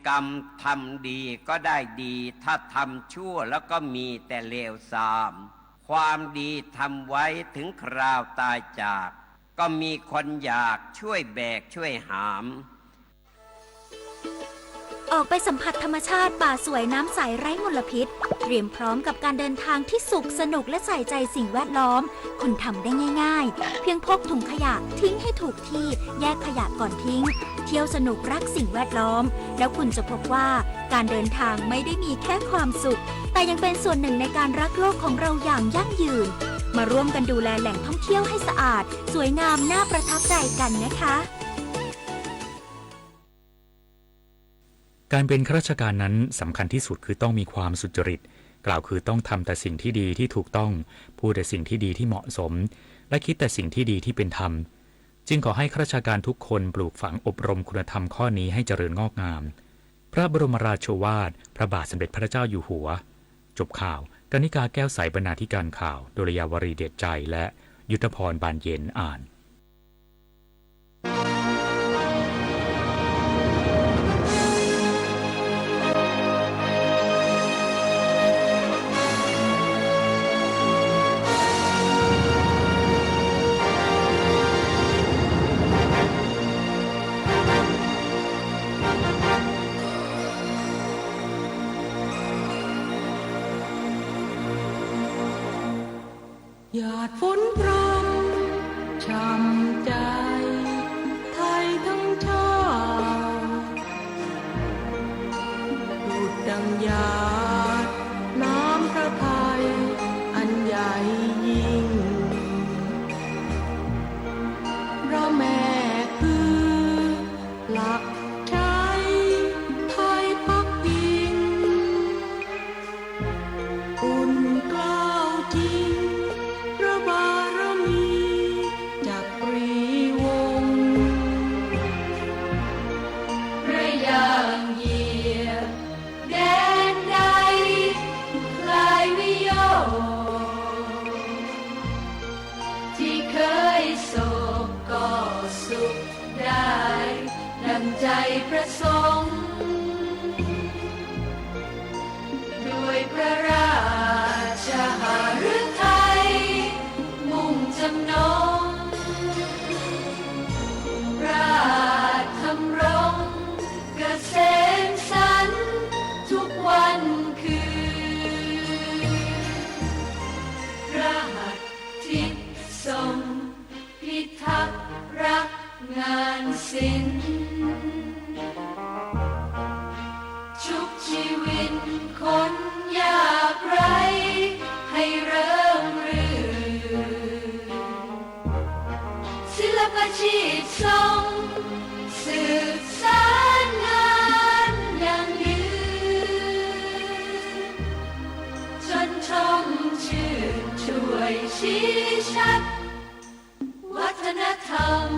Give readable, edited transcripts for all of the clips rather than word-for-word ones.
กรรมทำดีก็ได้ดีถ้าทำชั่วแล้วก็มีแต่เลวทรามความดีทำไว้ถึงคราวตายจากก็มีคนอยากช่วยแบกช่วยหามออกไปสัมผัสธรรมชาติป่าสวยน้ำใสไร้มลพิษเตรียมพร้อมกับการเดินทางที่สุขสนุกและใส่ใจสิ่งแวดล้อมคุณทำได้ง่ายๆเพียงพกถุงขยะทิ้งให้ถูกที่แยกขยะก่อนทิ้งเที่ยวสนุกรักสิ่งแวดล้อมแล้วคุณจะพบว่าการเดินทางไม่ได้มีแค่ความสุขแต่ยังเป็นส่วนหนึ่งในการรักโลกของเราอย่างยั่งยืนมาร่วมกันดูแลแหล่งท่องเที่ยวให้สะอาดสวยงามน่าประทับใจกันนะคะการเป็นข้าราชการนั้นสำคัญที่สุดคือต้องมีความสุจริตกล่าวคือต้องทำแต่สิ่งที่ดีที่ถูกต้องพูดแต่สิ่งที่ดีที่เหมาะสมและคิดแต่สิ่งที่ดีที่เป็นธรรมจึงขอให้ข้าราชการทุกคนปลูกฝังอบรมคุณธรรมข้อนี้ให้เจริญงอกงามพระบรมราโชวาทพระบาทสมเด็จพระเจ้าอยู่หัวจบข่าวกนิกาแก้วใสบรรณาธิการข่าวดุลยาวรีเดชใจและยุทธพรบานเย็นอ่านหยาดฝนพรำช่ำใจไทยทั้งชาติดูดดังหยาดน้ำพระทัยอันใหญ่ยิ่งพระแม่คือหลักใจไทยพักพิงอุ่นกล้าวจริงพระบารมีจักรีวงศ์พระยามเหยียบแดนใดคลายวิโยคที่เคยโศกก็สุขได้ดังใจประสงค์ด้วยพระราชหฤทัยมุ่งจำนงราชธรรมรงค์เกษมสันต์ทุกวันคืนพระหัตถ์ทิศทรงพิทักษ์รักงานศิลป์ชุบชีวิตคนยากไร้ให้เริ่มรื่นศิลปชีพทรงสืบสานงานอย่างยืนจนชมชื่นช่วยชี้ชัดวัฒนธรรม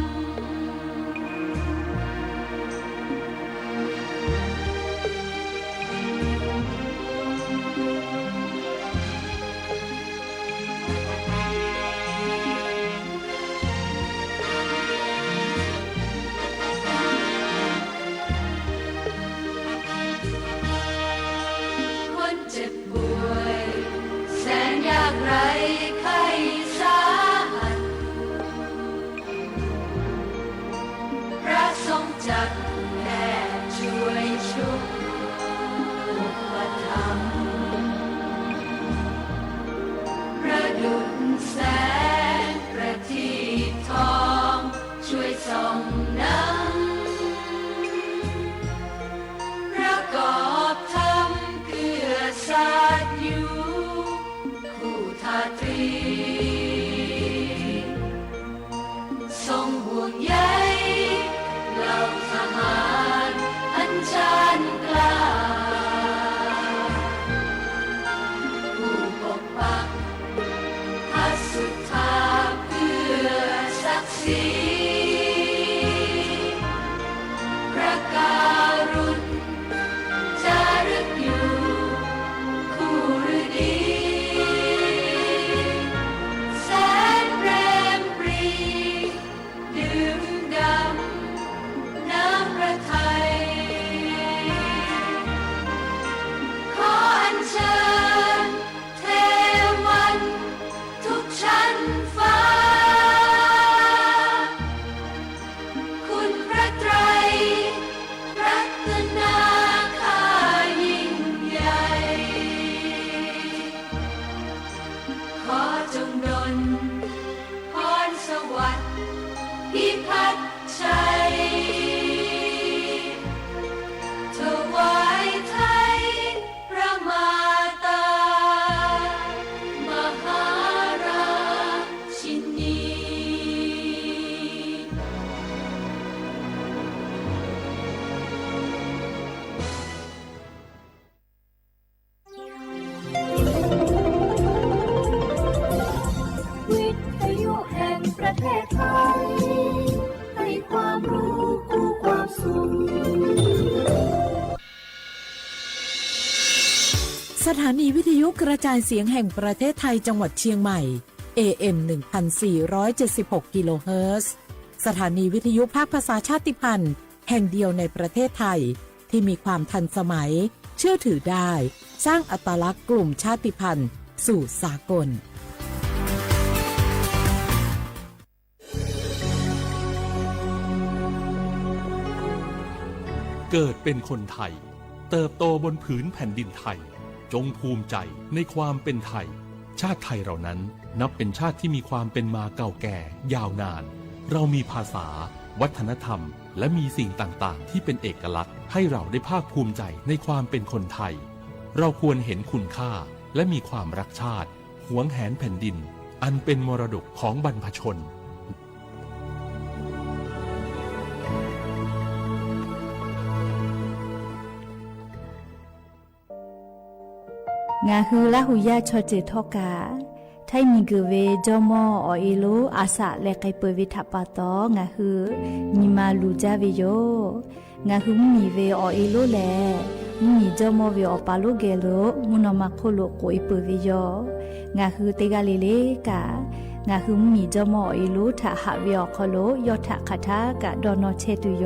สถานีวิทยุกระจายเสียงแห่งประเทศไทยจังหวัดเชียงใหม่ AM 1476 กิโลเฮิรตซ์สถานีวิทยุภาคภาษาชาติพันธุ์แห่งเดียวในประเทศไทยที่มีความทันสมัยเชื่อถือได้สร้างอัตลักษณ์กลุ่มชาติพันธุ์สู่สากลเกิดเป็นคนไทยเติบโตบนผืนแผ่นดินไทยจงภูมิใจในความเป็นไทยชาติไทยเรานั้นนับเป็นชาติที่มีความเป็นมาเก่าแก่ยาวนานเรามีภาษาวัฒนธรรมและมีสิ่งต่างๆที่เป็นเอกลักษณ์ให้เราได้ภาคภูมิใจในความเป็นคนไทยเราควรเห็นคุณค่าและมีความรักชาติหวงแหนแผ่นดินอันเป็นมรดกของบรรพชนงาฮือละหุยาชอเจทอกาไทยมีกือเวจอมออเอโลอาสะและไกเปวิทัปปาตองาฮือนิมาลูจาเวโยงาฮือมีเวอเอโลแลมีจอมอเวอปาโลเกโลมุนอมาโคโลโกอิเปวิโยงาฮือเตกาเลเลกางาฮือมีจอมอเอโลทะหะเวอคโลยอทะคาทากะดอนอเชตุโย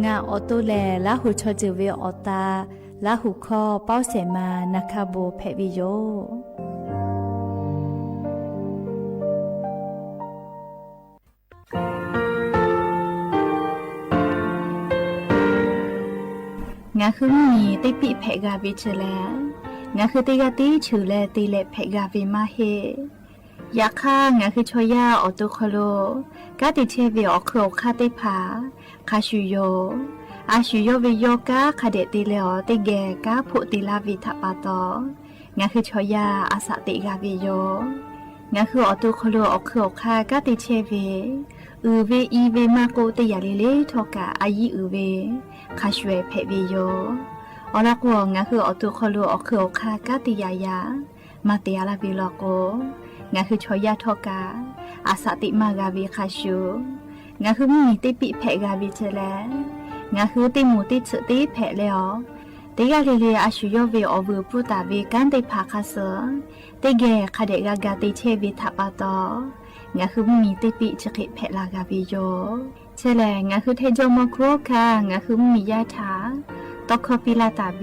งาออโตแลละหุชอเจเวอตาละหุคอเป้าเสมานาคาโบเพวิโยงาคือมีติปิเพกาวิเชแลงาคือติกาติฉือแลติเลเพกาวิมาเฮยาค่างาคือชอยาออตุคโลกาติเชวิออโครคาติภาคาชุโยอาชุโยวิโยกาคาเดติเลอติเกกาพุติลาวิทัปปาตองาคือชอยาอาสติกาวิโยงาคือออตุคโลออโครคากาติเชวิอือเวอีเวมาโกติยาเลเลทอกาอายีอือเวคาชเวเพวิโยอลักวงาคือออตุคโลออโครคากาติยายามาเตียลาวิโลโกงาคือชอยาทอกาอาสติมากาวิคาชูงาคือมีติปิเพกาวิเจแลงาคือติมูติสึติเพเลอติกาเลเลอาชุโยเวออวูปุตาเวกันติภาคาเสติเกคาเดกากาติเชวิทัปปาตองาคือมีติปิจกิเพลากาวิโยเชแลงาคือเทโจมโคคางาคือมียาถาตอคปิลาตาเว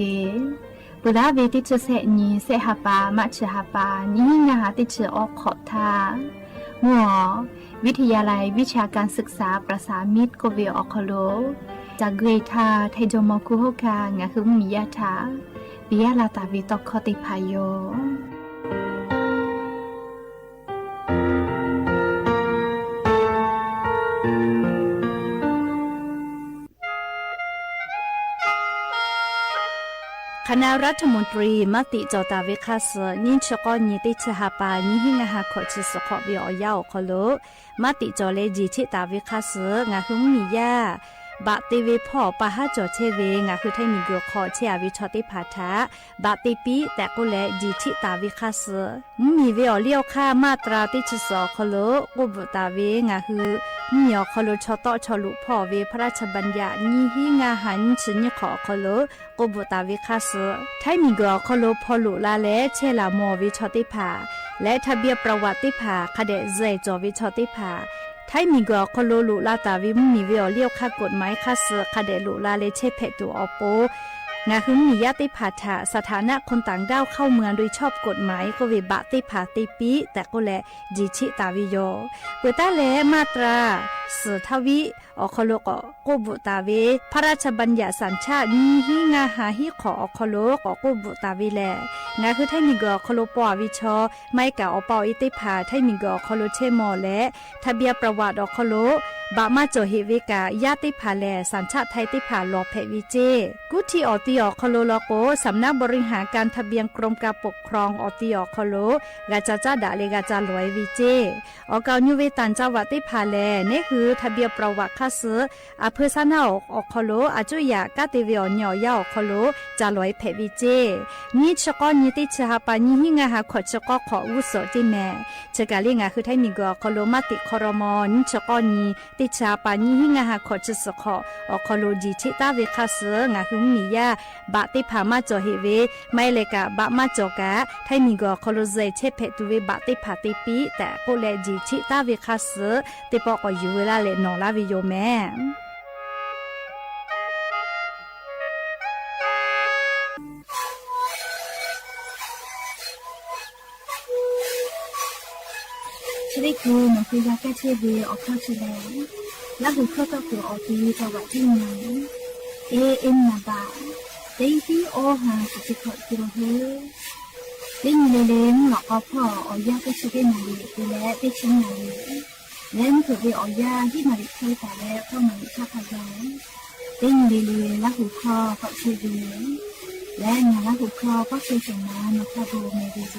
ปุระเวติจุเสนีเสหปามัชหปานิงาติจออกขอทาหัววิทยาลัยวิชาการศึกษาประสามิตรโกเวออคโลจากเกรทาไทโจมคุโฮคางาคือมียาถาปิยาลาตาวิตอคติพายโยคณะรัฐมนตรีมติจอตาเวคาสนิชกอนิติชหปานิหิงหาขอชิสขอวิอยาวคโลมติจอเลจิชิตาเวคาสงาหุมียาบะติเวพ่อปะหาจอเชเวงาคือไทมีเกขอเชอวิชอติภาทะบะติปีแต่ก็แลจิชิตาเวคาสมีเวอเลี้ยวค่ามาตราติชสอคโลกุบตาเวงาคือมีอคโลชอตอชลุพ่อเวพระราชบัญญัตินิหิงาหันชนิขอคโลกุบตาเวคาสไทมีเกคโลพอลุลาเลเชลามอวิชอติภาและทะเบียนประวัติภาคเดเจจอวิชอติภาไทยมีกอคโลลุลาตาวิมีเวอเลี้ยวค่ากฎหมายค่าเสือคเดลุลาเลเชเพตัวอโปงาคือมีญาติภาษาสถานะคนต่างด้าวเข้าเมืองโดยชอบกฎหมายก็เวบะติภาติปีแต่ก็แลจิชิตาวิโยเปิดตาเลมาตราสือทวิอคโลกโกบุตาเวพระราชบัญญัติสัญชาตินิหิงาหาหิขออคโลกโกบุตาวิแลงาคือไทยมีกอคโลปอวิชอไม่กะอปออิติภาไทยมีกอคโลเชมอและทะเบียนประวัติอคโลบะมาโจเฮเวกาญาติภาแลสัญชาติไทยติภาลอเพวิเจกุทีออติอคโลโลโกสำนักบริหารการทะเบียนกรมการปกครองออติอคโลกาจาจาดาเลกาจาลอยวิเจออกาญูเวตันจาวติภาแลนี่คือทะเบียนประวัติคาเสอเพซานาอคโลอาจุยากาติเวอญอยาอคโลจาลอยเพวิเจนี่ชกอ ยีติชาปานี่หิงาหาขอชก็ขออุสติแม่เจกาลีงาคือไทยมีก็คอโลมาติคอรมอนิชก็นีติชาปานี่หิงาหาขอชสขอคอโลจีชิตาเวคาเสงาคือมียาบะติพามาจอเฮเวไม่เลกะบะมาจอกะไทยมีก็คอโลเซเชเพตุเวบะติพาติปีแต่โกเลจีชิตาเวคาเสติปอกอยู่เวลาเลนอลาวิโยแม่ชริกูมันคือยาแก้เชื้อเบียออกเข้าแสดงแล้วหูเข้าก็คือออกทีจังหวัดที่ไหนเอ็มนาบาเต็งที่โอหาสุดขอกิโลเฮเต็งเลเลงหลอกเอาพ่อออยาแก้เชื้อเบียนาลีกูและได้ชิ้นนาลีเล่นถือเบียออยาที่นาลีเคยแต่แล้วเข้ามาชาพยาเต็งเลเลแล้วหูคอก็เชื้อเบียและงานแล้วหูคอก็เชื้อสมานมาคาโบเมดิโซ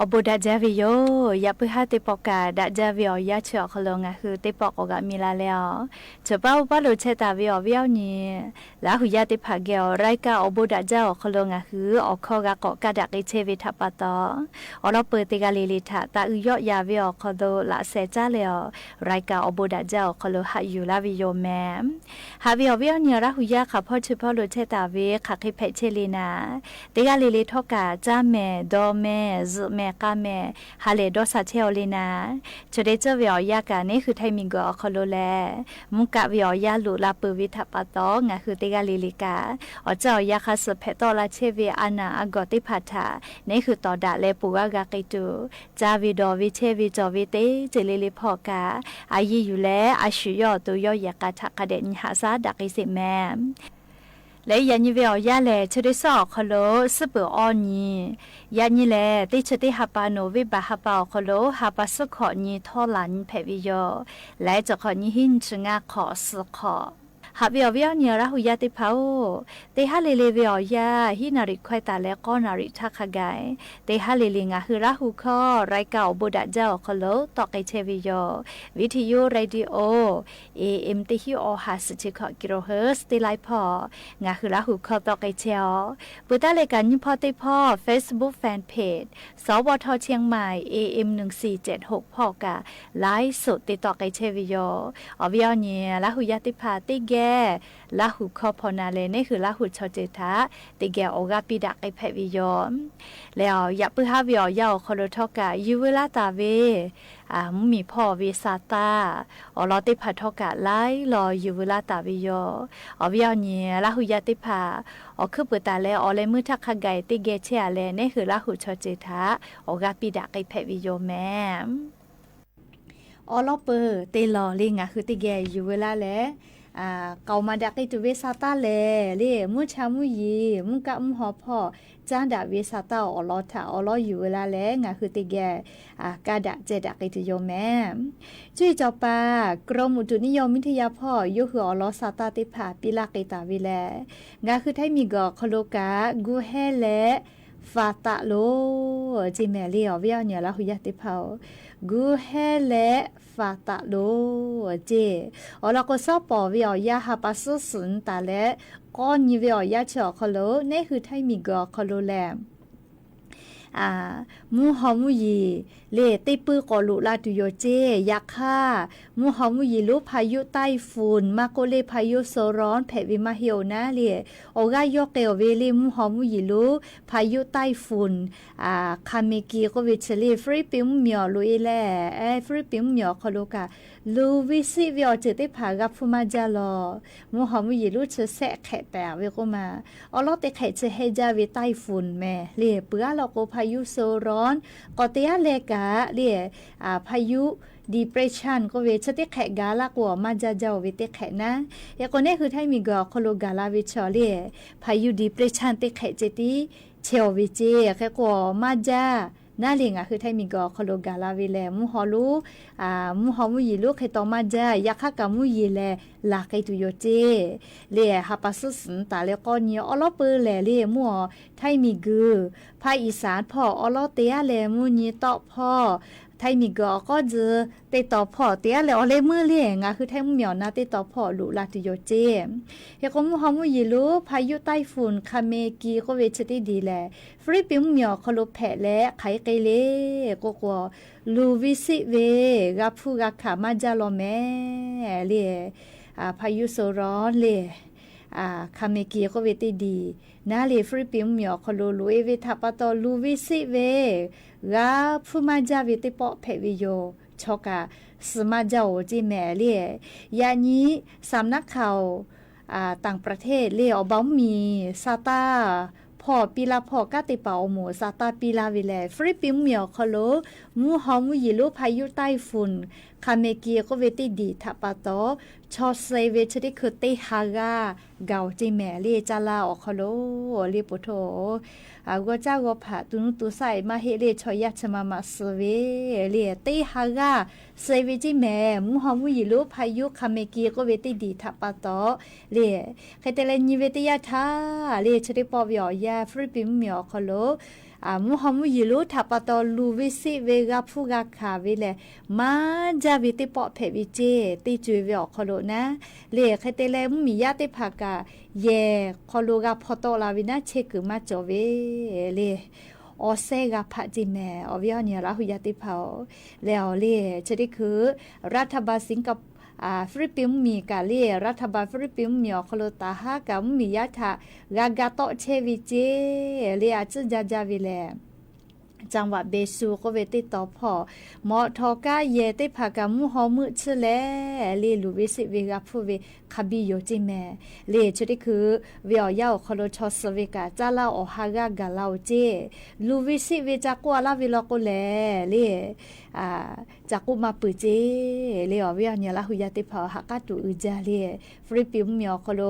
อบดาจาวิโยอย่าเพื่อหาติปอกาดาจาวิโอยาเฉอคลงคือติปอกกามีลาแล้วเฉป้าป้าลุเชตาวิโอวิโอนี่แล้วหุยาติผาเกลไรกาอบดาจาคลงคือออกข้อกะเกาะกะดักเชวิทัปตออเราเปิดติกาลิลิทาตาอุยอยาวิโอคโดละเซจาเลอไรกาอบดาจาคลหาอยู่ลาวิโยแมหาวิโอวิโอนี่ระหุยาขับพ่อเฉป้าลุเชตาวิขักให้เพเชลีนาติกาลิลิทอกาจ้าแม่ดอแม่ซึแม่กาแม่ฮาเลดอซาเชลลีนาจะได้เจอวิโอยากานี่คือไทมิงกอคโลแลมุกะวิโอยาลุลาปืวิทัปตองะคือติกาลิลิกาอเจ้ายาคาสเพตอลาเชวิอานาอากอติพัทานี่คือตอดาเลปูวากากิตูจาวิดอวิเชวิจอวิเตเจลิลิพอกาอายีอยู่แลอาชุยอตุยอยากาทักกะเดนหาซาดักอิสิแมและยันยี่เวียวยาแลชดสอคโลสเปอออนียันยี่แลติชติฮัปาโนวิบาฮัปาคโลฮัปาสขอนีทอลันเพวิโยและจะขอนีหินชงาขอสขอหาเวียวเนี่ยระหุยาติพาวเตหะเลเลเวียวยาฮินาริควายตาและก็นาริทักขกายเตหะเลเลงาคือระหุคอไรเก่าบุดาเจ้าคโลตอกไอเชวิโยวิทยุเรดิโอAM ติฮิโอหาสจิคกิโลเฮิร์ตติไลพองาคือระหุคอตอกไอเชอปุตตะเลกันยิพอติพอ Facebook Fanpage สวทเชียงใหม่ AM 1476พอกะไลฟ์สดติดต่อไอเชวิโยอเวียวเนี่ยระหุยาติพาติแกลาหูคอพนาเลนี่คือลาหูชอเจตาติแกโอกาปิดักไอเพวิยอมแล้วอย่าปื้อฮาวิอยาวคอโลทอกะยูเวลาตาเวมุมีพ่อเวซาตาอลอติพาทอกะไลรอยูเวลาตาวิโยอวิยอเนี่ยลาหูยาติพาอคือเปิดตาแล้วอเลมือทักขะไกติแกเชอาเลนี่คือลาหูชอเจตาโอกาปิดักไอเพวิโยแมอลอเปอเตลอลิงะคือติแกยูเวลาแลเกามาดักไอตัวเวซาตาเลเล่มุชามุยีมุกะมุหอพ่อจานดาเวซาตาอลอทาอลออยู่เวลาแลงะคือติแกกาดะเจดักไอตัวโยแม่จุยจอปากรมอุตุนิยมวิทยาพ่อยุคืออลอซาตาติผาปิลาไกตาวิแลงะคือไทมีกอคโลกากูเฮเลฟาตาโลจิเมลีอเวียเนี่ยละหุยติเผากูเฮเลฟาตาโลเจอลก็ซอปอเวียยาฮาปัสสุนตาและก้อนยีเวียยาเฉอคโลนี่คือไทมีกอคโลแลมูฮอมูยีเลติปื้อกอลุลาตุโยเจยักค่ามูฮอมูยีลุพายุไต้ฝุ่นมาโกเลพายุโซร้อนแผ่วิมาเฮียวนะเลโอกายกเกวเวเลมูฮอมูยีลุพายุไต้ฝุ่นคาเมกีก็วิชเลฟริปิมเมียวลุยแลฟริปิมเมียวคโลกาลูวิซิเวียเจติผากับฟูมาจาลอมูฮอมูยีลุเชแสแขะแปะเวก็มาอลอเตแขะเชเฮจาวิไต้ฝุ่นแม่เลเปื้อเราก็พายุโซร้อนก็เตียเลกาเรียพายุdepression ก็เวชติแขกกาลากว่ามาจาเจ้าเวติแขนะยาคนนี้คือไทยมีกอโคโลกาลาวิชอเรียพายุ depression ติแขเจติเชลวิเจแค่กว่ามาจาน่าเลี้ยงคือไทยมีกอโคโลกาลาวิแลมุฮอลูมุฮอมุยีลูกให้ตอมาจายักขะกามุยีแลลาไกตุโยเจเลียฮับปัสสุนตาเลก็เนียอลอเปแลเลียมัวไทยมีกือภาคอีสานพ่ออลอเตียแลมุนีตอพ่อไทยมีก็จะติดต่อพ่อเตี้ยแล้วเลยมือเลี้ยงคือไทยมุเหมียวนะติดต่อพ่อลุลาติโยเจเฮก็มุฮอมุยีลูพายุไต้ฝุ่นคาเมกีก็เวชติดีแลฟริปิมเหมียวคลุแผะและไขไกเลก็กว่าลูวิสิเวกับผู้กักขามาจาลอแม่เลียพายุโซร้อนเลียคาเมกีก็เวติดีนาเลฟริปิมเหมียวคลุลุเอเวทัปตอลูวิสิเวกาผู้มาจาวิติปอเพวิโยชกาสมาเจ้าจีแม่เลียยานี้สำนักข่าวต่างประเทศเลียอบอมมีซาตาพ่อปีลาพ่อกาติเปาหมูซาตาปีลาวิแลฟริปิมเหมียวคโลมูฮอมุยิลุพายุไต้ฝุ่นคาเมกีก็เวติดีทัปโตชอเซเวชดิคือเตฮากาเกาจีแม่เลียจาลาอคโลเลียปุโถก็เจ้าก็ผ่าตุนุตุใส่มาเฮเลียชอยัชมามาสเวเลียเตฮากาเซเวจิแม่มูฮอมุยิลุพายุคาเมกีก็เวติดีทัปโตเลียใครแต่ละนิเวติยาทาเลียชดิปอวิอยาฟริปิมเหมียวคโล มุฮัมมุยิลุทัปตอลูวิสิเวกาฟูกาคาวิเลมาจาวิติปอเพวิเจติจุยเวอคโลนะเลคเตเลมุมียาติภากาเยคโลกาพอตอลาวินะเชกุมาจอเวเลออเซกาพะจิแมอวิยเนียลาหุยาติเผาแล้วเลชะดิคือรัฐบาลสิงคโปร์ฟิลิปปินส์มีกาเลียรัฐบาลฟิลิปปินส์มีอคโลตาฮากามียะทากากาโตเชวิเจเลียจึจาจาวิเลจังหวัดเบซูก็เวติต่อพอหมอทอกาเยติภากามุฮอมือชแลเลลูวิสิเวกาพูเวคาบิโยจิแมเลชุดิคือเวียวยาวคโลชอสเวกาจาลาอฮากากาลาวเจลูวิสิเวจากัวลาวิลโกแลเลจากุมาปืเจเลอเวียเนียลาหุยาติภาฮักกาตุอุจาเลฟิลิปปินส์มีอคโล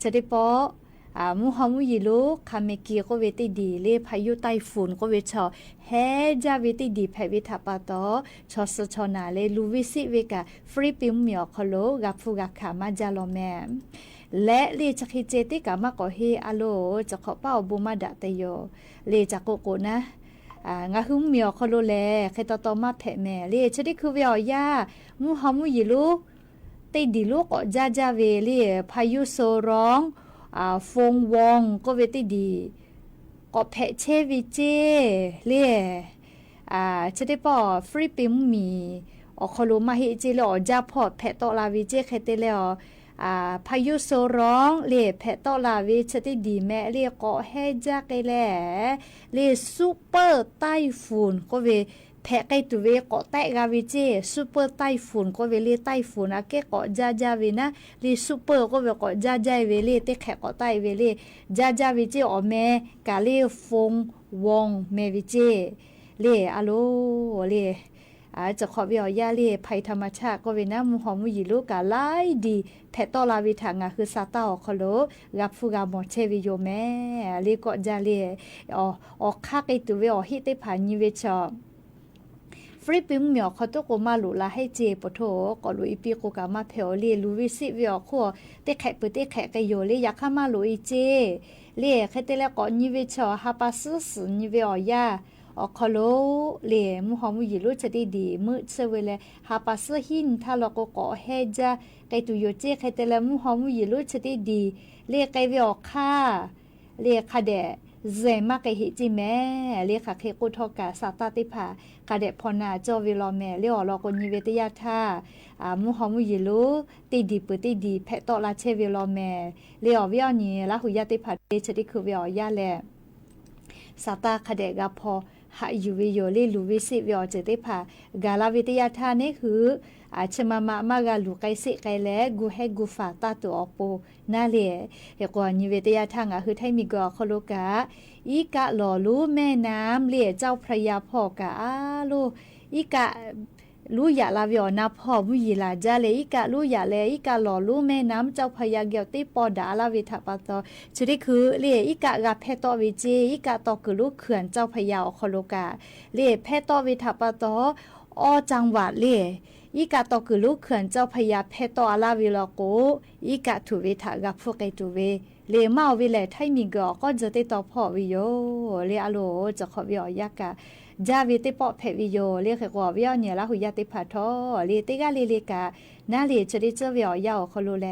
ชดิปอมุฮัมมุยิลุคาเมกีก็เวติดีเลพายุไต้ฝุ่นก็เวชอเฮจาเวติดีแพวิทาปาตอชอสชอนาเลลูวิสิเวกาฟิลิปปินส์มีอคโลกับฟูกาคามาจาโลแมและเลจักฮิเจติกามาก็เฮอโลจะขอเป้าบุมาดะเตโยเลจักโกโกนะงาหุมมีอคโลแลเคตตอมาแทแมเลชดิคือเวียยามุฮัมมุยิลุติดีลูกจาจาเวเลพายุโซร้องฟงวองก็เวติดีก็เพเชวิเจเล่จะได้ปอฟริปิมมีอคโลมาฮิเจลอจาพอเพตอลาวิเจเคเตเลอพายุโซร้องเล่เพตอลาวิจะได้ดีแม่เล่ก็เฮจักเล่เล่ซูเปอร์ไต้ฝุ่นก็เวแพะไกตัวเวก็แตะกาวิเจซูเปอร์ไต้ฝุ่นก็เวลีไต้ฝุ่นอะเกก็จาจาเวนะลีซูเปอร์ก็เวก็จาจาเวลีเตะแขก็ไต้เวลีจาจาวิเจอแม่กาเลฟงวองเมวิเจเลอะโลเลจะขอเวียยาเลภัยธรรมชาติก็เวนะมุฮัมมุยิลุกาไลดีแพะตอลาวิทางาคือซาตาอคโลกับฟูกาหมอเชวิโยแม่เลก็จาเลอคักไอตัวเวอฮิเตผานิเวชอฟิลิปปินส์มีเขาตัวก็มาหลุลาให้เจปโถก็ลุยปีกูกามาเพลเลียลูวิสิวิอขัวเตะแขกเปิดเตะแขกกันโยเลยอยากข้ามาลุยเจเลียแค่เตะแล้วก็นิเวชฮาปาซึสนิเวอยาอคโลเลียมุฮัมมุยิลุจะได้ดีมือเซเวเลฮาปาซึหินถ้าเราก็ก่อเฮจาไกตุโยเจแค่เตะแล้วมุฮัมมุยิลุจะได้ดีเลียไกวิอค่าเลียคาเดเจมาไกฮิจิแม่เลียค่ะเคกุทอกาซาตาติภากาเดพอนาจอวิลอแม่เลียอลอกนิเวตยาธามุฮัมมุยิลุติดีปติดีเพตอลาเชวิลอแม่เลียวิอนีลาหุยาติภาเดชดิคือวิอยาแลซาตาคาเดกาพอหายูวิโยลีลูวิสิวิอเจติภากาลาวิตยาธานี่คือชมามากาลูไกสิไกแลกูให้กูฝาตาตัวอโปนาเลเฮกว่านิเวตยาทางคือไทมีกอคโลกาอีกะหล่อรู้แม่น้ำเลียเจ้าพระยาพ่อกะลูอีกะรู้อย่าลาวิอนาพ่อมุยิลาจาเลอีกะรู้อย่าเลอีกะหล่อรู้แม่น้ำเจ้าพระยาเกียวติปอดาลาวิทาปาตอชุดิคือเลียอีกะกะเพตอวิเจอีกะตอกุลุเขื่อนเจ้าพระยาคโลกาเลียเพตอวิทาปาตออจังหวัดเลียอีกาตอกุลุเขื่อนเจ้าพญาเพตออาลาวิลโกอีกาทุเวทากับพวกไอตุเวเลมาวิเลไทมีกอก็จะติดต่อพ่อวิโยเลอโลจะขอวิอยากาจาวิติปอเพวิโยเลขกว่าวิอเนี่ยละหุยาติภาทอเลติกาเลกานาเลจะได้เจอวิอยาคโลแล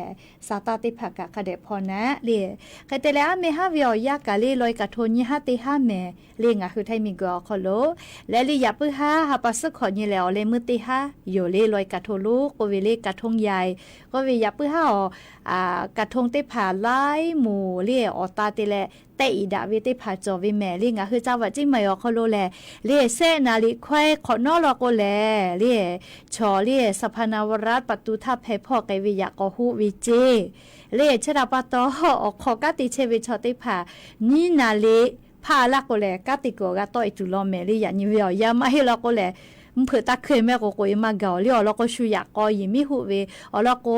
ซาตาติภากะคเดพอนะเลคเตเลอเมฮาวิอยากาเลลอยกะโทญิฮาติฮาเมเลงะคือไทมีกอคโลและลียาปึฮาฮาปัสขอญิแล้วเลมุติฮาโยเลลอยกะโทลูโกเวเลกะทงใหญ่ก็วิยาปึฮากะทงติภาหลายหมู่เลอตาติแลแต่อีดาวิติภาจอวิแม่ลิงะคือจ้าว่าจิมายอคโลแลเลเซนาลิควายขอนอลอโกแลเลชอเลสภานาวรัตปตุทัพให้พ่อไกวิยะกอฮูวิเจเลชดาปตออขอกะติเชวิชอติภานีนาเลพาละโกแลกะติโกกะตออิตุลอแม่ลิยะนิเวียยามาให้ลอโกแล เผื่อตาเคยแม่ก็โกยมาเก่าเลี้ยวแล้วก็ชูอยากก็ยิมิหูเวอ๋อแล้วก็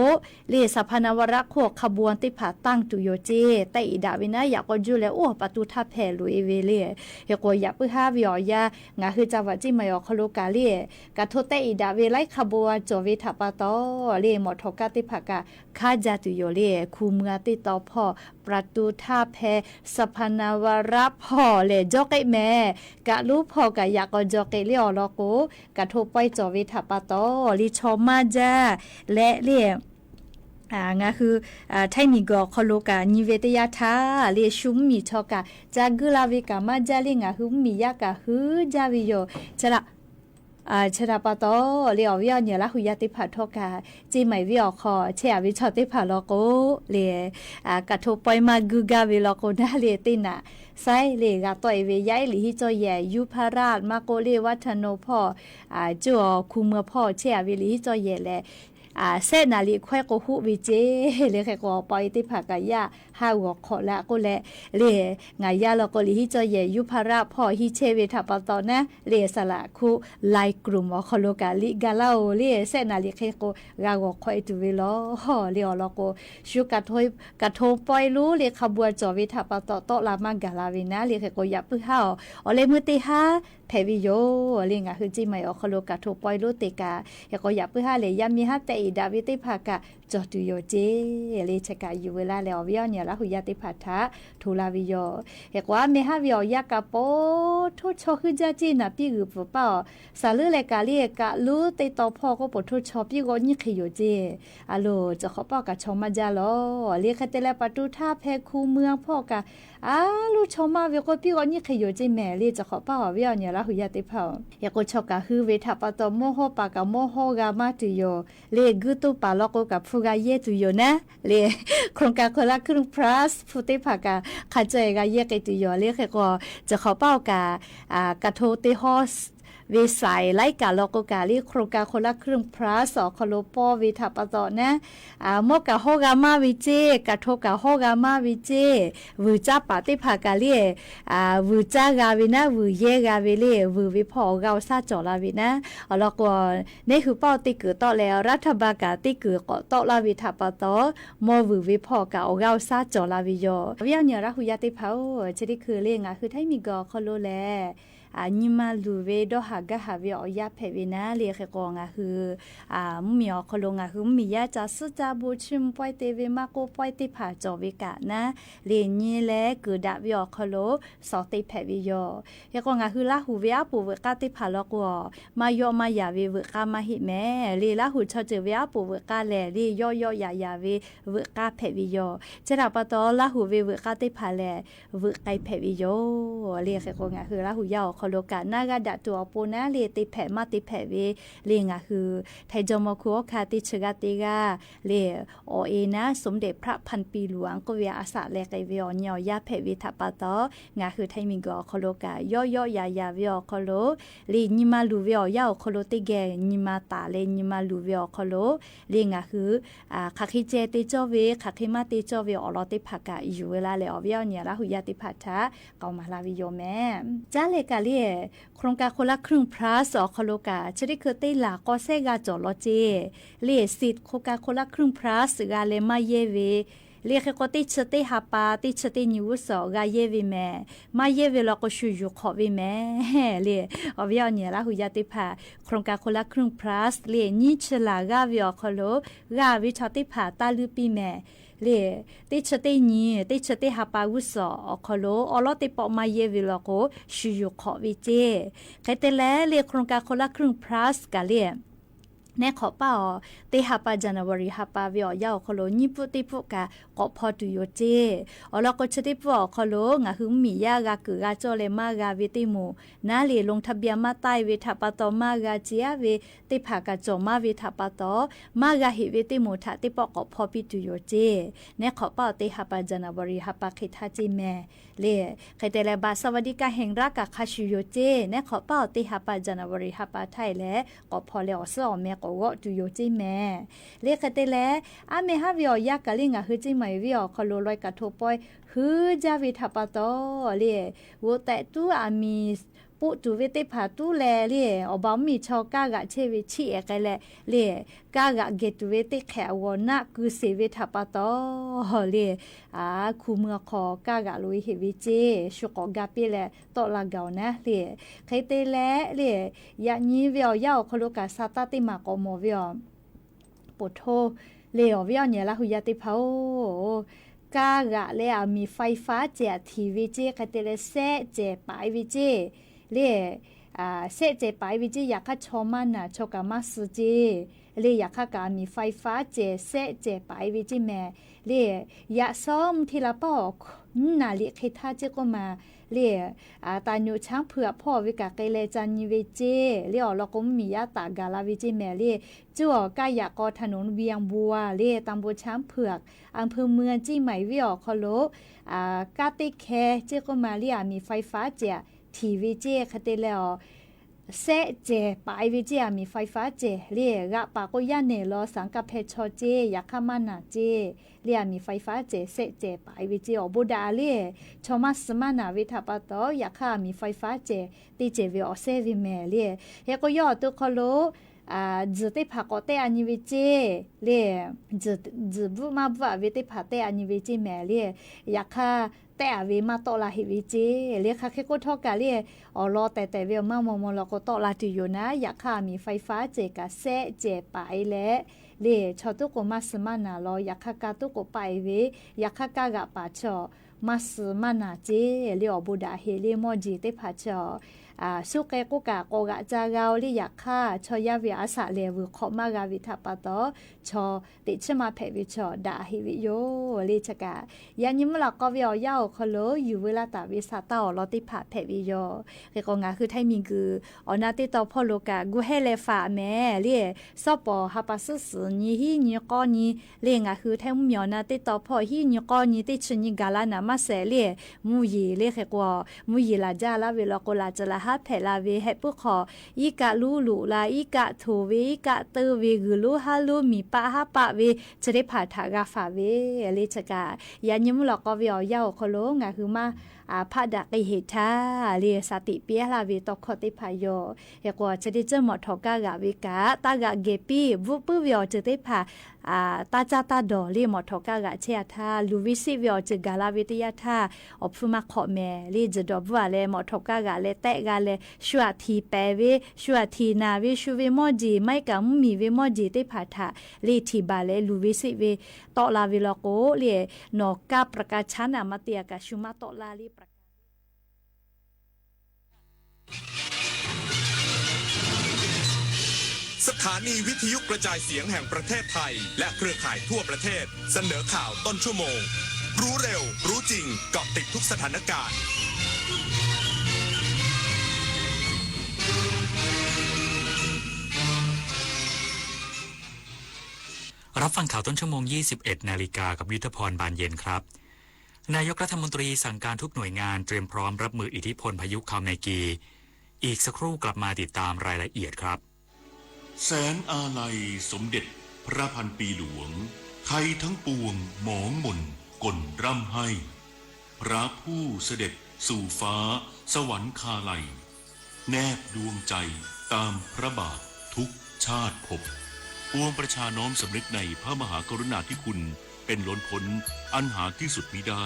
เรียสพานวรักขขบวนที่ผ่าตั้งตุโยเจแต่อีดาวินะอยากก็จูแล้วโอ้ประตูท่าแผ่ลุยเวเลียเฮก็อยากเพื่อหาวิออยางาคือจังหวัดจิมายอคโลกาเลียกะโทแต่อีดาเวไลขบวนจวิทัปตอเลียหมดทกาติภากะคาจาตุโยเลียคูเมือติต่อพ่อประตูท่าแผ่สพานวรักพ่อเลจอกไอแม่กะลูกพ่อกะอยากก็จอกไอเลียวแล้วก็กะโทไปจวิทัปตอลิชอมาจาและเลียงาคือไทมีกอคโลกานิเวตยาทาเลชุมมีทอกาจากุลาวิกามาจาลิงาหุมียากาฮืจาวิโยชะละชะราปะโตเลียววิอเนี่ยละหุยาติผาทอกาจีไหมวิอคอเชอวิชอติผาโลโกเลกะโทปอยมากุกาวิโลโกนาเลตินะไซเลกะต่อยเวย้ายหลีฮิจอยแยยุพราชมาโกเลวัฒโนพ่อจัวคุเมื่อพ่อเชอวิหลีฮิจอยแยแลเส้นนาลีควายก็หูวิเจเลยแค่ก็ปล่อยติผากายาห้าวขอละก็แลเลยงายาเราก็ลีฮิจอยยุพระพ่อฮิเชเวทัปตอนะเลยสละคูไลกลุ่มคโลกาลิกาลาโอเลยเส้นนาลีแค่ก็กาวควายตุเวลอเลยเราก็ชูกะทงปล่อยรู้เลยขบวนจอวิทัปตอโตลามากาลาวินะเลยแค่ก็ยับพึ่งห้าวเลยมือตีห้าแพวิโยเลยงาคือจิไม่อคโลกาโทปล่อยรู้ติกาแล้วก็ยับพึ่งห้าเลยยามีห้าแต่ดาวิติภากะจอตุโยเจเลชกาอยู่เวลาแล้ววิอเนี่ยละหุยาติภาทะทูลาวิโยเฮกว่าเมหาวิอยากะโปทุชอคือจาจีนะปีกุปเปาสาลือเลกาเลียกะลูติตอพ่อก็ปทุชอปีก็นี่ขยโยเจอะโลจะขอเปากะชอมาจาลอเรียกเตเลปตุท่าแพคูเมืองพ่อกะลูชอมาวิก็ปีก็นี่ขยโยเจแม่เรียจะขอเปาวิอเนี่ยละหุยาติภาเฮกชอกะฮือเวทัปตอโมโหปากะโมโหกามาตุโยเลกุตุปาลอกกับฟูกาเยตุโยนะเลโครงการคนละครึ่ง plus ฟูติภากะขัดใจกาเยกตุโยเลแค่ก็จะขอเป้ากากะโทติฮอสเวสายไล่กาโลกกาลีโครงการคนละครึ่งพระสอคโลปอวิทัปตอนะโมกะโฮกามาวิเจกะโทกะโฮกามาวิเจวูจ้าปาติภากาลีวูจ้ากาวินะวูเยกาวิเลวูวิพอกาซาจอลาวินะแล้วก็ในคือเป้าติกือต่อแล้วรัฐบาลกาติกือก็ต่อลาวิทัปตอโมวูวิพอกาอกาซาจอลาวิโยวิญญาณหุยาติภาจะได้คือเลงคือไทมีกอคโลแลนิมาลูเวดอหากะหาวิออยาเพวินาเลียกกองคือมีอคลงคือมียาจะสุจาบูชิมปอยเตเวมาโกปอยติผาจอวิกะนะเลียนี่แลคือดาวิอคโลสอติเพวิโยยกองคือลาหูเวอาปูเวกาติผาลอกวมายอมายาเวเวกามาหิแม่เลีลาหูชอเจเวอาปูเวกาแลลียอยอยายาเวเวกาเพวิโยเจราปตอลาหูเวเวกาติผาแลเวไกเพวิโยเลียกกองคือลาหูยาคโลกานากาดะตัวปูนาเลติแผมาติแผเวเลงคือไทจอมคัวคาติชกาติกาเลโอเอนะสมเด็จพระพันปีหลวงก็เวียอาสาแลกไอเวียญอยาแผวิทัปตองาคือไทมิงกอคโลกายอยอยายาเวียคโลเลนิมาลูเวียยาคโลติเกนิมาตาเลนิมาลูเวียคโลเลงาคือคาคิเจติจอเวคาคิมาติจอเวอลอติภากาอยู่เวลาเลอเวียญละหุยาติภัทะกอมาลาวิโยแม่จาเลกาเลโครงการคนละครึ่งพระสอคโลกาชริคือเตลาก็เซกาจอลเจเลียสิทธิ์โครงการคนละครึ่งพระสกาเลมาเยเวเลียกก็ติชติฮาปาติชตินิวสอกาเยวิแม่มาเยเวลก็ชูยูขอวิแม่เลียอวิอเนี่ยละหุยาติภาโครงการคนละครึ่งพระสเลียนิชลากาวิอคโลกาวิชติภาตาลือปีแม่เลติชตินีติชติฮาปาวุสอคโลอลอติปอมาเยวิลโกชูยูขอวิเจใครแต่แล้วเลโครงการคนละครึ่งพลัสกาเลแน่ขอเป่าเตหาปาจันวรีหาปาวิอยาวคโลนิปุติปุกะก็พอตุโยเจอลก็ชติปอคโลงะหึมมียากะกือกาโจเลมากาวิติมูนาเลลงทะเบียนมาใต้เวทัปตอมากาเจียเวติภากะจอมาเวทัปตอมากาหิเวติมูทะติปอก็พอปิตุโยเจแน่ขอเป่าเตหาปาจันวรีหาปาคิทาจิแม่เลใครแต่ละบาสวัสดิการแห่งรักกะคาชิโยเจแน่ขอเป่าเตหาปาจันวรีหาปาไทยและก็พอแล้วสอแม่ก็วะตุโยจิแม่เลขแต่ละเมหาวิอยากะลิงะฮึจิไม่วิอคโลลอยกะโทปอยฮือจาวิทัปตอเลโวแต่ตูมี ปุจูเวติผาตู้แลเล่อบอมมีชอกากะเชวิชิเอไกแลเล่กากะเกตูเวติแขวนะคือเสเวทัปตอเล่คูเมือคอกากะลุยเฮวิเจชุกอกาเปแลตอลาเกานะเล่ไคเตแลเล่ยะญีเวียวยาวคโลกาซาตาติมากอโมเวียปุโทเล่อเวียเนี่ยละหุยาติเผากากะเลยมีไฟฟ้าเจทีวีเจกะเตเลเซเจปายวิเจเล่เซเจปายวิเจอยากชอมันน่ะชกะมาสเจเล่อยากกะมีไฟฟ้าเจเซเจปายวิเจแม่เล่อยากซ้อมทีละปอกน่ะเล่คิดท่าเจก็มาเล่ตาญูช้างเผือกพ่อวิกะไกเลจันนิเวเจเล่อลก็มียาตากาลาวิเจแม่เล่จั่วกายากอถนนเวียงบัวเล่ตำบลช้างเผือกอำเภอเมืองจี้ใหม่วิอคโลกาติแคเจก็มาเล่มีไฟฟ้าเจทีวีเจคเตแล้วเซเจปายวิเจมีไฟฟ้าเจเรียกะปากยาเนลอสังกับเพชอเจยาคามานาเจเรียมีไฟฟ้าเจเซเจปายวิเจอบูดาเรียชอมัสมานาวิทาปตอยาคามีไฟฟ้าเจติเจวิอเซวิเมเรียเฮก็ยอตุคโลจะได้พักแต่อันนี้วิจิเล่จะบุมาบุวิธีพักแต่อันนี้วิจิแม่เล่อยากค่ะแต่วิมาต่อลาหิวิจิเล่ค่ะแค่ก็ทอกกันเล่รอแต่เวลมามเราก็ต่อลาติอยู่นะอยากค่ะมีไฟฟ้าเจกะเซเจไปแล้วเล่ชอตุกมาสมานาเราอยากค่ะกาตุกไปเวอยากค่ะกากะปาชอมาสมานาเจเล่อบุดาเฮเล่มอจีเตพาชอสุเกกุกะโกกะจางาวลิยาค่าชอยาวิอาสะเลวขอมากาวิทัปตอชอติชมาเพวิชอดาฮิวิโยลิชกะยานิมละก็วิอยาวคโลอยู่เวลาตาวิสาตอลอติผาเพวิโยเกกงาคือไทมิงคืออนาติตอพอโลกะกูเฮเลฟาแม่เลีซอปอฮาปัสสนีฮีนีกอนีเลงาคือไทมมีอนาติตอพอฮีนีกอนีติชนีกาลานามาเสเลมูยีเลเกกวมูยีลาจาลาเวลโกลาจลาเพลาเวให้พวกขออีกะลูลูลาอีกะโทเวอีกะเตเวกุลูฮาลูมีปะฮะปะเวจะได้ผ่าทากาฟาเวเลชกายานิมหลอกก็วิอยาวคโลงะคือมาพะดักเหตาเรียสติเปียลาเวตอคอติพายอเฮกว่าจะได้เจอหมอทอกากะเวกะตากะเกปีวุปวิอจะได้ผ่าตาจาตาดอเรียหมอทอกากะเชียทาลูวิซิวิอจะกาลาเวติยาทาอพมาขอแม่เรีจะดอบัวเลหมอทอกากะเลแตะกะเลชัวทีแปเวชัวทีนาเวชูเวมอจีไม่กะมุมีเวมอจีได้ผ่าทาเลทีบาเลลูวิซิเวตอลาเวลโกเลนอกาประกาศชันอามาเตียกะชุมาตอลาลีสถานีวิทยุกระจายเสียงแห่งประเทศไทยและเครือข่ายทั่วประเทศเสนอข่าวต้นชั่วโมงรู้เร็วรู้จริงเกาะติดทุกสถานการณ์รับฟังข่าวต้นชั่วโมง 21 นาฬิกากับยุทธพรบานเย็นครับนายกรัฐมนตรีสั่งการทุกหน่วยงานเตรียมพร้อมรับมืออิทธิพลพายุคาเมกีอีกสักครู่กลับมาติดตามรายละเอียดครับแสนอาลัยสมเด็จพระพันปีหลวงไทยทั้งปวงหมองมนก่นร่ำให้พระผู้เสด็จสู่ฟ้าสวรรคาลัยแนบดวงใจตามพระบาททุกชาติภพปวงประชาน้อมสำนึกในพระมหากรุณาธิคุณเป็นล้นพ้นอันหาที่สุดมิได้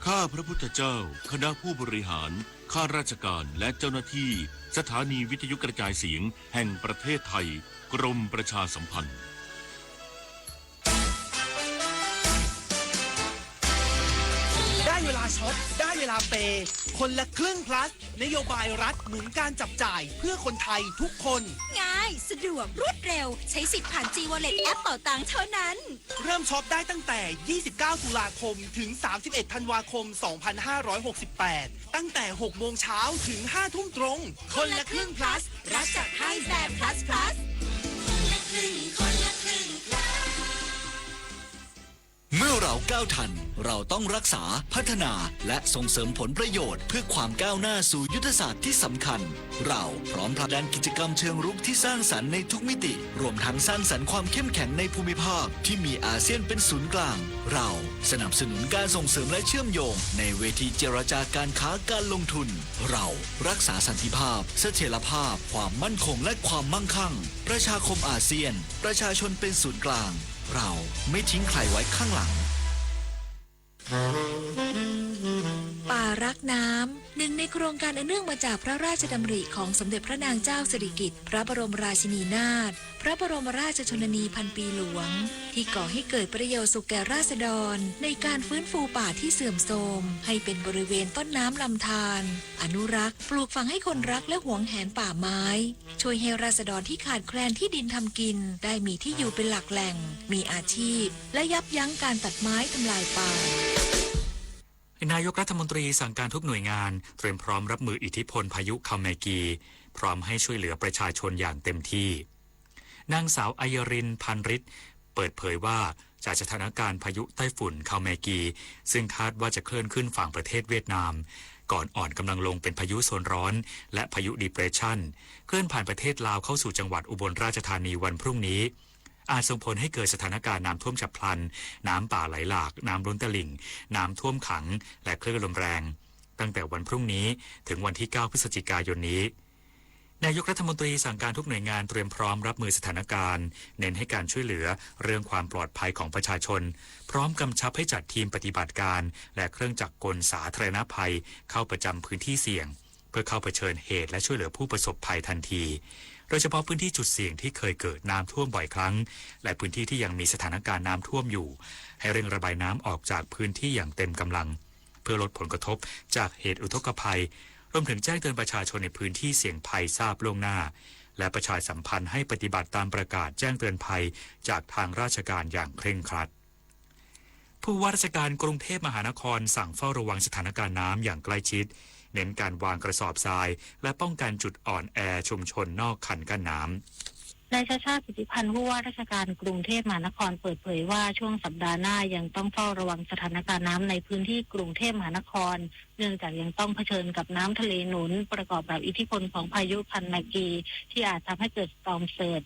ข้าพระพุทธเจ้าคณะผู้บริหารข้าราชการและเจ้าหน้าที่สถานีวิทยุกระจายเสียงแห่งประเทศไทยกรมประชาสัมพันธ์ได้เวลาช็อปได้เวลาเปย์คนละครึ่ง plus นโยบายรัฐหนุนการจับจ่ายเพื่อคนไทยทุกคนง่ายสะดวกรวดเร็วใช้สิทธิ์ผ่าน G-Wallet แอปเป๋าตังค์เท่านั้นเริ่มช็อปได้ตั้งแต่29ตุลาคมถึง31ธันวาคม2568ตั้งแต่6โมงเช้าถึง5ทุ่มตรงคนละครึ่ง plus รัฐจัดให้แบบ plus plus เมื่อไหร่ เราก้าวทันเราต้องรักษาพัฒนาและส่งเสริมผลประโยชน์เพื่อความก้าวหน้าสู่ยุทธศาสตร์ที่สำคัญเราพร้อมผลักดันกิจกรรมเชิงรุกที่สร้างสรรค์ในทุกมิติรวมทั้งสร้างสรรค์ความเข้มแข็งในภูมิภาคที่มีอาเซียนเป็นศูนย์กลางเราสนับสนุนการส่งเสริมและเชื่อมโยงในเวทีเจรจาการค้าการลงทุนเรารักษาสันติภาพเสถียรภาพความมั่นคงและความมั่งคั่งประชาคมอาเซียนประชาชนเป็นศูนย์กลางเราไม่ทิ้งใครไว้ข้างหลังป่ารักน้ำหนึ่งในโครงการอันเนื่องมาจากพระราชดำริของสมเด็จพระนางเจ้าสิริกิติ์พระบรมราชินีนาถพระบรมราชชนนีพันปีหลวงที่ก่อให้เกิดประโยชน์สุขแก่ราษฎรในการฟื้นฟูป่าที่เสื่อมโทรมให้เป็นบริเวณต้นน้ำลำธารอนุรักษ์ปลูกฝังให้คนรักและหวงแหนป่าไม้ช่วยให้ราษฎรที่ขาดแคลนที่ดินทำกินได้มีที่อยู่เป็นหลักแหล่งมีอาชีพและยับยั้งการตัดไม้ทำลายป่านายกรัฐมนตรีสั่งการทุกหน่วยงานเตรียมพร้อมรับมืออิทธิพลพายุคาเมกีพร้อมให้ช่วยเหลือประชาชนอย่างเต็มที่นางสาวอัยรินพันฤทธิ์เปิดเผยว่าจากสถานการณ์พายุไต้ฝุ่นคาเมกีซึ่งคาดว่าจะเคลื่อนขึ้นฝั่งประเทศเวียดนามก่อนอ่อนกำลังลงเป็นพายุโซนร้อนและพายุดีเพรสชันเคลื่อนผ่านประเทศลาวเข้าสู่จังหวัดอุบลราชธานีวันพรุ่งนี้อาจส่งผลให้เกิดสถานการณ์น้ำท่วมฉับพลันน้ำป่าไหลหลากน้ำล้นตลิ่งน้ำท่วมขังและคลื่นลมแรงตั้งแต่วันพรุ่งนี้ถึงวันที่ 9 พฤศจิกายนนี้นายกรัฐมนตรีสั่งการทุกหน่วยงานเตรียมพร้อมรับมือสถานการณ์เน้นให้การช่วยเหลือเรื่องความปลอดภัยของประชาชนพร้อมกำชับให้จัดทีมปฏิบัติการและเครื่องจักรกลสาธารณภัยเข้าประจำพื้นที่เสี่ยงเพื่อเข้าเผชิญเหตุและช่วยเหลือผู้ประสบภัยทันทีโดยเฉพาะพื้นที่จุดเสี่ยงที่เคยเกิดน้ำท่วมบ่อยครั้งและพื้นที่ที่ยังมีสถานการณ์น้ำท่วมอยู่ให้เร่งระบายน้ำออกจากพื้นที่อย่างเต็มกำลังเพื่อลดผลกระทบจากเหตุอุทกภัยรวมถึงแจ้งเตือนประชาชนในพื้นที่เสี่ยงภัยทราบล่วงหน้าและประชาสัมพันธ์ให้ปฏิบัติตามประกาศแจ้งเตือนภัยจากทางราชการอย่างเคร่งครัดผู้ว่าราชการกรุงเทพมหานครสั่งเฝ้าระวังสถานการณ์น้ำอย่างใกล้ชิดเน้นการวางกระสอบทรายและป้องกันจุดอ่อนแอชุมชนนอกคันกั้นน้ำ นายชาติชาติสิทธิพันธ์ผู้ว่าราชการกรุงเทพมหานครเปิดเผยว่าช่วงสัปดาห์หน้ายังต้องเฝ้าระวังสถานการณ์น้ำในพื้นที่กรุงเทพมหานครเนื่องจากยังต้องเผชิญกับน้ำทะเลหนุนประกอบกับอิทธิพลของพายุคันมากีที่อาจทำให้เกิดสตอร์มเซิร์ช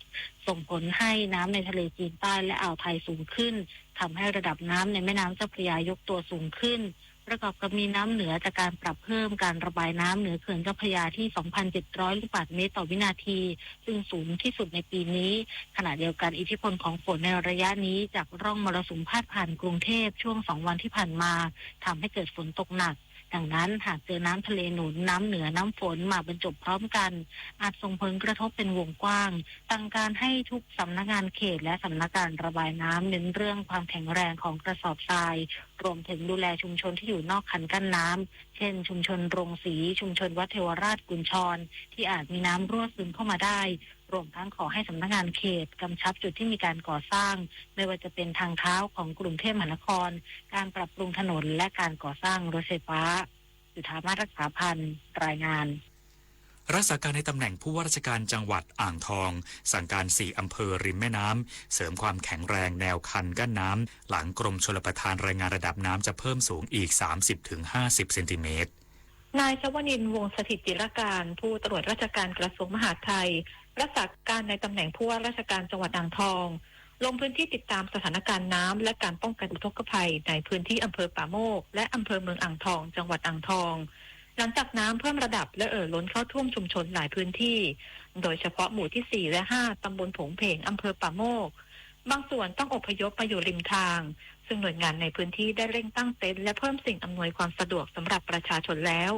ส่งผลให้น้ำในทะเลจีนใต้และอ่าวไทยสูงขึ้นทำให้ระดับน้ำในแม่น้ำเจ้าพระยายกตัวสูงขึ้นประกอบกับมีน้ำเหนือจากการปรับเพิ่มการระบายน้ำเหนือเขื่อนเจ้าพระยาที่ 2,700 ลูกบาศก์เมตรต่อวินาทีซึ่งสูงที่สุดในปีนี้ขณะเดียวกันอิทธิพลของฝนในระยะนี้จากร่องมรสุมพาดผ่านกรุงเทพช่วง2 วันที่ผ่านมาทำให้เกิดฝนตกหนักดังนั้นหากเจอน้ำทะเลหนุนน้ำเหนือน้ำฝนมาบรรจบพร้อมกันอาจส่งผลกระทบเป็นวงกว้างสั่งการให้ทุกสำนักงานเขตและสำนักงานระบายน้ำเน้นเรื่องความแข็งแรงของกระสอบทรายรวมถึงดูแลชุมชนที่อยู่นอกคันกั้นน้ำเช่นชุมชนโรงสีชุมชนวัดเทวราชกุญชรที่อาจมีน้ำรั่วซึมเข้ามาได้รวมทั้งขอให้สำนักงานเขตกำชับจุดที่มีการก่อสร้างไม่ว่าจะเป็นทางเท้าของกรุงเทพมหานครการปรับปรุงถนนและการก่อสร้างรถไฟฟ้าจุฑามาศรักษาพันธ์รายงานรักษาการในตำแหน่งผู้ว่าราชการจังหวัดอ่างทองสั่งการ4อำเภอริมแม่น้ำเสริมความแข็งแรงแนวคันกั้นน้ำหลังกรมชลประทานรายงานระดับน้ำจะเพิ่มสูงอีก 30-50 เซนติเมตรนายชวนินทร์วงศ์สถิตจิรการผู้ตรวจราชการกระทรวงมหาดไทยรักษาการในตำแหน่งผู้ว่าราชการจังหวัดอ่างทองลงพื้นที่ติดตามสถานการณ์น้ำและการป้องกันอุทกภัยในพื้นที่อำเภอป่าโมกและอำเภอเมืองอ่างทองจังหวัดอ่างทองหลังจากน้ำเพิ่มระดับและล้นเข้าท่วมชุมชนหลายพื้นที่โดยเฉพาะหมู่ที่4และ5ตำบลผงเพงอำเภอป่าโมกบางส่วนต้องอพยพมาอยู่ริมทางซึ่งหน่วยงานในพื้นที่ได้เร่งตั้งเต็นท์และเพิ่มสิ่งอำนวยความสะดวกสำหรับประชาชนแล้ว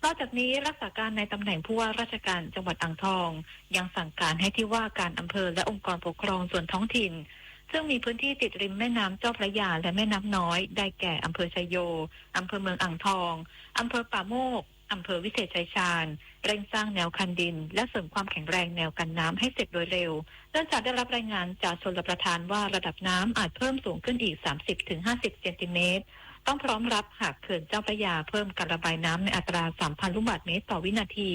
นอกจากนี้รักษาการในตำแหน่งผู้ว่าราชการจังหวัดอ่างทองยังสั่งการให้ที่ว่าการอำเภอและองค์กรปกครองส่วนท้องถิ่นซึ่งมีพื้นที่ติดริมแม่น้ำเจ้าพระยาและแม่น้ำน้อยได้แก่อำเภอชัยโยอำเภอเมืองอ่างทองอำเภอป่าโมกอำเภอวิเศษชัยชาญเร่งสร้างแนวคันดินและเสริมความแข็งแรงแนวกันน้ำให้เสร็จโดยเร็วเนื่องจากได้รับรายงานจากชลประทานว่าระดับน้ำอาจเพิ่มสูงขึ้นอีก 30-50 เซนติเมตรต้องพร้อมรับหากเขื่อนเจ้าพระยาเพิ่มการระบายน้ำในอัตรา 3,000 ลูกบาศก์เมตรต่อวินาที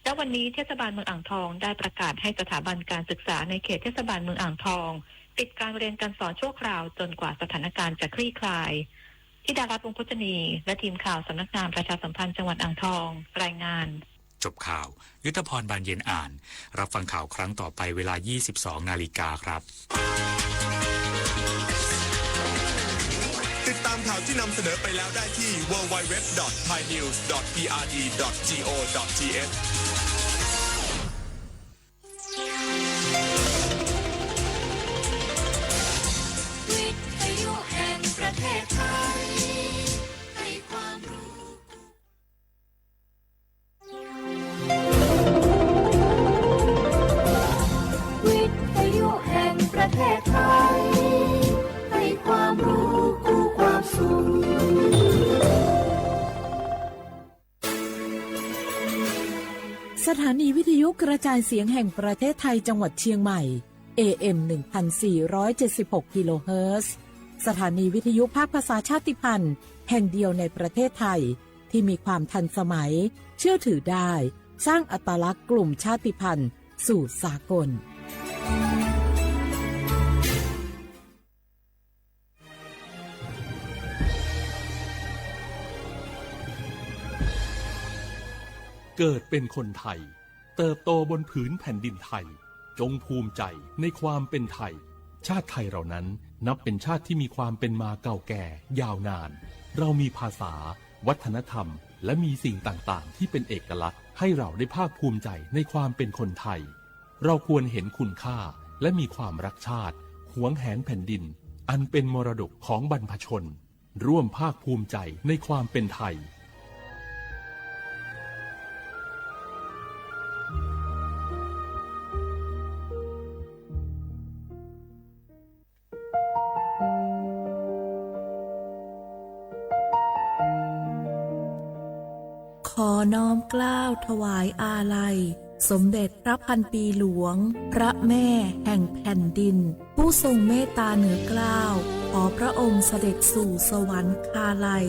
และวันนี้เทศบาลเมืองอ่างทองได้ประกาศให้สถาบันการศึกษาในเขตเทศบาลเมืองอ่างทอง ปิดการเรียนการสอนชั่วคราวจนกว่าสถานการณ์จะคลี่คลายที่ดารัตน์ วงศ์พจนีและทีมข่าวสำนักงานประชาสัมพันธ์จังหวัดอ่างทองรายงานจบข่าวยุทธพรบานเย็นอ่านรับฟังข่าวครั้งต่อไปเวลา 22 นาฬิกาครับติดตามข่าวที่นำเสนอไปแล้วได้ที่ www.thainews.prd.go.thวิทยุแห่งประเทศไทยให้ความรู้วิทยุแห่งประเทศไทยให้ความรู้คู่ความสุขสถานีวิทยุกระจายเสียงแห่งประเทศไทยจังหวัดเชียงใหม่ AM 1476 กิโลเฮิรตซ์สถานีวิทยุภาคภาษาชาติพันธุ์แห่งเดียวในประเทศไทยที่มีความทันสมัยเชื่อถือได้สร้างอัตลักษณ์กลุ่มชาติพันธุ์สู่สากลเกิดเป็นคนไทยเติบโตบนผืนแผ่นดินไทยจงภูมิใจในความเป็นไทยชาติไทยเรานั้นนับเป็นชาติที่มีความเป็นมาเก่าแก่ยาวนานเรามีภาษาวัฒนธรรมและมีสิ่งต่างๆที่เป็นเอกลักษณ์ให้เราได้ภาคภูมิใจในความเป็นคนไทยเราควรเห็นคุณค่าและมีความรักชาติหวงแหนแผ่นดินอันเป็นมรดกของบรรพชนร่วมภาคภูมิใจในความเป็นไทยขอน้อมเกล้าถวายอาลัยสมเด็จพระพันปีหลวงพระแม่แห่งแผ่นดินผู้ทรงเมตตาเหนือเกล้าขอพระองค์เสด็จสู่สวรรคาลัย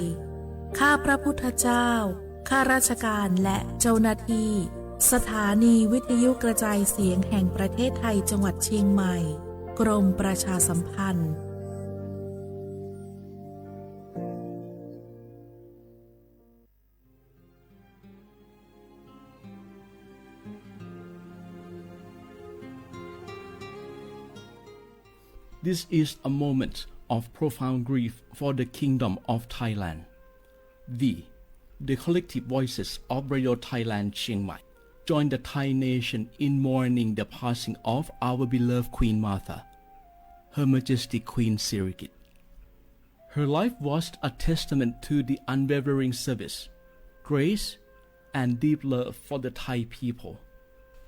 ข้าพระพุทธเจ้าข้าราชการและเจ้าหน้าที่สถานีวิทยุกระจายเสียงแห่งประเทศไทยจังหวัดเชียงใหม่กรมประชาสัมพันธ์ This is a moment of profound grief for the Kingdom of Thailand. The collective voices of Radio Thailand Chiang Mai join the Thai nation in mourning the passing of our beloved Queen Martha, Her Majesty Queen Sirikit. Her life was a testament to the unwavering service, grace, and deep love for the Thai people.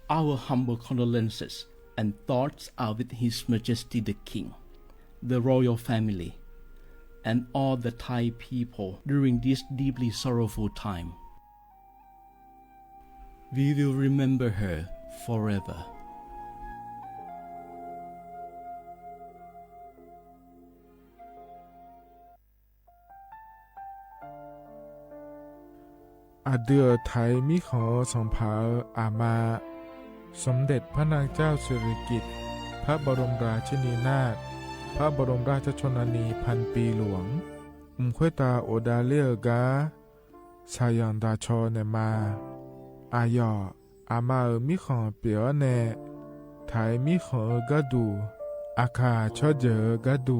Our humble condolences and thoughts are with His Majesty the King, the royal family, and all the Thai people during this deeply sorrowful time. We will remember her forever. Adeur Thai มิขอส่งเผาอามาสมเด็จพระนางเจ้าสิริกิติ์พระบรมราชินีนาถพระบรมราชชนนีพันปีหลวงควยตาโอดาเลียกาชายันดาชอเนมาอายออามามิขอเปียวเนไทยมิขอกะดูอาคาชอเจอกะดู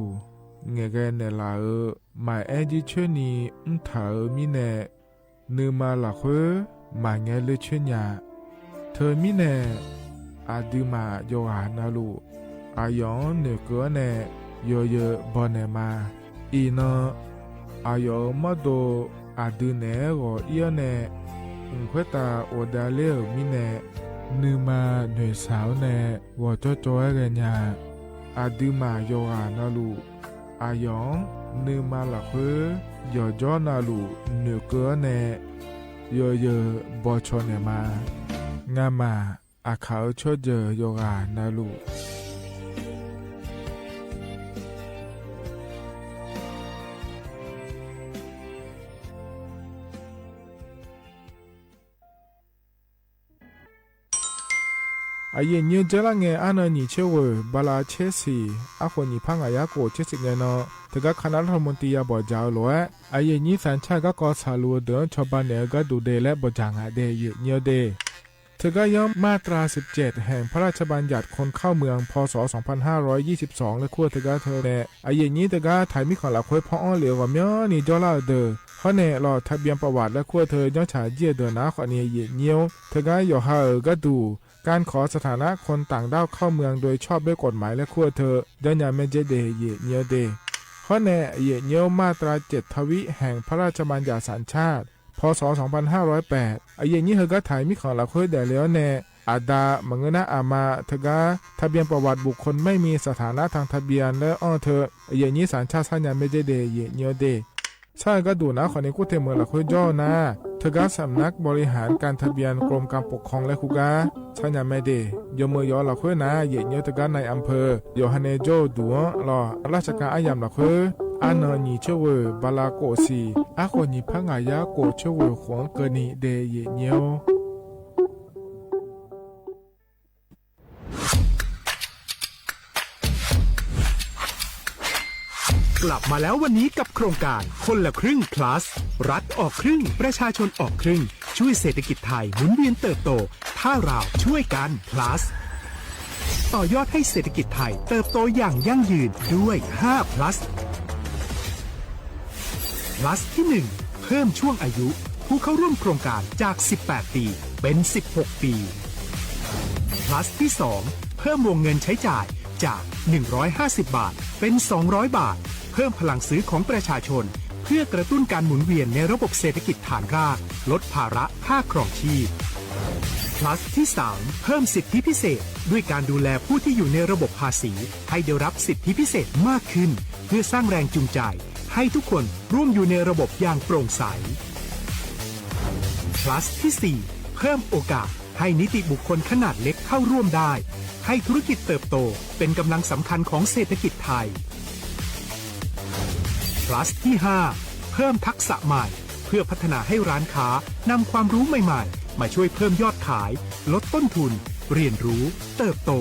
เงเกเนลาหมายแอจิชนีถามิเนนืมาละเควมาเงเลชญาเธอมิเนอาดิมาโยหานาลูอายองเนเกเนโยเยบอนเนมาอีนอายอมาโดอาดิเนโกเอียเนควยตาโอดาเลมิเนนืมาเนสาวเนวอจอจอยเรญาอาดิมาโยหานาลูอายองนืมาละเควโยจอนาลูเนเกเนโยเยบอชอเนมางามาอาเขาชดเจอโยกานาลู อาเยนิวเจลังเงอันนี้เชเวบาลาเชสีอาคนนี้พังอายาโกเชสิเงเนาะแต่ก็คณะรัฐมนตรีบอกเจ้าหลวงอาเยนิสัญชาติก็กอสาลัวเดินชาวบ้านเนี่ยก็ดูเดและบอกจางอาเดยเนียวเดเธอก็ย้อมมาตรา17แห่งพระราชบัญญัติคนเข้าเมืองพศ2522และขั้วเธอก็เธอแน่อาเยนี้เธอก็ถ่ายมีของหลักค่อยพ่อเหลียวกับเมียนี่จอลาเดอเขาเนี่ยรอทะเบียนประวัติและขั้วเธอย้อนฉายเยี่ยเดินนะขอเนี่ยเนียวเธอก็อยู่ห่างก็ดูการขอสถานะคนต่างด้าวเข้าเมืองโดยชอบด้วยกฎหมายและขั้วเธอเดินอย่างไม่เจเดเยเนียวเดข้อแน่เยเนียวมาตรา7ทวิแห่งพระราชบัญญัติสัญชาติพศ2508อาเยนี้เธอก็ถ่ายมีของหลักค่อยได้แล้วแน่อาดามังเงินอามาเธอก็ทะเบียนประวัติบุคคลไม่มีสถานะทางทะเบียนและอ้อเธออาเยนี้สัญชาติสัญญาไม่เจเดเยเนียวเดใช่ก็ดูนะคนนี้กูเทเมืองหลักค่อยย่อนะเธอก็สำนักบริหารการทะเบียนกรมการปกครองและคุกาสัญญาไม่เดยมมือยอหลักค่อยนะเยเนียวเธอก็ในอำเภอโยฮันเนโจดูรอราชการอายามหลักค่อยอันนี้เชวบาลาโกซีอาคนนี้พังอายาโกเชวขวงเกนีเดเยเนียวกลับมาแล้ววันนี้กับโครงการคนละครึ่ง plus รัฐออกครึ่งประชาชนออกครึ่งช่วยเศรษฐกิจไทยหมุนเวียนเติบโตถ้าเราช่วยกัน plus ต่อยอดให้เศรษฐกิจไทยเติบโตอย่างยั่งยืนด้วย5 plus plus ที่1เพิ่มช่วงอายุผู้เข้าร่วมโครงการจาก18ปีเป็น16ปี plus ที่2เพิ่มวงเงินใช้จ่ายจาก150บาทเป็น200บาทเพิ่มพลังซื้อของประชาชนเพื่อกระตุ้นการหมุนเวียนในระบบเศรษฐกิจฐานรากลดภาระค่าครองชีพ plus ที่3เพิ่มสิทธิพิเศษด้วยการดูแลผู้ที่อยู่ในระบบภาษีให้ได้รับสิทธิพิเศษมากขึ้นเพื่อสร้างแรงจูงใจให้ทุกคนร่วมอยู่ในระบบอย่างโปร่งใส plus ที่4เพิ่มโอกาสให้นิติบุคคลขนาดเล็กเข้าร่วมได้ให้ธุรกิจเติบโตเป็นกำลังสำคัญของเศรษฐกิจไทย plus ที่5เพิ่มทักษะใหม่เพื่อพัฒนาให้ร้านค้านำความรู้ใหม่ๆมาช่วยเพิ่มยอดขายลดต้นทุนเรียนรู้เติบโต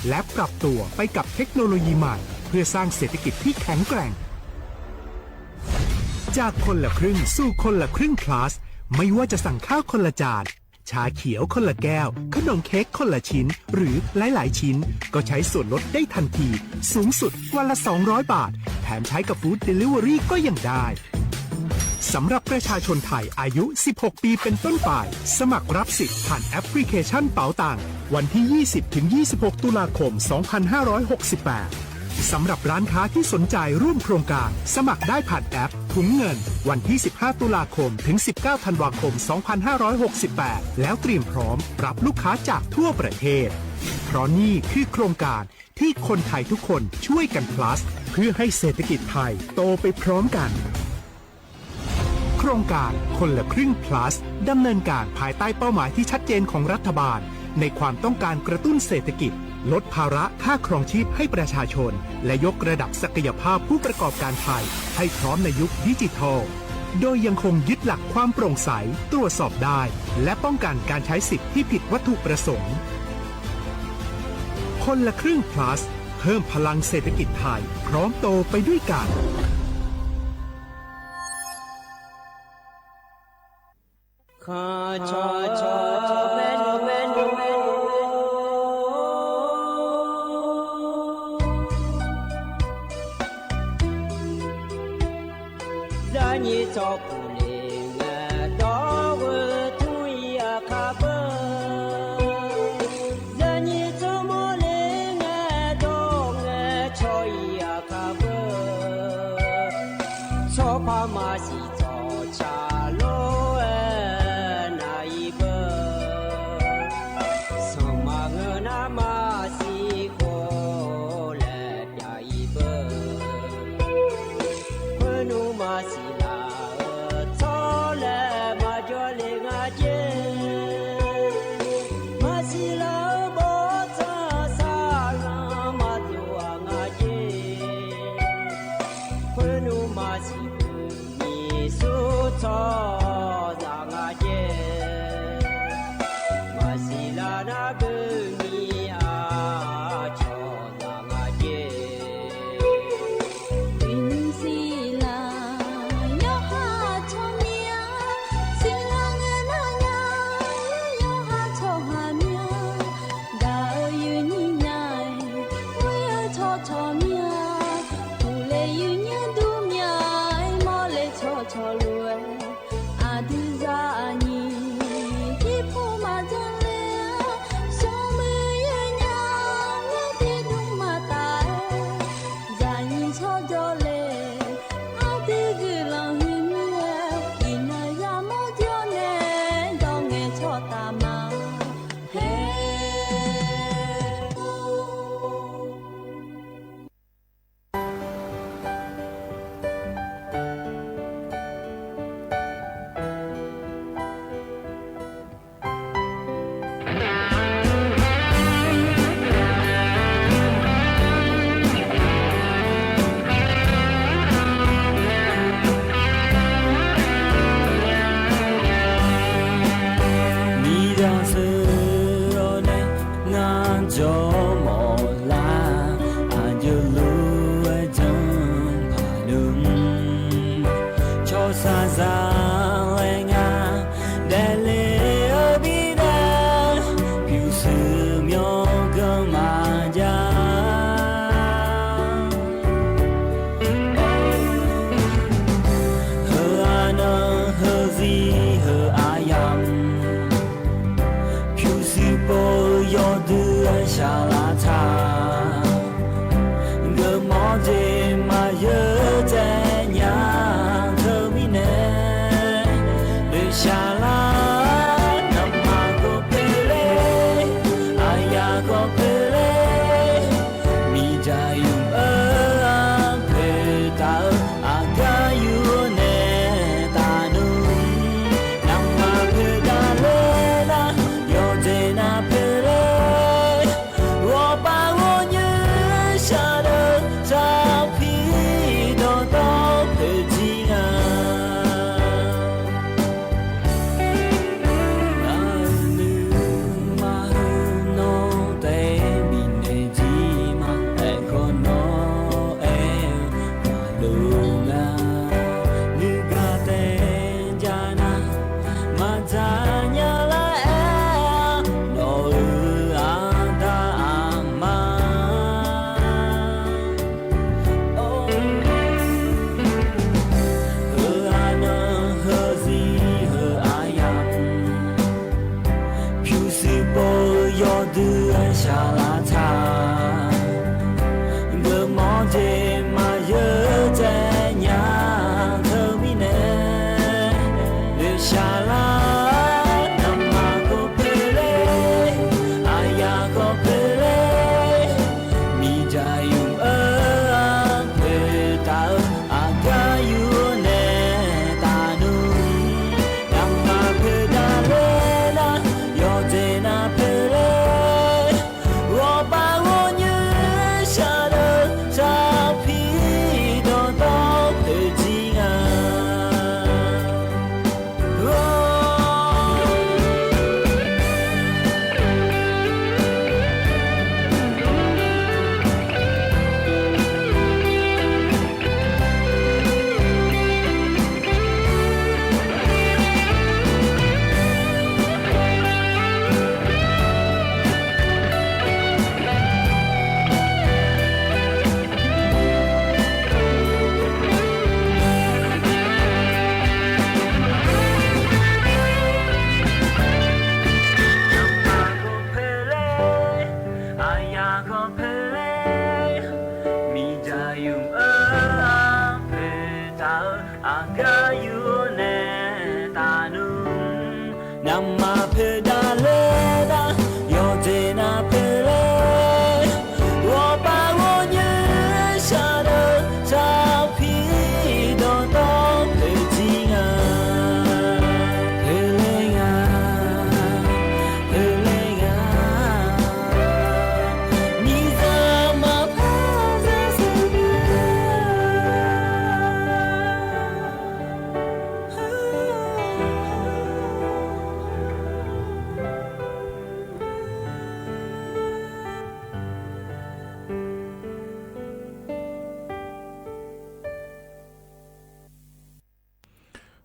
และปรับตัวไปกับเทคโนโลยีใหม่เพื่อสร้างเศรษฐกิจที่แข็งแกร่งจากคนละครึ่งสู่คนละครึ่ง plus ไม่ว่าจะสั่งข้าวคนละจานชาเขียวคนละแก้วขนมเค้กคนละชิ้นหรือหลายๆชิ้นก็ใช้ส่วนลดได้ทันทีสูงสุดวันละ200บาทแถมใช้กับฟู้ดเดลิเวอรี่ก็ยังได้สำหรับประชาชนไทยอายุ16ปีเป็นต้นไปสมัครรับสิทธิ์ผ่านแอปพลิเคชันเป๋าตังวันที่ 20-26 ตุลาคม 2568สำหรับร้านค้าที่สนใจร่วมโครงการสมัครได้ผ่านแอปถุงเงินวันที่ 15 ตุลาคมถึง 19 ธันวาคม 2568 แล้วเตรียมพร้อมรับลูกค้าจากทั่วประเทศเพราะนี่คือโครงการที่คนไทยทุกคนช่วยกัน plus เพื่อให้เศรษฐกิจไทยโตไปพร้อมกันโครงการคนละครึ่ง plus ดำเนินการภายใต้เป้าหมายที่ชัดเจนของรัฐบาลในความต้องการกระตุ้นเศรษฐกิจลดภาระค่าครองชีพให้ประชาชนและยกระดับศักยภาพผู้ประกอบการไทยให้พร้อมในยุคดิจิทัลโดยยังคงยึดหลักความโปร่งใสตรวจสอบได้และป้องกันการใช้สิทธิที่ผิดวัตถุประสงค์คนละครึ่ง plus เพิ่มพลังเศรษฐกิจไทยพร้อมโตไปด้วยกันข้าชอชอแม่นูแม่นูแม่นูได้ยินจบเลยแม่ดอกทุยอาคาเบได้ยินจบโมเลยแม่ดอกชอยอาคาเบชอบพามาสิจอชาโลMasila na gumi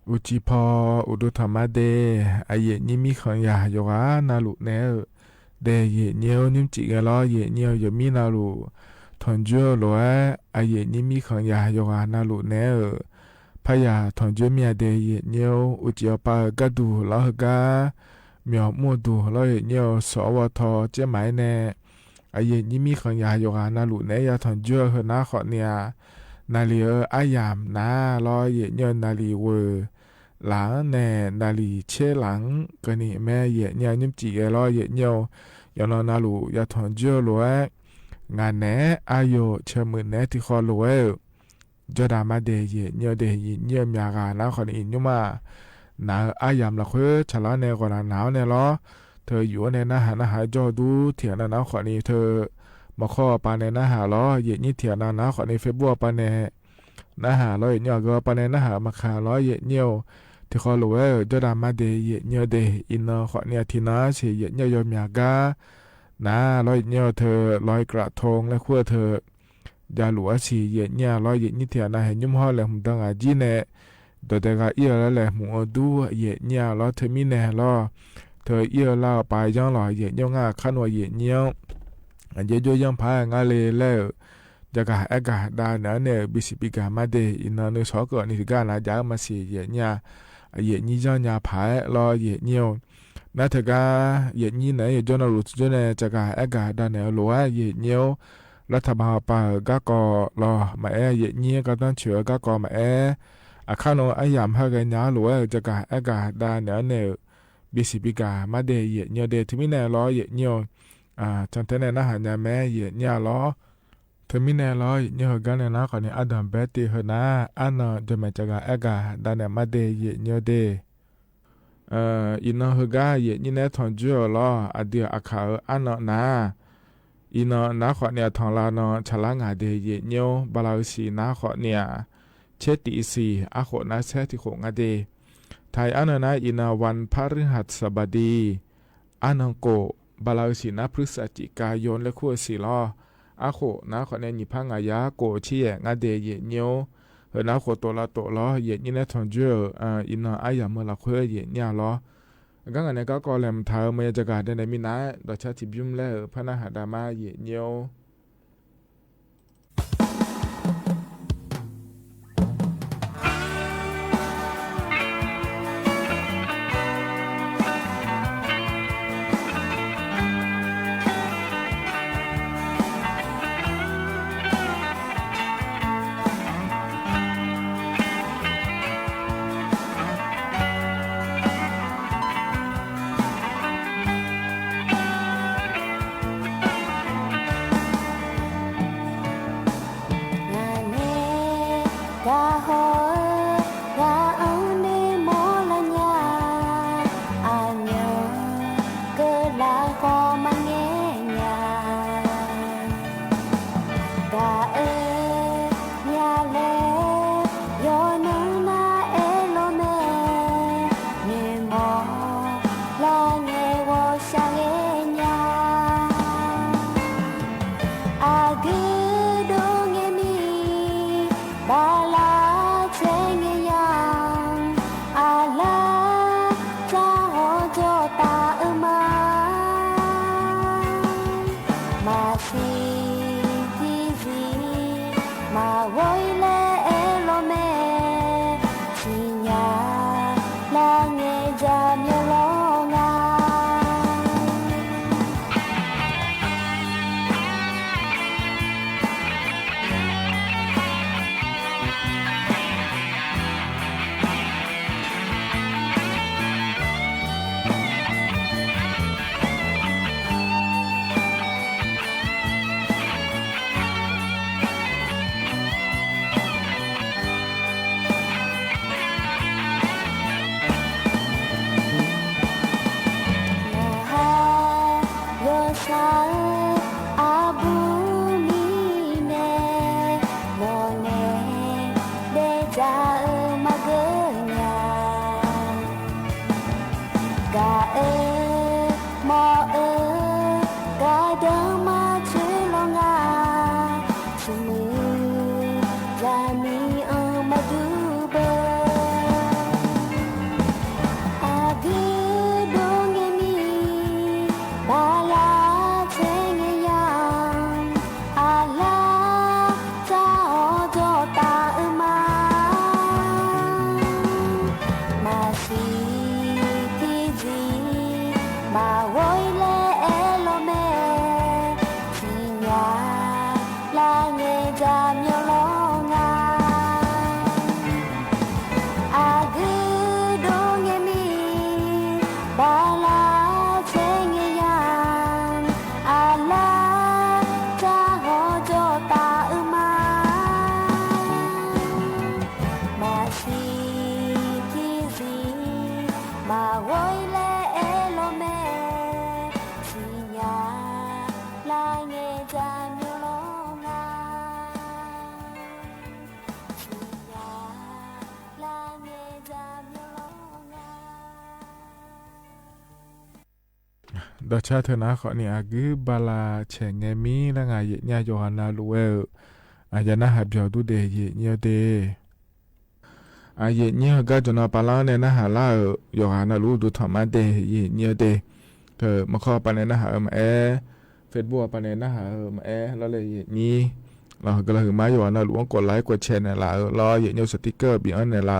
อุจิพออุดุธรรมะเดอเยนิมิขังยาโยกานาลุเนเดเยเนียวนิมจิกะลอเยเนียวยมีนาลุทอนจัวโลอเยนิมิขังยาโยกานาลุเนป พยาทองเจเมียเดยเนียวอุจยปากระดูลหกาเมียวมัวดูลอยเนียวสวทเจหมายแน่ไอเยนี่มีขังยาโยกานาลุเนยาทองเจอเฮนาขอเนียนาลีอายามนาลอยเนียวนาลีเวหลังแน่นาลีเชหลังก็นี่แม่เยเนียวนิ่มจีลอยเนียวยอนนาลุยาทองเจอลวยงานแน่อายุเชื่อมือแน่ที่คอลวยจอดามาเดยเนียวเดยเนียวมีอาการนะคนอินยุมาหนาวอายามละคุยฉลาดในก่อนหนาวเนี่ยล้อเธออยู่ในหน้าหาจอดูเถียนนะขอนี้เธอมาข้อปานในหน้าหาล้อเย็นนี่เถียนนะขอนี้เฟซบุ๊กปานในหน้าหาล้อเนียวก็ปานในหน้าหามาขาล้อเย็นเนียวที่คอรู้ว่าจอดามาเดยเนียวเดยอินขอเนี่ยที่น้าเสียเย็นเนียวยอมยากานะล้อเนียวเธอลอยกระทงและขั้วเธอยาหลัวสีเย็นเนี่ยล้อเย็นนี่เถียนนะเห็นยุ่มห่อเลยผมตั้งอาจีเน่โดยแต่ก็เอียแล้วแหละหมูดูเย็นเนี่ยล้อเธอมีแน่ล้อเธอเอียเล่าไปย่องหล่อเย็นย่องง่าขันว่าเย็นเนี่ยอันเยอะย่องพายงาเลยแล้วจะกะอากาศดาเนื้อเนี่ยบิสิบิกามาเดอินเนื้อชอก่อนนี่ก็น่าจะมาสีเย็นเนี่ยเย็นนี่ย่องเนี่ยพายล้อเย็นเนี่ยนั่นเถอะก็เย็นนี่เนี่ยย่องน่ารู้จุดเนี่ยจะกะอากาศดาเนื้อหลัวเย็นเนี่ยรัฐบาลป่าก็ก่อรอมาเย็นเนี่ยก็ต้องเชื่อก็ก่อมาอาคารโนอายามหากันยาหลัวจะกะอากาศดาเนื้อเนี่ยบิสิบิกามาเดยเนียวเดที่มีแน่ล้อเยเนียวจังเทนนะหันยาแม่เยเนียล้อเธอมีแน่ล้อเนียวกันเนี่ยนะก่อนเนี่ยอดัมเบตตีเฮนะอันจะมาจากอากาศดาเนี่ยมาเดยเนียวเดอินเฮกาเยนี่แน่ทองจั่วล้ออเดียอาคาอันนะอินนะก่อนเนี่ยทองลานฉลางาเดยเนียวบาลาสีนะก่อนเนี่ยเชติสีอาโคนะเชติโคงาเดไทยอันนั้นอินาวันพฤหัสบดีอันโกบาลาสินะพฤศจิกายนและคู่สีล้ออาโคนะขอเนยิพังอายาโกเชียงาเดเยเนียวเฮนะโคตัวละตัวล้อเยนี่นะทองเจออินาอายาเมื่อละคุยเยเนี่ยล้อก็งั้นเนี่ยก็แหลมเท้าเมื่อจะกาได้ในมินะดอกชาติบิมแล้วพระนาหาดามาเยเนียว ดชาเธอนะขอนี่อากือบาลาเฉงไงมีแล้วไงญาโยฮานาลูเออายานะหาเบียวดูเดเยเนียเดอาเยเนียก็จนปาลาเนี่ยนะหาลาโยฮานาลูดูธรรมะเดเยเนียเดเธอมาข้อปานเนี่ยนะหาเฟซบุ๊กปานเนี่ยนะหาแล้วเลยเยนี้เราก็เลยมาโยฮานาลูกดไลค์กดแชร์เนี่ยละรอเยเนียสติ๊กเกอร์บีอันเนี่ยละ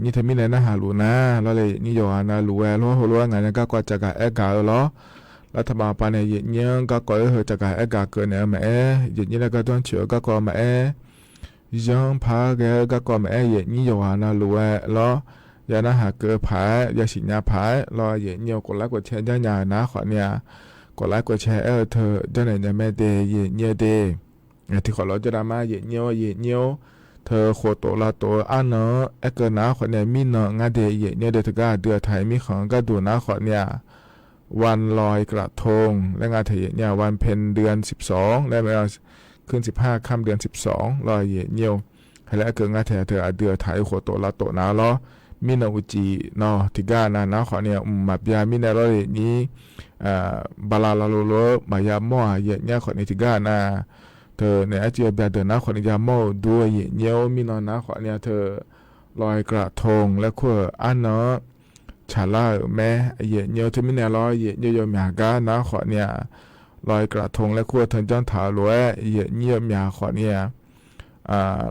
นี่ทำมิเนี่ยนะหาลูนะแล้วเลยนี่โยฮานาลูแล้วหัวงานก็กว่าจะกะกาล้อรัฐบาลปานเนี่ยเยอะก็ก่อเหตุจากการกาเกินเนี่ยแม่อย่างนี้แล้วก็ต้องเชื่อก็ก่อแม่ยังพาแกก็ก่อแม่อย่างนี้อยู่หานาลัวล้อยานะหาเกิดผายยาสิญาผายรออย่างนี้กดไลค์กดแชร์ย่าหยานะขอเนี่ยกดไลค์กดแชร์เธอเจ้าไหนจะแม่เดย์อย่างนี้เดย์ที่ขอเราจะดราม่าอย่างนี้เธอโคตรละตัวอันเนาะเกินนะขอเนี่ยมีเนาะงาเดย์อย่างนี้เดือดก็เดือดไทยมีของก็ดูนะขอเนี่ยวันลอยกระทงและงานเถียเนี่ยวันเพ็ญเดือน12และเวลาขึ้น15ค่ำเดือน12ลอยเหี่ยวให้แล้วเกิดงานเถียเธอเดือไทยโคโตละโตนาล้อมินาอุจิเนาะที่กานะขอเนี่ยมาบยามินาลอยนี้บาลาลาโลโลมายาม่อเนี่ยขอเนี่ยที่กานะเธอในอาเจียเบียเดินนะขอเนี่ยยาม่อด้วยเหี่ยวมินอนนะขอเนี่ยเธอลอยกระทงและขั้วอันเนาะชาลาแม่เยเนียวที่มิเนลอยเยเนียวมีกานะขอเนี่ยลอยกระทงและขั้วทันจ้อนถาลวยเยเนียวมีขอเนี่ย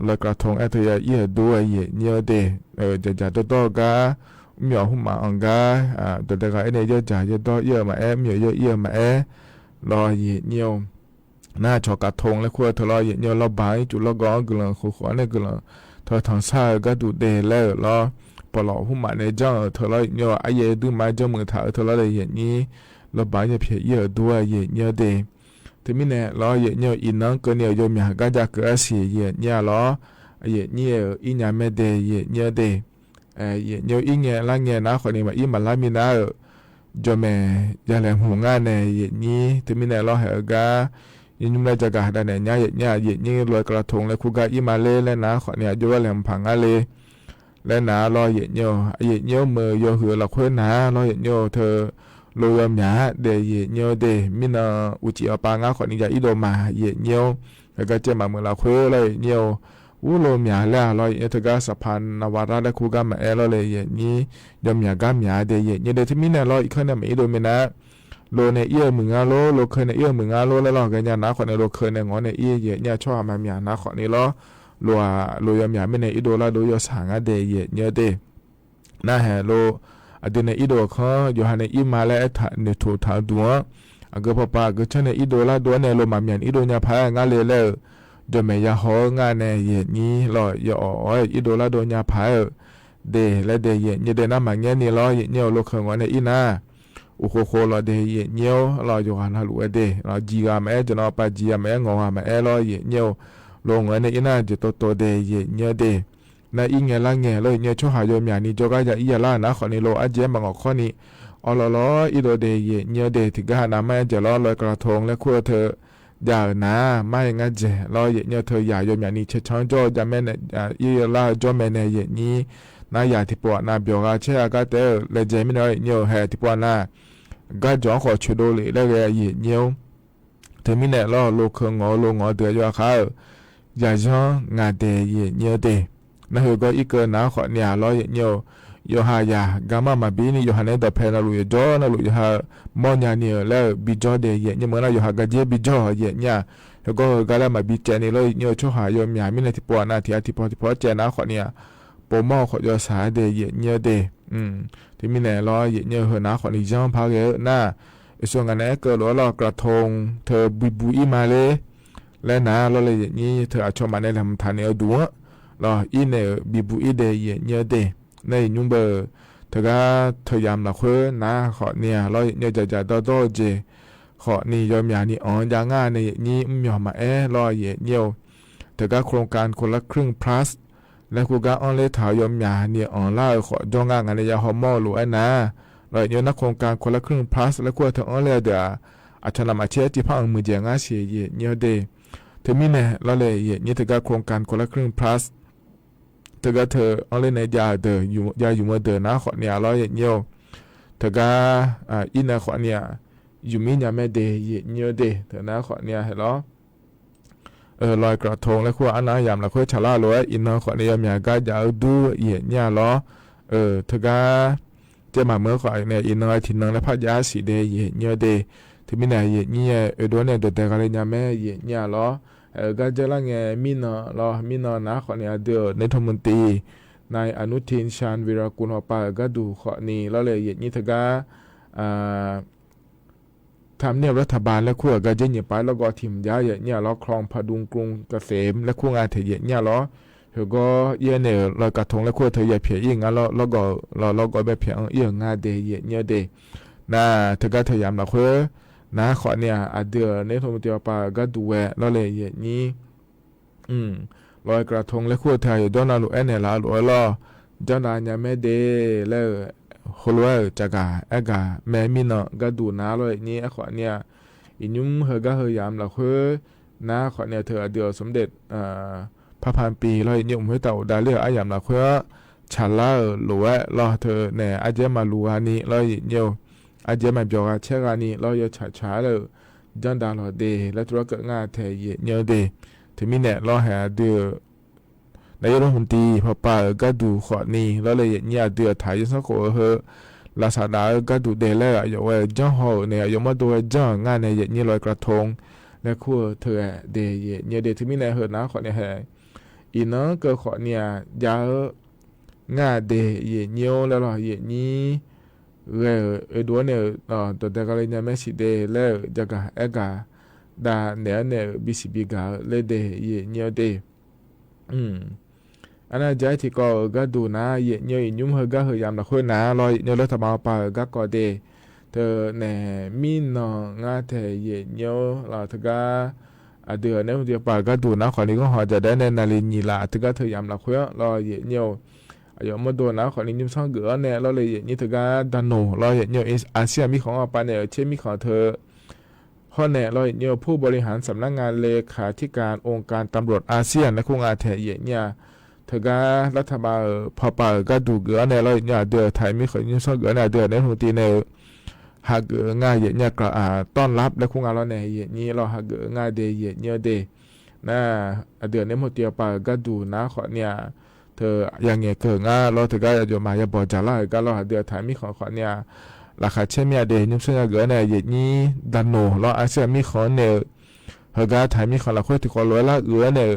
ลอยกระทงเธอเยด้วยเยเนียวเดจะโตกามีหุ่มมาอังกาตัวเด็กไอเนี่ยเยอะจ่าเยอะโตเยอะมามีเยอะมาลอยเยเนียวหน้าชอกระทงและขั้วเธอลอยเยเนียวเราบายจุดละก้อนกลังขวานเนี่ยกลังเธอทางซ้ายก็ดูเดแล้วรอพอหล่อหุ่มมาในจ้าเธอเลยเนี่ยไอ้เยดูมาจ้ามือถ่ายเธอเลยอย่างนี้เราบายจะเพียเยอะด้วยเยอะเดที่มิเนี่ยเราเยอะอินนังก็เนี่ยโยมอยากก็จะเกิดเสียเยอะล้อเยอะเนี่ยอินยาไม่เดเยอะเดเยอะอินเงี้ยละเงี้ยนะคนนี้มาอิมาลามินาโยมยาแหลมหัวงานเนี่ยเยอะนี้ที่มิเนี่ยเราเหรอกายินยุ่งได้จากการเนี่ยเยอะนี่ลอยกระทงแล้วคุกาอิมาเล่แล้วนะคนเนี่ยโยแหลมผังอะไรและหนาลอยเยอะมือโยหือหลักเพื่อนหนาลอยเยอะเธอโลยมหยาเดเยอะเดมินาอุจิอาปางาขอนิยาอิโดมาเยอะแล้วก็เจ้ามาเมืองหลักเพื่อเลยเยอะวุโลมหยาแล้วลอยเอเธอก็สะพานนวาระและคูกามาเลยนี้ยมหยากามหยาเดเยอะเดที่มินาลอยอีกคนเนี่ยไม่อิโดมินะโลในเอี้ยมึงอาโลเคยในเอี้ยมึงอาโลแล้วลอยกันยานะขอในโลเคยในงอในเอี้ยเยอะชอบมาหยานะขอในล้อโลยามยาไม่ในอิโดลาโดยสางเดเยเนเดน่าแฮโลอดีในอิโดเขาอยู่ในอิมาและในถูทางดัวก็พอปากก็เช่นในอิโดลาดัวในโลมามีนอิโดญาพายงาเลเลจนไม่ยาหองานในเยนี้ลอยยออิโดลาโดญาพายเดและเดเยเนเดน่ามาเงี้ยนี่ลอยเนียวโลเคงวันในอินาอุโคโคลอเดเยเนียวลอยอยู่หันฮัลโหลเดลอยจีกาแม่จนเอาไปจีกาแม่งงาแม่ลอยเยเนียวลงในอินาจะโตเดเยเนเดในอิงเงล่างเงเลยเนี่ยช่วยหายมอย่างนี้จก็จะอีล่านะขอนี้โลอาเจมังอข้อนี้อลออิโดเดเยเนเดถึงก็นาไม่จะล้อลอยกระทงและขั้วเธออย่านะไม่งั้นเจลอยเนเธออย่ายมอย่างนี้เชิญจ่อจะแม่เนี่ยอีล่าจ่อแม่เนี่ยเยนี้น่าอยากที่ปวดน่าเบียวกันเชื่อก็เตอเลยเจไม่น้อยเนี่ยแห่ที่ปวดน่าก็จ่อขอชุดโดเลยแล้วก็เยเนี่ยเธอไม่เนี่ยล้อโลเคงอโลงอเดือดอยู่เขายาจ้องงาเดเยเนียเดนั่นคือก็อีกนะขอเนี่ยล้อเยเนียวโยหายากามาบีนี่โยฮันเนดเพนาลุยจ่อนั่นลุยฮามอนยานี่แล้วบิจ่อเดเยเนี่ยเมื่อนั้นโยหากาเจบิจ่อเยเนี่ยแล้วก็กาลามาบิเจนี่เลยเนียวช่วยหายมีมินที่ปวดนาที่ที่พอเจนะขอเนี่ยปมอขอยสาเดเยเนียเดที่มินเนี่ยล้อเยเนียวเหนะขอนี่จ้องพาเกน่าไอส่วนงานนี้เกิดล้อกระทงเธอบุอีมาเลยและนะเราเลยอย่างนี้เธออาจจะมาในลำธารเนี่ยดูเราอินเนี่ยบิบุอีเดย์เนี่ยเดในยุ่งเบอร์เธอก็เธอยามละเพื่อนะขอเนี่ยเราเนี่ยจะโตเจขอนี่ยอมอย่างนี้อ๋อยางง่ายในนี้มีมาเราเนี่ยเธอก็โครงการคนละครึ่ง plus และกูก็ออนเลถายอมอย่างเนี่ยอ๋อเล่าขอจ้องงานในยาฮอร์โมนหรือไอ้นะเราเนี่ยนักโครงการคนละครึ่ง plus และกูเธอออนเลเดียอาจจะนำมาเชื่อที่พังมือเจียงอาเซียเนี่ยเดเธอมีเนี่ยเราเลยเนี่ยเธอก็โครงการคนละครึ่ง plus เธอก็เธอเอาเลยในยาเดอยู่เมื่อเดินนะขอเนี่ยเราเนี่ยเธอก็อินนะขอเนี่ย อยู่มีเนี่ยแม่เดย์เยอะเดย์เถอะนะขอเนี่ยเห็นหรอลอยกระทงแล้วขั้วอันนั้นยามละขั้วชะล่าเลยอินนอขอเนี่ยมีก็จะดูเนี่ยหรอเถอะก็จะมาเมื่อขอเนี่ยอินนอทิ้งนองแล้วพัดยาสีเดย์เยอะเดย์ที่มีเนี่ยเนี่ยโดนเนี่ยตัวแต่ก็เลยเนี่ยแม่เนี่ยหรอก็จะละไงมีนอหรอมีนอนะขอเนี่ยเดือในธรรมนตรีนายอนุทินชาญวีรกุลหอปาก็ดูขอนี้แล้วเลยนี่เถอะก็ทำเนี่ยรัฐบาลและขั้วก็จะเหยียบไปแล้วก็ทีมย้ายเนี่ยล้อคลองพดุงกรุงเกษมและขั้วงานเถียเนี่ยล้อเธอก็เยี่ยเนี่ยลอยกระทงและขั้วเธอเหยียบเพียยิ่งงั้นแล้วก็แบบเพียงเยี่ยงานเดย์เนี่ยเดย์น่ะเธอก็เธอยามละขั้วนะขอเนี่ยเดือในทงเตียวปาก็ดูแลแล้วเลยนี้ลอยกระทงและขั้วเธออยู่ด้านหลังเนี่ยละหลัวล้อเจ้านายเนี่ยไม่เดย์แล้วคนว่าจะกะแม่มีเนาะก็ดูน้าเลยนี่ขอเนี่ยอินุ่มเฮก็เฮยามละคือน้าขอเนี่ยเธอเดียวสมเด็จพระพันปีเลยยุ่มให้เต่าดาเลืออายามละคือฉันละหลัวรอเธอเนี่ยอาจจะมาลัวนี่เลยเดียวอาจจะมาบอกเชื่อกันนี่เราจะช้าเลยจันดาลอเดและตัวเกิดงานเทยเยอะเดถึงมีเนี่ยรอหาเดือนายรัฐมนตรีพอป่าก็ดูขอนี้แล้วเลยเนี่ยเดือดถ่ายสักคนเฮลาซาดาก็ดูเดลเลยอยู่ว่าจ้องห่อเนี่ยอยู่มาดูจ้องงานเนี่ยเนี่ยลอยกระทงและคู่เธอเดย์เนี่ยเดย์ที่มีเนี่ยเฮนะขอเนี่ยอีน้องก็ขอเนี่ยยางานเดย์เนี่ยแล้วหรอเนี่ยดูเนี่ยตัวแต่ก็เลยเนี่ยไม่สิเดย์แล้วจะก็ดาเนี่ยบิสิบิกาเลยเดย์เนี่ยเดย์อันนั้นใจที่ก็ดูนะเนี่ยยุ่มเฮก็เฮยามละคนนะลอยเนี่ยรัฐบาลป่าก็เดเธอเนี่ยมีน้องงาเทเนี่ยเราเธอก็เดือนเนี่ยเดียวป่าก็ดูนะขอนี้ก็หอจะได้ในนาฬินีละเธอก็เธอยามละคนลอยเนี่ยอยู่มาดูนะขอนี้ยุ่มซ่องเกือเนี่ยเราเลยเนี่ยเธอก็ดันโนลอยเนี่ยอาเซียมีของป่าเนี่ยเช่นมีของเธอข้อแน่ลอยเนี่ยผู้บริหารสำนักงานเลขาธิการองค์การตำรวจอาเซียนและคู่งานเทเนี่ยเธอก็รัฐบาลพอป่าก็ดูเกือเนี่ยลอยเนี่ยเดือไทยมีขอยุ่งซ่องเกือเนี่ยเดือในหัวตีเนี่ยหากง่ายเนี่ยก็ต้อนรับและคู่งานเราเนี่ยนี่เราหากง่ายเดย์เนี่ยเดย์นะเดือนนี้หมดเดียวป่าก็ดูนะขอเนี่ยเธออย่างเงี้ยเกิดง่ายเราเธอก็จะมาอย่าบอกจะไล่ก็เราเดือไทยมีขอเนี่ยราคาเช่นเนี่ยเดย์ยุ่งซ่องเกือเนี่ยอย่างนี้ดันโนเราอาเซียนมีขอเนี่ยเฮก็ไทยมีขอเราคุยถึงขอร้อยละเนี่ย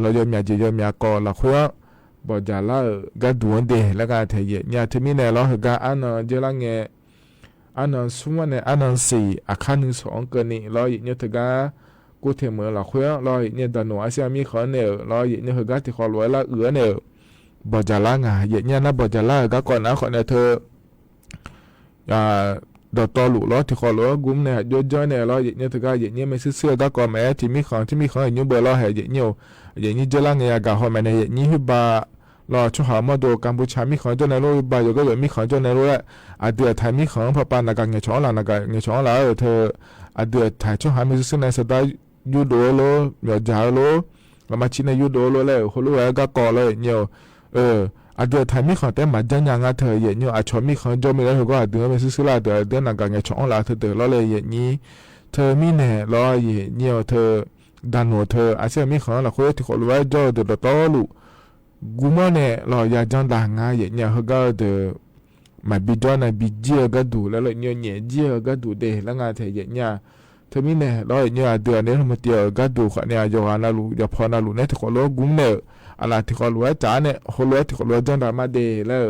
เราโยมอยากจะโยมอยากก่อเราคุยบอกจะไล่ก็ดูเดย์แล้วก็เธอเนี่ยที่มีเนี่ยเราเฮก็อันนั้นเจริญเงี้ยอันนั้นสมมติเนี่ยอันนั้นสี่อาคารหนึ่งสองเกินนี่เราเนี่ยถึงก็กูเทมือเราคุยเราเนี่ยดันโนอาเซียมีขอเนี่ยเราเนี่ยถึงก็ที่ขอรวยละเนี่ยบอจาร่างอ่ะเนี่ยนะบอจาร่าก็ก่อนนะขอเนี่ยเธอดอตอหลุล้อที่ขอรวยกุ้มเนี่ยย่อยเนี่ยเราเนี่ยถึงก็เนี่ยไม่ซื้อเสื้อก็ก่อนแม้ที่มีของอย่างเบอร์เราเเนี่ยอย่างนี้เจริญเนี่ยก็หอมในเนี่ยฮิบะรอช่วยหามาดูกัมพูชามีของเจ้าในโลกบายก็เลยมีของเจ้าในโลกและเดือดไทยมีของพอปานนักเงยช้อนหลังนักเงยช้อนแล้วเธอเดือดไทยช่วยหามีซึ่งในสไตล์ยูโดโลเหนือจ่าโลแล้วมาชินยูโดโลแล้วคนรู้ว่าก็ก่อเลยเนี่ยเดือดไทยมีของแต่มาจันยังเธอเนี่ยชอบมีของเจ้าไม่ได้ก็เดือดไม่ซื้อละเดือดนักเงยช้อนแล้วเธอเดือดแล้วเลยอย่างนี้เธอมีแน่รอเนี่ยเธอดันหัวเธออาเซียนมีของเราคุยที่คนรู้ว่าเจ้าเดือดต่อลุกูมเนี่ยเราอยากจังดังง่ายเนี่ยเขาก็เดมาบิดอนบิเจียก็ดูแล้วเนี่ยเจียก็ดูเดแล้วงานเทียเนี่ยเธอมีเนี่ยเราเนี่ยเดือนนี้ทำมาเตียวก็ดูขเนี่ยยานาลูยาพอนาลูเนี่ยที่เขาล้อกุ้มเนี่ยอะไรที่เขาล้อจ้าเนี่ยเขาล้อที่เขาล้อจังดังมาเดแล้ว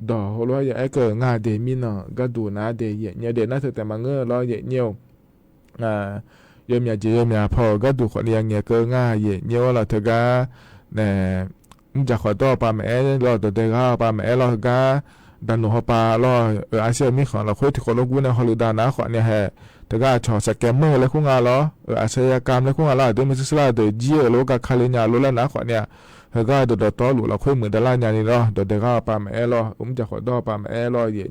ดอเขาล้ออย่างไอ้เกิดงานเดมีเนาะก็ดูนะเดเนี่ยเดน่าจะแต่มาเงือเราเนี่ยยมยาเจียมยาพอก็ดูขเนี่ยเงี้ยเกิดง่ายเนี่ยว่าเราเธอก็เนี่ยจะขอตัวปาแม่เราตัวเด็กเขาปาแม่เราก็ดันหนูเขาปาเราอาเซียนมีของเราคุยที่คนลูกวุ้นในฮอลลีดานะขอเนี่ยแฮแต่ก็ชอสแกมเมอร์แล้วคุ้งอาเราอาชญากรรมแล้วคุ้งอาเราเดี๋ยวมันจะสลายเดี๋ยวเจี๋ยโลกาคาลิญาโลแล้วนะขอเนี่ยเขาก็เดี๋ยวต่อหลุเราคุยเหมือนดาราญานี่เราเดี๋ยวเด็กเขาปาแม่เราจะขอตัวปาแม่เราเนี่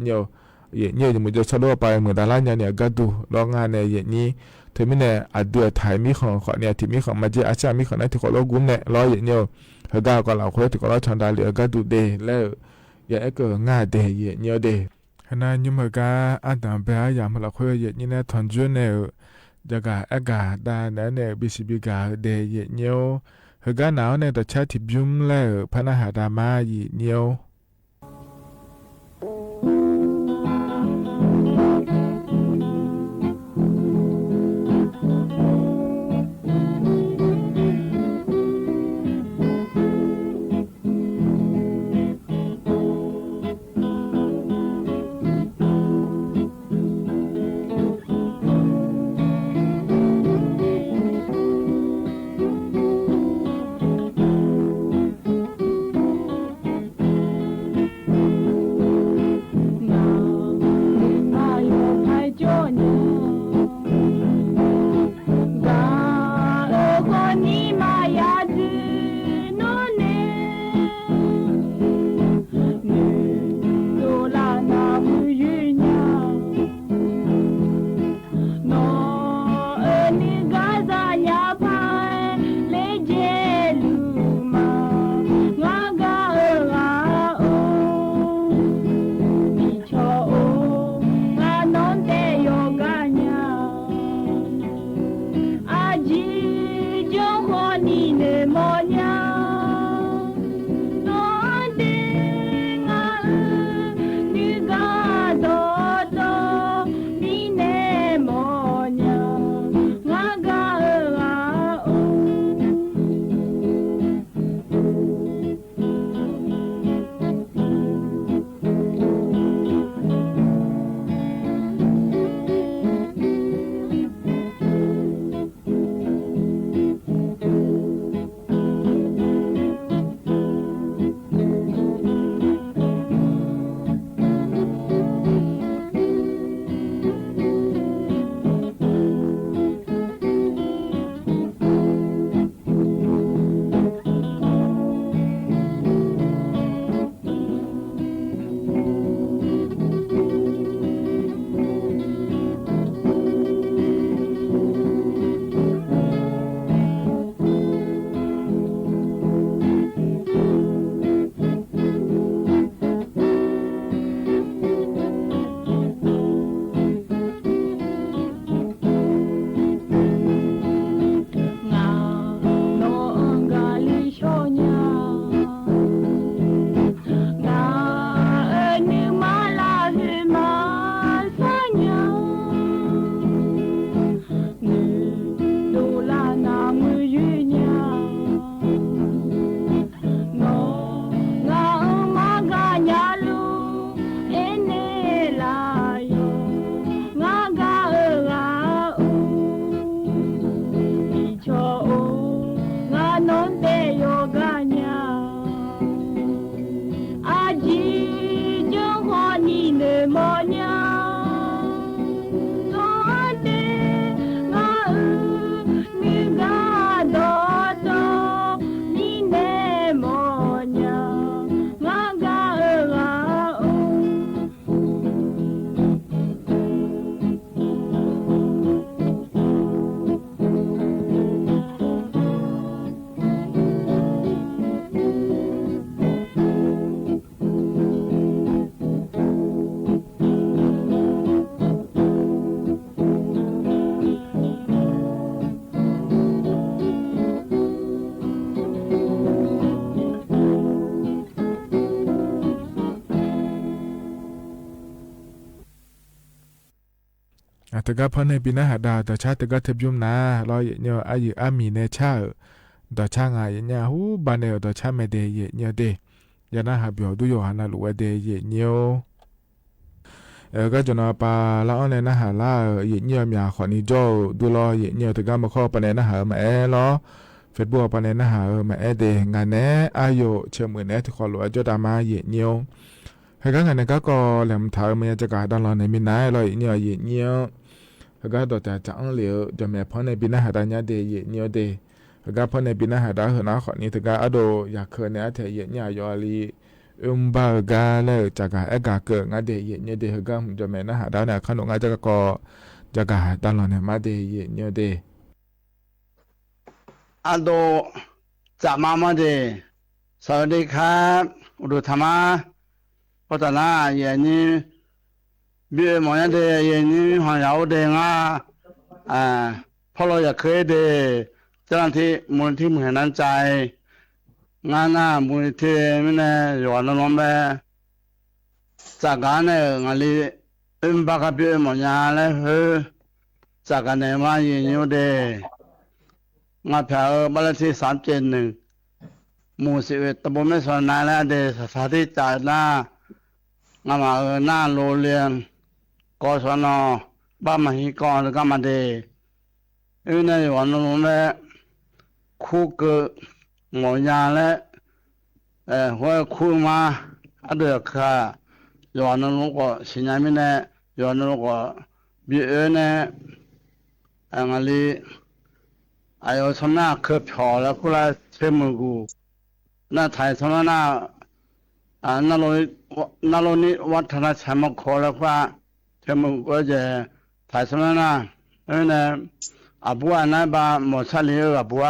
ยจะมันจะสะดวกไปเหมือนดาราญาเนี่ยก็ดูร้องงานเนี่ยนี้ถึงไม่เนี่ยเดือดไทยมีของขอเนี่ยที่มีของมาเจออาเซียนมีของนั่นที่คนลูกวุ้นเนี่ยเราเนี่ยเขาก็เราคุยที่เขาชันดาเลียก็ดูเดย์แล้วอย่างไอ้เกิดง่ายเดย์เนี่ยเดย์ ขณะยุมกาอันดับเบียยามละคุยเย็นนี่นะทอนจุนเนอจะกาอากาศดานเนอบิสิบิกาเดเยเนียวฮกาหนาวเนตชาติบุมแล้วพนาหาดามายีเนียวตกะพอในปีนาหาดาตชาตกะเทบยุมนาลอยเนออายุอามีเนชาตชางายเนหูบานเนอตชาเมเดเยเนเดยานาหาเบียวดุโยหานาลุเวเดเยเนก็จนปาละออนในนาหาลาเยเนมียขอนิโจดูลอเยเนตกะมาข้อปะเนนาหามาลอเฟซบุ๊กปะเนนาหามาเดงานเนอายุเชื่อมือเนที่ขอลุเวจดามาเยเนให้กันงานก็แหลมถามันจะกาดันลอในมินายลอยเนเยเนก็ตัวแต่จังเหลียวจะแม่พ่อในปีนาหาดาเนี่ยเดยเนียวเดก็พ่อในปีนาหาดาเหนะขอนี้ถึงก็อโดอยากเคยเนี่ยเทยเนี่ยยอลีบากาเลยจากการกาเกิดงาเดยเนี่ยเดก็จะแม่นาหาดาเนี่ยขนมงาจะก็จะกาดันหลอนเนี่ยมาเดยเนี่ยเดอโดจะมาเดสวัสดีครับอุดธรรมะพัฒนาอย่างนี้别么样的原因还要的啊พอเราอยากเคยเดเจ้าหน้าที่มูลที่เหมือนนั้นใจงานน่ะมูลที่ไม่แน่ย้อนลงไปจากการเนี่ยงานนี้บักเบี้ยหมดยาเลยจากการเนี่ยมาอย่างนี้เดงานแผลบ้านที่371หมู่11ตำบลแม่สวนนายแล้วเดสถานที่จ่ายหน้างานมาหน้าโรงเรียนกศนบ้านมหิกรก็มาเด因为呢，我们苦个我家嘞，或苦嘛，都要看。有那如果新年面呢，有那如果别人呢，俺里还有从那去票了过来吹蘑菇，那台从那那罗你我他那全部考了话，吹蘑菇这台从那，因为呢。อาบัวนะบาหมดชาลีอาบัว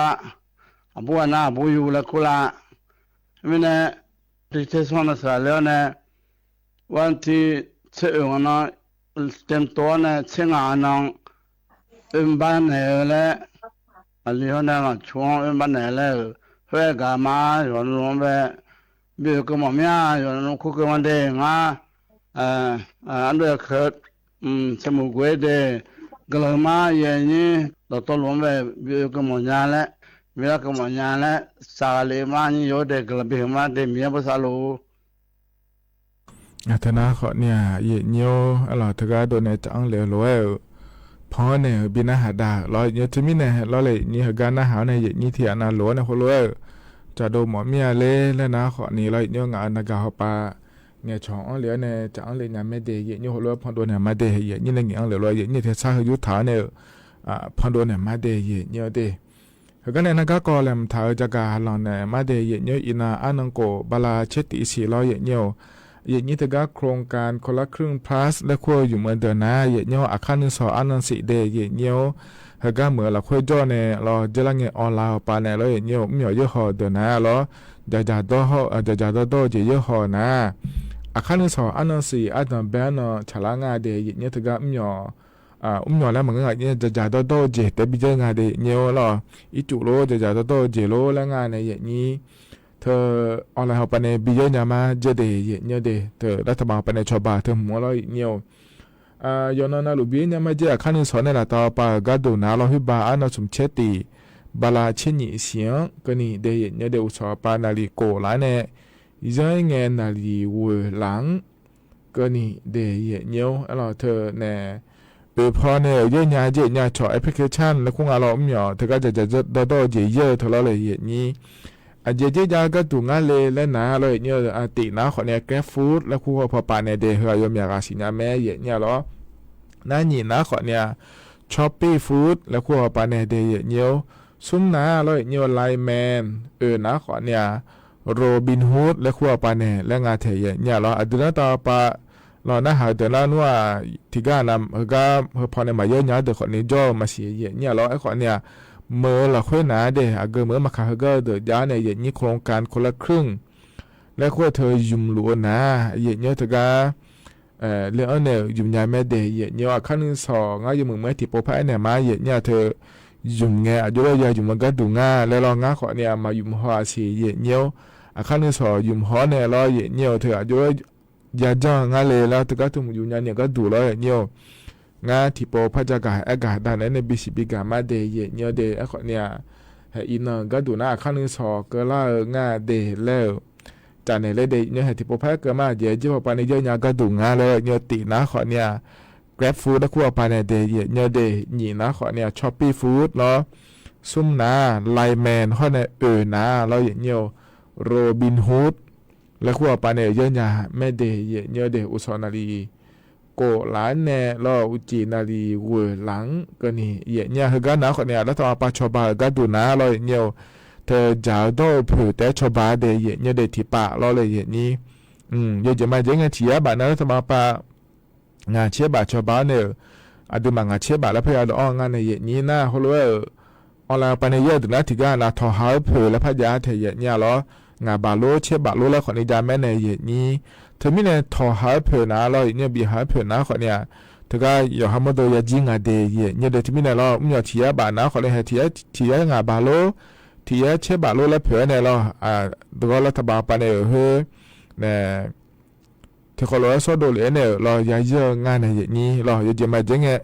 นะอาบัวอยู่แล้วคุละไม่เนี่ยที่เทศมันสายแล้วเนี่ยวันที่เชื่อว่าน้องเต็มตัวเนี่ยเชื่องานน้องบ้านเนี่ยแหละอันนี้เขาเนี่ยช่วงบ้านเนี่ยแหละเพื่อกามาอยู่ตรงแบบเบี้ยก็มั่งเนี่ยอยู่ตรงคุกมันเด้งอันเดียวคือสมุกเวเดกลมาอย่างนี้เราต้องลงไปวิวกมญาและเวลากมญาและสาเลมานี่โยเด็กกลบิมาเดมีภาษาลูธนาขอเนี่ยเยเนียวเราทกาโดนจังเหลวล้วยพอเนี่ยบินาหาดาเราเยอะจะมีเนี่ยเราเลยนี่หการนาหาวเนี่ยเยนี่ที่อนาหลวเนี่ยคนล้วยจะโดหมอเมียเล่แล้วนะขอนี่เราเยอะงานนากาฮปาเนี่ยช่องเหลือเนี่ยจังเลยเนี่ยไม่ได้เยนี่คนล้วยพอโดนเนี่ยไม่ได้เยนี่เลยเงี้ยเหลือล้วยเยนี่ที่สร้างยุทธาเนี่ยพอโดนเนี่ยมาเดยเยอะเดก็เนี่ยนักก็เลยมาถ่ายจากการลองเนี่ยมาเดยเยอะอินาอันนั้นก็บาลาเชติสีล้อเยอะเยนี่แต่ก็โครงการคนละครึ่ง plus และขั้วอยู่เหมือนเดิมนะเยอะอาคารนึงสองอันนั้นสีเดยเยอะก็เหมือนเราขั้วจ่อเนี่ยเราจะลังเงินออนไลน์ไปเนี่ยเราเยอะไม่เยอะหอเดิมนะเราจะต่อหอจะต่อจะเยอะหอนะอาคารนึงสองอันนั้นสีอันนั้นแบนน์ฉลางาเดยนี่แต่ก็ไม่หน่อยแล้วมันก็เนี่ยจะโตเจแต่บิจงานเดียร์หรออีจุโลจะโตเจโลแล้วงานในอย่างนี้เธอออนไลน์เขาไปในบิจงานมาเจเดียเนี่ยเดเธอรัฐบาลไปในชาวบ้านเธอหัวเราเนี่ยย้อนนั้นลูกบิเนี่ยมาเจอขั้นสอนในละต่อไปก็ดูน่าเราหิบาอันนั้นสมเชติบาลาเชนิเสียงก็นี่เดียเนี่ยเดอุสาปานาลีโกหลายเนี่ยยังไงนาลีวัวหลังก็นี่เดียเนี่ยเราเธอเนี่ยพอเนี่ยเยอะยาเยอะยาชอแอปพลิเคชันแล้วคงอารมณ์หย่อเธอก็จะโตเยอะเท่าไรอย่างนี้เยอะๆก็ถูกงานเลยแล้วนะเลยเนี่ยตินะขอเนี่ยแกร็บฟู้ดแล้วคงพอปานเนี่ยเดี๋ยวเราอยากสินแม่อย่างเนี่ยหรอนั่นนี่นะขอเนี่ยช้อปปี้ฟู้ดแล้วคงพอปานเนี่ยเดี๋ยวเนี่ยซุ้มนะเลยเนี่ยไลแมนนะขอเนี่ยโรบินฮูดแล้วคงพอปานเนี่ยแล้วงานเทียเนี่ยหรอดูนะต่อไปเราหน้าหาเดี๋ยวนั้นว่าที่การนำก็พอในมาเยอะๆเดี๋ยวคนนี้จ่อมาเสียเยอะเนี่ยเราไอ้คนเนี่ยเมื่อเราค่อยหนาเดี๋ยวเมื่อมาขายก็เดี๋ยวยาเนี่ยอย่างนี้โครงการคนละครึ่งและค่อยเธอยุ่มหลวนะอย่างนี้เธอก็เรื่องเนี่ยยุ่มยาแม่เดี๋ยวอย่างนี้ขั้นที่สองง่ายอย่างมึงไม่ที่โปรไฟเนี่ยมาอย่างนี้เธอยุ่มไงอายุเราอยู่มันก็ดูง่ายแล้วเราง่ายขอเนี่ยมายุ่มหัวเสียอย่างนี้ขั้นที่สองยุ่มหัวเนี่ยเราอย่างนี้เธออายุยาจ้างงานเลยแล้วแต่ก็ทุ่มอยู่เนี่ยก็ดูแล้วเนี่ยงานที่พอพัฒนาอากาศด้านนั้นในบิสิบิกามาเดย์เนี่ยเดย์ไอ้คนเนี่ยอินเนอร์ก็ดูหน้าขั้นนึงสอก็ล่างานเดย์แล้วจากในเลยเดย์เนี่ยที่พอพัฒนามาเยอะที่พอไปในเยอะเนี่ยก็ดูงานเลยเนี่ยตินะคนเนี่ย Grab Food แล้วก็ไปในเดย์เนี่ยเดย์นี่นะคนเนี่ย Shopee Food เนาะซุ่มนะไลแมนคนเนี่ยนะเราอย่างเนี่ยโรบินฮูดแล้วขั้วปานเนี่ยเยอะยาไม่เดยเยอะเดอุศนาลีโกหลานเนี่ยเราอุจินาลีเวหลังก็นี่เยอะเนี่ยคือการน้าคนเนี่ยแล้วต่อไปชาวบ้านก็ดูน้าเราเนี่ยเธอจะโดนผืนแต่ชาวบ้านเดยเนี่ยเดที่ป่าเราเลยอย่างนี้เยอะจะมาเยอะเงี้ยเชียบ้านนั้นแล้วต่อไปงานเชียบ้านชาวบ้านเนี่ยดูมางานเชียบ้านแล้วพยายามอ้องานในอย่างนี้นะเขารู้ว่าออนไลน์ไปในเยอะถึงแล้วที่การเราทอหาผืนแล้วพยายามเทียเนี่ยเรา งาบาโลเชบาโลแล้วขอนี้จาแม่ในเย็นนี้เธอไม่เนี่ยทอหาเผื่อนะเราเนี่ยบีหาเผื่อนะขอเนี่ยเธอก็อย่าทำมาโดยจริงอ่ะเดียเนี่ยเดี๋ยวที่ไม่เนี่ยเราไม่อยากเทียบานะขอเลยให้เทียงาบาโลเทียเชบาโลแล้วเผื่อเนี่ยเราตัวรัฐบาลปานเนี่ยเนี่ยที่เขาเราสอดดูเลยเนี่ยเราอยากเยอะงานในอย่างนี้เราอยากจะมาจังเงี้ย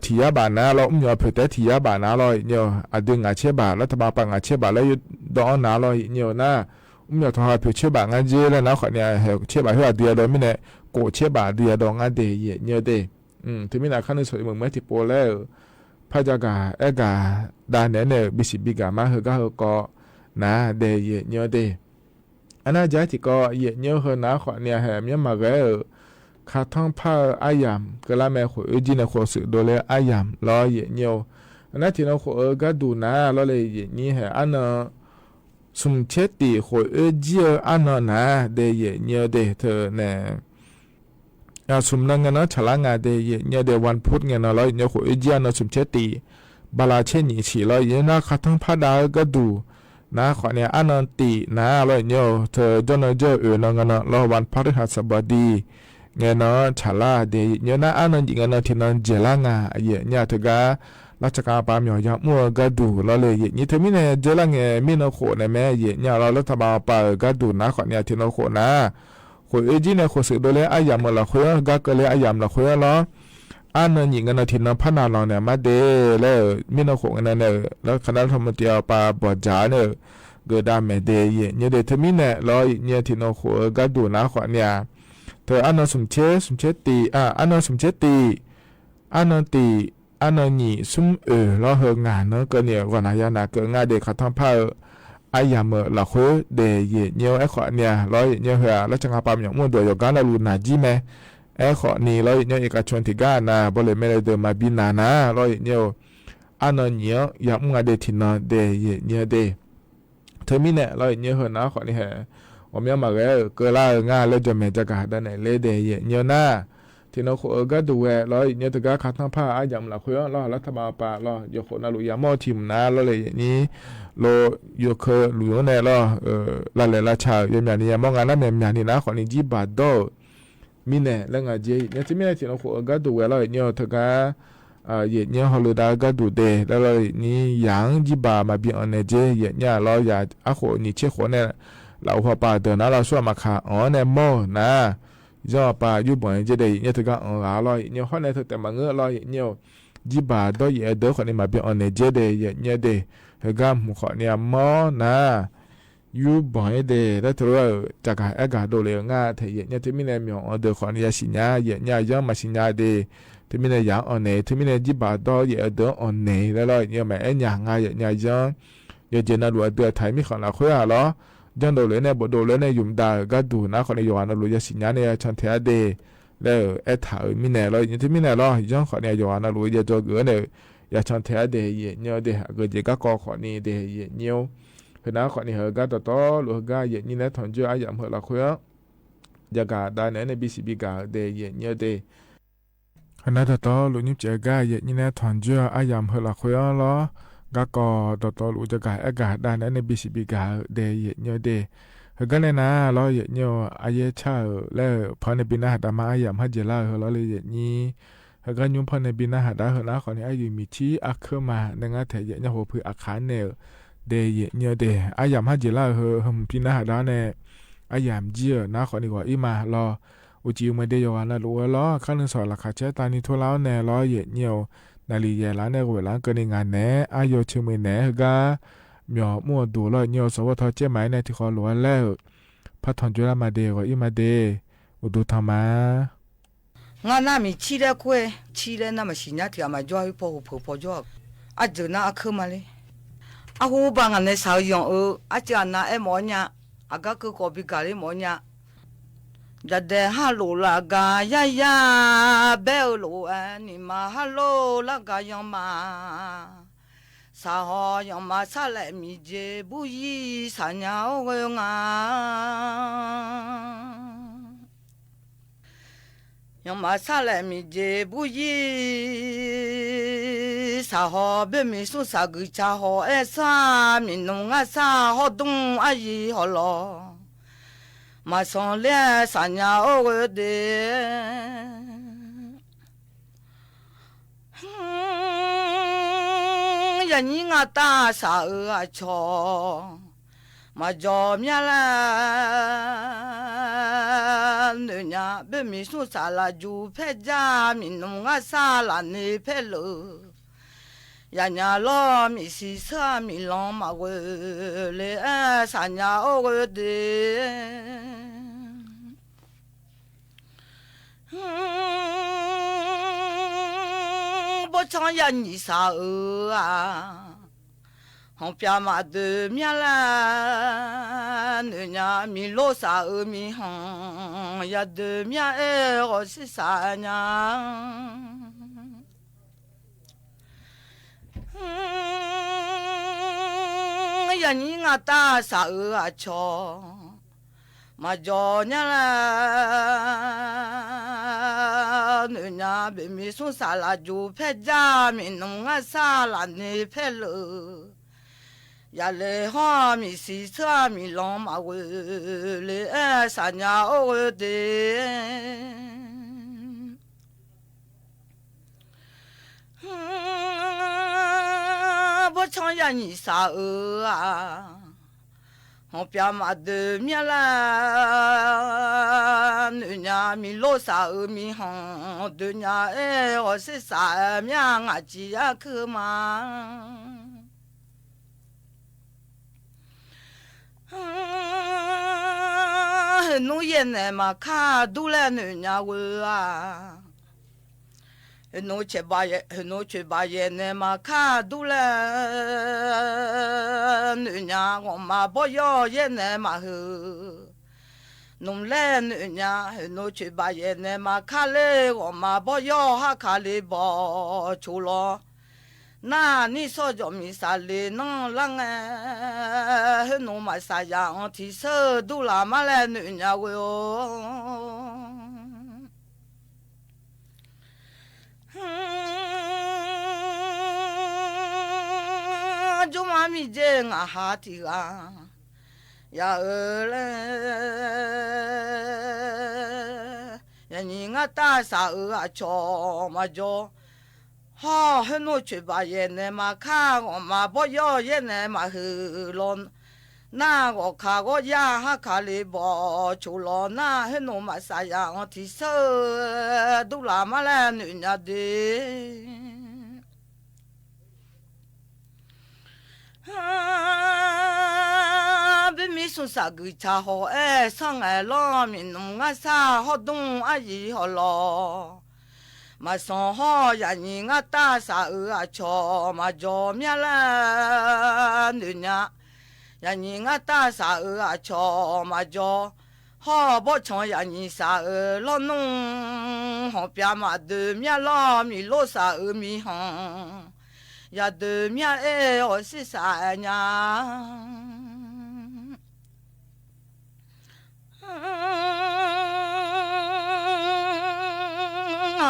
ที่ยาบานะเราไม่อยากเผื่อแต่ที่ยาบานะเราเนี่ยดึงเชบารัฐบาลปังเชบาแล้วดอนนะเราเนี่ยนะไม่อยากทอเผื่อเชบางานเยอะแล้วนะขอเนี่ยเชบาที่ว่าเดียวเราไม่เนี่ยโกเชบาเดียวดองานเดียเนี่ยเดที่ไม่น่าขั้นสวยเหมือนไม่ที่โปแล้วพระเจ้ากาดานเนี่ยบิสิบิกามาเฮก็นะเดียเนี่ยเดอันนั้นจะที่ก็เยอะเนี่ยนะขอเนี่ยแหมยังมาข้าท้องผ้าอายามก็ละแม่ขวจีนขวสือโดเลยอายามรอเยอะเนี่ยอันนั้นที่เราขวก็ดูนะเราเลยเยอะนี่แหอันนั้นสมเชติขวจีอันนั้นนะเดียเนี่ยเดเธอเนี่ยสมนังเนาะฉลางเดียเนี่ยเดวันพุธเนาะเราเนี่ยขวจีอันนั้นสมเชติบาลาเชนีฉีเราเยอะนะข้าท้องผ้าดาก็ดูนะขอเนี่ยอันนั้นตีนะเราเนี่ยเธอจนเจอนังเนาะเราวันพฤหัสบดีเงี้ยเนาะฉลาเดียเนี่ยนะอันนั้นจริงเนาะที่นั่นเจลางเยอะเนี่ยเธอก็ราชการปามยามัวก็ดูเราเลยนี่เธอไม่เนี่ยเจลางไม่นโขในแม่เยอะเนี่ยเรารัฐบาลปาก็ดูนะขอเนี่ยที่นโขนะขวจีเนี่ยขวสือโดเลยอายามละขวก็เลยอายามละขวล้ออันนั้นยิงกันที่นั่นพนันเราเนี่ยมาเดแล้วไม่นโขกันเนี่ยแล้วคณะรัฐมนตรีปาบอจาเนี่ยก็ได้ไม่เดย์เนี่ยเดทมินเนี่ยเราเนี่ยที่นโขก็ดูนะขวเนี่ยเธออันนั้นสมเชตีอันนั้นสมเชตีอันนั้นตีอันนั้นนี่สมเราเฮงานเนาะก็เนี่ยวันนั้นนะก็งานเด็กขัดทำผ้าอายามละขวเดย์เนี่ยไอ้ขวเนี่ยเราเนี่ยเหรอแล้วจังหวะปั๊มอย่างมั่วโดยการเราลูนาจีไหมไอ้ขอนี่เราเนี่ยเอกชนที่ก้านะบริเวณไม่ได้เดินมาบินนานะเราเนี่ยอันนั้นเนี่ยอยากงานเด็กที่นั่นเดย์เนี่ยเดเธอมีเนี่ยเราเนี่ยเหรอนะขอนี่เหรอ我们要嘛个过来俺来就没这个的呢，来的也nhiều na，ที่เราขอก็ดูเราเนี่ยตัวก็ขัดทั้งผ้าอายามละคุยเรารัฐบาลปะเราอยู่คนเราอยากมอทีมนะเราเลยนี้เราอยู่เคยรู้เนี่ยเราละเลยละชาอย่างนี้มองงานนั้นอย่างนี้นะคนนี้จีบาดอมีเนี่ยแล้วไงเจเนี่ยที่มีเนี่ยที่เราขอก็ดูเราเนี่ยตัวก็เนี่ยฮอลลูดาก็ดูเดแล้วเรานี่ยังจีบามาบีอันเนี่ยเจเนี่ยเราอยากอ่ะคนนี้เชื่อคนเนี่ยเราพอป่าเดินนะเราช่วยมาขาเนี่ยโมนะย่อป่าอยู่บ่อยจะได้เนี่ยถึงก็เราเนี่ยข้อเนี่ยถึงแต่มาเงือเราเนี่ยจีบาดอยเดอคนนี้มาเป็นอันเนี่ยเจได้เนี่ยเดถึงก็ข้อเนี่ยโมนะอยู่บ่อยเดแล้วถือว่าจากการกาโดเลยง่ายแต่เนี่ยที่มีเนี่ยมีอันเดอคนเนี่ยสิญญาเนี่ยย่อมาสิญญาเดที่มีเนี่ยอย่างอันเนี่ยที่มีเนี่ยจีบาดอยเดออันเนี่ยแล้วเราเนี่ยไม่อย่างง่ายเนี่ยย่อเจน่ารู้เดือดไทยมีของเราคุยอะไรจังโดเลยเนี่ยบ่โดเลยเนี่ยยุ่มดาก็ดูนะคนในยานรู้จะสิญญาเนี่ยชันเทียเดแล้วถ่ายมีเนี่ยเราอย่างที่มีเนี่ยเราจังคนในยานรู้จะจอเกินเนี่ยอย่าชันเทียเดเนี่ยเดก็จะก็คนนี้เดเนี่ยคือนะคนนี้ก็ต่อรู้ก็อย่างนี้เนี่ยถอนเจออาอย่างเราคุยจะกาได้เนี่ยในBCBก็เดเนี่ยเดคือนะต่อรู้นี่จะก็อย่างนี้เนี่ยถอนเจออาอย่างเราคุยแล้วก็ต่อรู้จะกาได้ในBCBก็เดเนี่ยเดก็เนี่ยนะเราเนี่ยอายุชาแล้วพอในบินหาดมาอาอย่างฮัจเจล่าเราเลยนี่ก็ยุ่งพอในบินหาดเราคนนี้อายุมีที่อักมาในงานแต่เนี่ยหัวผืออาคารเนี่ยเดเนี่ยเดอาอย่างฮัจเจล่าบินหาดเนี่ยอาอย่างเจียนะคนนี้ว่าอีมาเราอุจิวไม่ได้ยอนะรู้ล้อขั้นหนึ่งสอนราคาเช้าตานี้ทั่วแล้วเนี่ยเราเนี่ยนาลียาล้านเนี่ยเวลาเกินงานเนี่ยอายุเชื่อมือเนี่ยก็มีมั่วดูแล้วเนี่ยสวัสดิ์เจ้าหมายเนี่ยที่เขาหลวงแล้วพัฒนจุฬามาเดก็อีมาเดอุดูธรรมะงานน่ะมีชีเล่คุยชีเล่น่ะมันสิญญาที่มาจ่อยพอจ่ออาจจะน่าอักมาเลยอาหูบางอันเนี่ยสาวยองอาจารย์น่ะหมอเนี่ยอาก็คือก็บิการหมอเนี่ยจะเดฮัลโหลละกายายาเบลโลนี่มาฮัลโหลละกายองมาสาหอยองมาซาเลมีเจบุยีสัญญาโอยงายองมาซาเลมีเจบุยี sa ho be mi su sa gu cha ho e sa mi nong a sa ho dong a yi ho lo ma son le sa nya o de ya ni nga ta sa a cho mà cho mía la nữ nhà bên mi su sa la ju phe cha mi nong a sa la ne phe lo ya nhà lo mi si sa mi long ma we le a sa nhà o we de bo chang ya ni sa à hong pia ma de mia la ne nya mi lo sa mi hong ya de mia e ro si sa nya ya ni nga ta sa a cho ma jo nya la ne nya be mi su sa la ju phe ja mi nong a sa la ne phe lo ya le ha mi si sa mi long ma we le a sa nya o de bo chang ya ni sa a hong pia ma de mia la ne nya mi lo sa mi hong de nya e o se sa mia nga ji ya ke ma nu ye ne ma ka du le ne nya we a nu che ba ye ne ma ka du le ne nya ngo ma bo yo ye ne ma hu nung le ne nya nu che ba ye ne ma ka le ngo ma bo yo ha ka le bo chu lo na ni so jo mi sa le no lang e no ma sa ya on ti so du la ma le nu nya we o jo ma mi je nga ha ti ga ya le ya ni nga ta sa a cho ma jo ha he no che ba ye ne ma ka ngo ma bo yo ye ne ma hu lo na go ka go ya ha ka le bo chu lo na he no ma sa ya on ti so du la ma la nu nya de be mi su sa gu cha ho e sang e lo mi nong a sa ho dong a yi ho lo ma son ho ya ni nga ta sa a cho ma jo mia la nu nya ya ni nga ta sa a cho ma jo ho bo chong ya ni sa lo nong ho pia ma de mia lo mi lo sa mi hong ya de mia e o si sa nya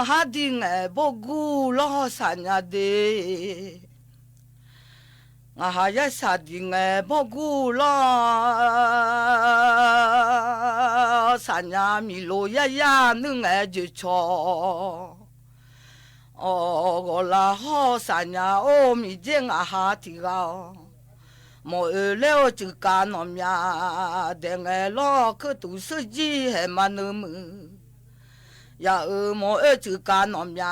ha di nge bo gu lo sa nya de nga ha ya sa di nge bo gu lo sa nya mi lo ya ya nu nge ju cho o go la ho sa nya o mi je nga ha ti ga mo le o chu ka no mya de nge lo ke tu su ji he ma nu mu ya mo chu ka no mya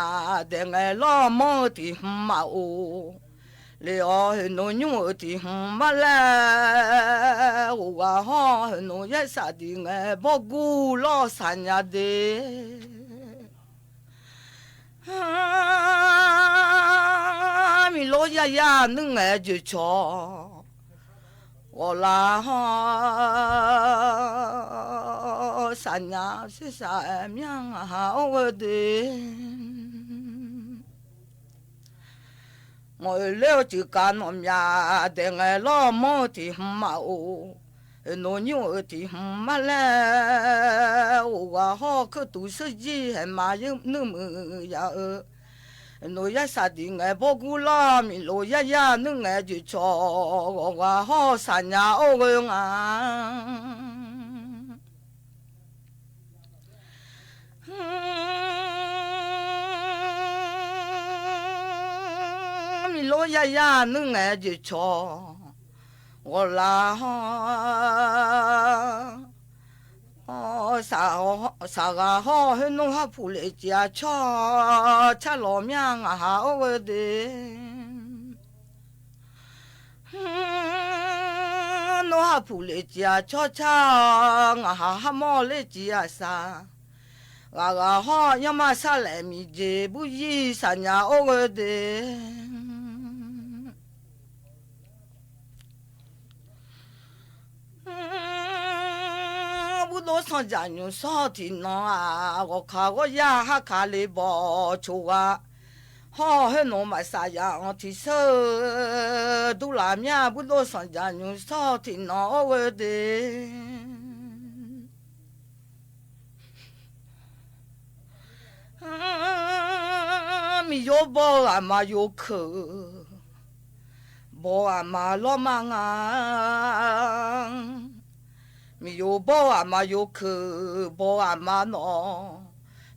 de nge lo mo ti ma o le o no nyu ti ma la o wa ho no ye sa di nge bo gu lo sa nya de mi lo ya ya nu nge ju cho我啦哈，三呀是啥命啊？我的，我了就干我呀，等我老母的妈哦，农牛的妈嘞，我好可都是几还嘛有那么呀？诺呀啥的爱不顾啦，米罗呀呀能爱就错，我好三呀哦个啊。米罗呀呀能爱就错，我啦啥个好，很弄哈铺来家吃老面啊哈我的，弄哈铺来家吃啊哈毛来家啥，个好要么啥来米节不一啥呀我的。我上家牛少听喏啊，我看我呀哈看里包球啊，好很弄嘛啥样提手都拉面不多上家牛少听喏我的，米有包啊嘛有口，包啊嘛老忙啊。mi yo bo ama yo ke bo ama no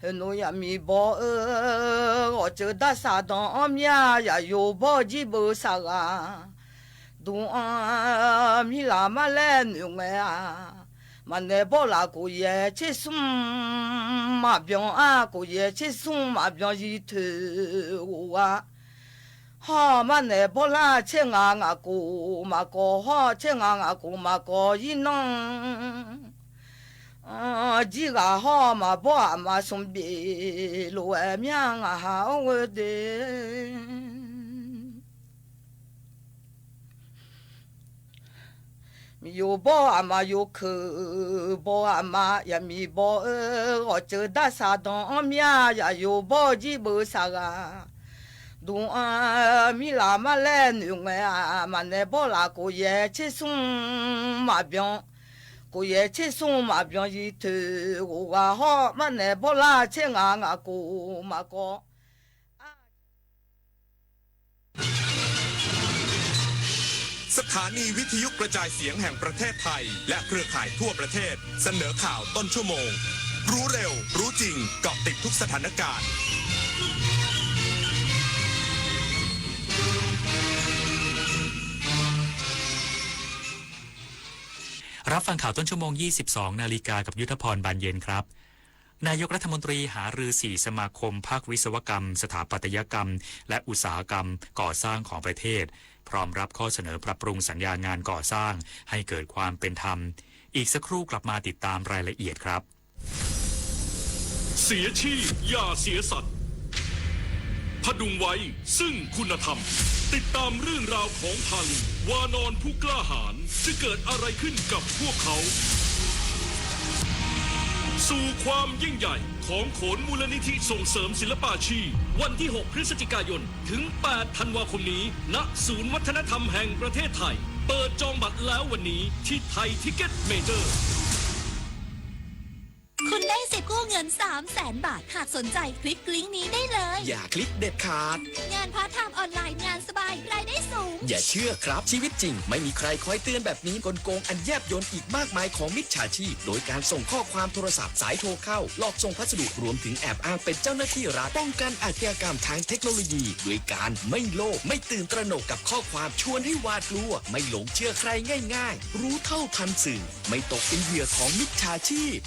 no ya mi bo o che da sa don mia ya yo bo ji bo sa ga du a mi la ma le nu me a ma ne bo la ko ye che sum ma bion a ko ye che sum ma bion yi te wa ha ma ne bo la che nga ko ma ko ha che nga ko ma ko yi nong ji ga ha ma bo ma sum bi lo e mya nga ha o de mi yo bo ama yo ke bo ama ya mi bo o che da sa don mya ya yo bo ji bo sa ga du a mi la ma le nu me a ma ne bo la ko ye che sum ma bion ko ye che sum ma bion yi te wo ga ho ma ne bo la che nga ko ma ko สถานีวิทยุกระจายเสียงแห่งประเทศไทยและเครือข่ายทั่วประเทศเสนอข่าวต้นชั่วโมงรู้เร็วรู้จริงเกาะติดทุกสถานการณ์รับฟังข่าวต้นชั่วโมง 22 นาฬิกากับยุทธพรบานเย็นครับนายกรัฐมนตรีหารือ4สมาคมภาควิศวกรรมสถาปัตยกรรมและอุตสาหกรรมก่อสร้างของประเทศพร้อมรับข้อเสนอปรับปรุงสัญญางานก่อสร้างให้เกิดความเป็นธรรมอีกสักครู่กลับมาติดตามรายละเอียดครับเสียชีพอย่าเสียสัตว์พดุงไว้ซึ่งคุณธรรมติดตามเรื่องราวของพาลีวานอนผู้กล้าหาญจะเกิดอะไรขึ้นกับพวกเขาสู่ความยิ่งใหญ่ของโขนมูลนิธิส่งเสริมศิลปาชีพวันที่ 6 พฤศจิกายนถึง 8 ธันวาคมนี้ณศูนย์วัฒนธรรมแห่งประเทศไทยเปิดจองบัตรแล้ววันนี้ที่ไทยทิกเก็ตเมเจอร์คุณได้สิทธิ์กู้เงิน 300,000 บาทหากสนใจคลิกลิงก์นี้ได้เลยอย่าคลิกเด็ดขาดงานพาร์ทไทม์ออนไลน์งานสบายรายได้สูงอย่าเชื่อครับชีวิตจริงไม่มีใครคอยเตือนแบบนี้กลโกงอันแยบยลอีกมากมายของมิจฉาชีพโดยการส่งข้อความโทรศัพท์สายโทรเข้าหลอกส่งพัสดุรวมถึงแอบอ้างเป็นเจ้าหน้าที่รัฐป้องกันอาชญากรรมทางเทคโนโลยีด้วยการไม่โลภไม่ตื่นตระหนกกับข้อความชวนให้หวาดกลัวไม่หลงเชื่อใครง่ายๆรู้เท่าทันสื่อไม่ตกเป็นเหยื่อของมิจฉาชีพ